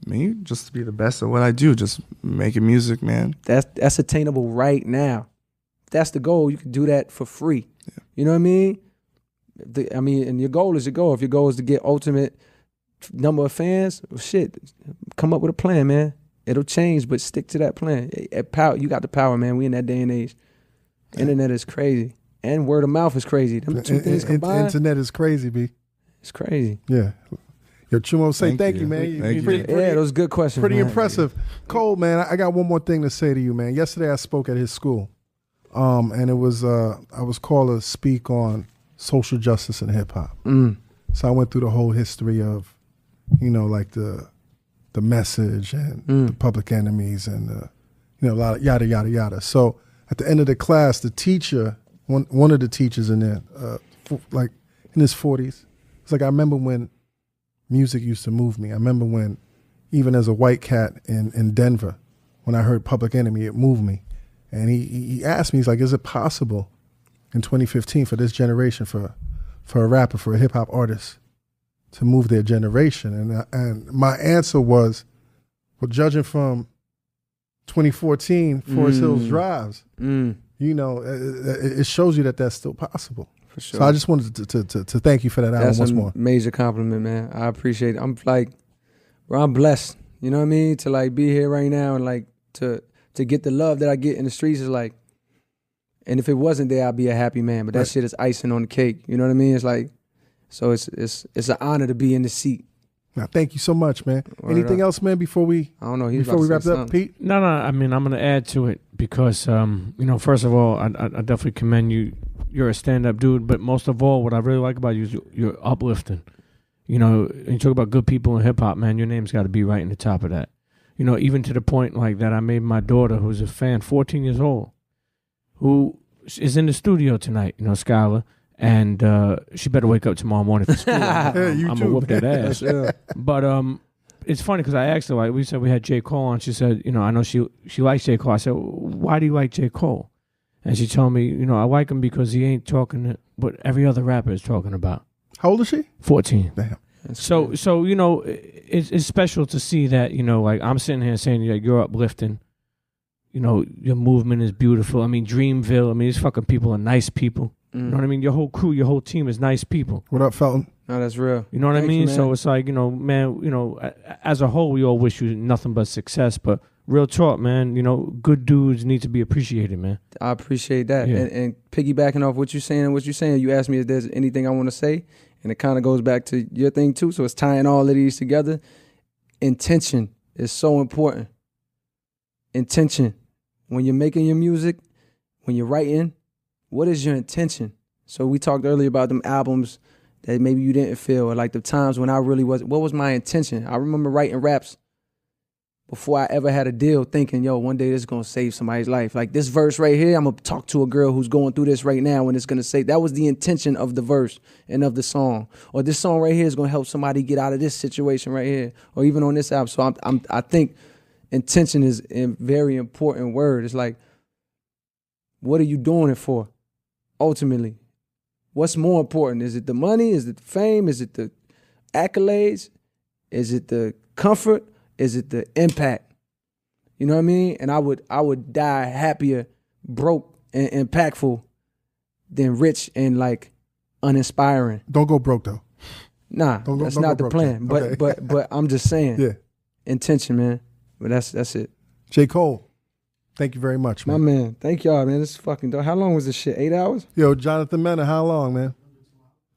Me? Just to be the best at what I do. Just making music, man. That's attainable right now. If that's the goal, you can do that for free. Yeah. You know what I mean? And your goal is your goal. If your goal is to get ultimate number of fans, well, shit, come up with a plan, man. It'll change, but stick to that plan. Power, you got the power, man. We in that day and age. Internet is crazy. And word of mouth is crazy. Them two things combined. Internet is crazy, B. It's crazy. Yeah. Yo, Chumo, say thank you, man. Yeah, those good questions. Pretty man. impressive. Cole, man, I got one more thing to say to you, man. Yesterday I spoke at his school. And it was I was called to speak on social justice and hip hop. So I went through the whole history of, like the message and the public enemies and a lot of yada yada yada. So at the end of the class, the teacher, one of the teachers in there, like in his 40s, it's like, I remember when music used to move me. I remember when, even as a white cat in Denver, when I heard Public Enemy, it moved me. And he asked me, he's like, is it possible in 2015 for this generation, for a rapper, for a hip hop artist to move their generation? And my answer was, well, judging from 2014 Forest Hills Drives, it shows you that that's still possible. For sure. So I just wanted to thank you for that album once more. That's a major compliment, man. I appreciate it. I'm like, bro, I'm blessed. You know what I mean? To like be here right now and like to get the love that I get in the streets is like, and if it wasn't there, I'd be a happy man. But that shit is icing on the cake. You know what I mean? It's like, so it's an honor to be in the seat. Now, thank you so much, man. Anything else, man, before we I don't know. Before we wrap it up, Pete? No. I mean, I'm going to add to it because, first of all, I definitely commend you. You're a stand-up dude, but most of all, what I really like about you is you're uplifting. You talk about good people in hip-hop, man, your name's got to be right in the top of that. Even to the point like that I made my daughter, who's a fan, 14 years old, who is in the studio tonight, Skylar, and she better wake up tomorrow morning for school. I'm going to whoop that ass. But it's funny because I asked her, like, we said we had J.Cole on. She said, I know she likes J.Cole. I said, why do you like J.Cole? And she told me, I like him because he ain't talking what every other rapper is talking about. How old is she? 14. Damn. So it's special to see that, like I'm sitting here saying that you're uplifting. Your movement is beautiful. I mean, Dreamville, these fucking people are nice people. You know what I mean? Your whole crew, your whole team is nice people. What up, Felton? No, that's real. You know what I mean? You, so it's like, man, as a whole, we all wish you nothing but success. But real talk, man, good dudes need to be appreciated, man. I appreciate that. Yeah. And piggybacking off what you're saying, you asked me if there's anything I want to say. And it kind of goes back to your thing too. So it's tying all of these together. Intention is so important. Intention. When you're making your music, when you're writing, what is your intention? So we talked earlier about them albums that maybe you didn't feel, or like the times when I really was, what was my intention? I remember writing raps before I ever had a deal, thinking, one day this is going to save somebody's life. Like this verse right here, I'm going to talk to a girl who's going through this right now and it's going to say, that was the intention of the verse and of the song. Or this song right here is going to help somebody get out of this situation right here. Or even on this album. So I think intention is a very important word. It's like, what are you doing it for? Ultimately, what's more important? Is it the money? Is it the fame? Is it the accolades? Is it the comfort? Is it the impact? You know what I mean? And I would die happier, broke and impactful than rich and like uninspiring. Don't go broke though. Nah, that's not the plan. Okay. But I'm just saying. Yeah. Intention, man. But that's it. J.Cole, thank you very much, man. My man. Thank y'all, man. This is fucking dope. How long was this shit? 8 hours? Yo, Jonathan Mena, how long, man?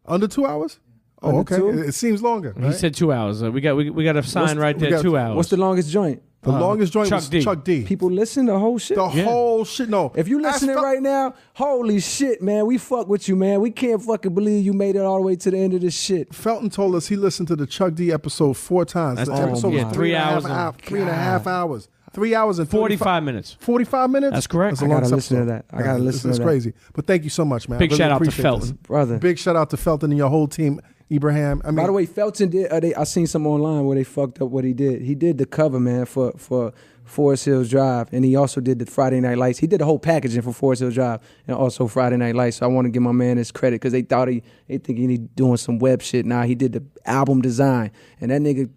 Under 2 hours? Oh, Under okay. 2? It seems longer. He Right? said 2 hours. We got a sign right there, 2 hours. What's the longest joint? The longest joint was Chuck D. People listen to the whole shit? The whole shit, no. If you listening right now, holy shit, man. We fuck with you, man. We can't fucking believe you made it all the way to the end of this shit. Felton told us he listened to the Chuck D episode 4 times. That's the episode was 3 hours. 3.5 hours. 3 hours and 45 minutes. 45 minutes? That's correct. That's a I long gotta listen to episode. that. I gotta listen to that. It's crazy. But thank you so much, man. Big I really shout out to appreciate Felton. this. Brother. Big shout out to Felton and your whole team. Ibrahim. By the way, Felton did. I seen some online where they fucked up what he did. He did the cover, man, for Forest Hills Drive, and he also did the Friday Night Lights. He did the whole packaging for Forest Hills Drive and also Friday Night Lights. So I want to give my man his credit because they think he doing some web shit. Nah, he did the album design, and that nigga.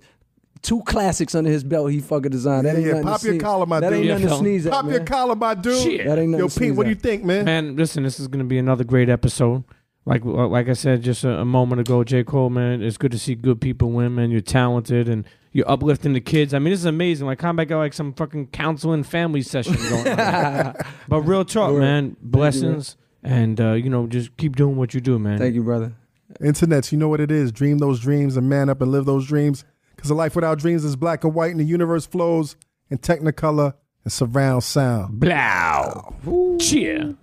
2 classics under his belt. He fucking designed. That ain't nothing Pop to your sneeze. collar, my That dude. ain't nothing to sneeze at, Pop man. your collar, my dude. Shit. That ain't nothing Yo, to sneeze Pete, what do you at. think, man? Man, listen, this is going to be another great episode. Like I said just a moment ago, J.Cole, man, it's good to see good people win, man. You're talented and you're uplifting the kids. I mean, this is amazing. Like, Combat got like some fucking counseling family session going on. But real talk, man. Blessings. And, just keep doing what you do, man. Thank you, brother. Internets, you know what it is. Dream those dreams and man up and live those dreams. Because a life without dreams is black and white and the universe flows in technicolor and surround sound. Blow. Cheer.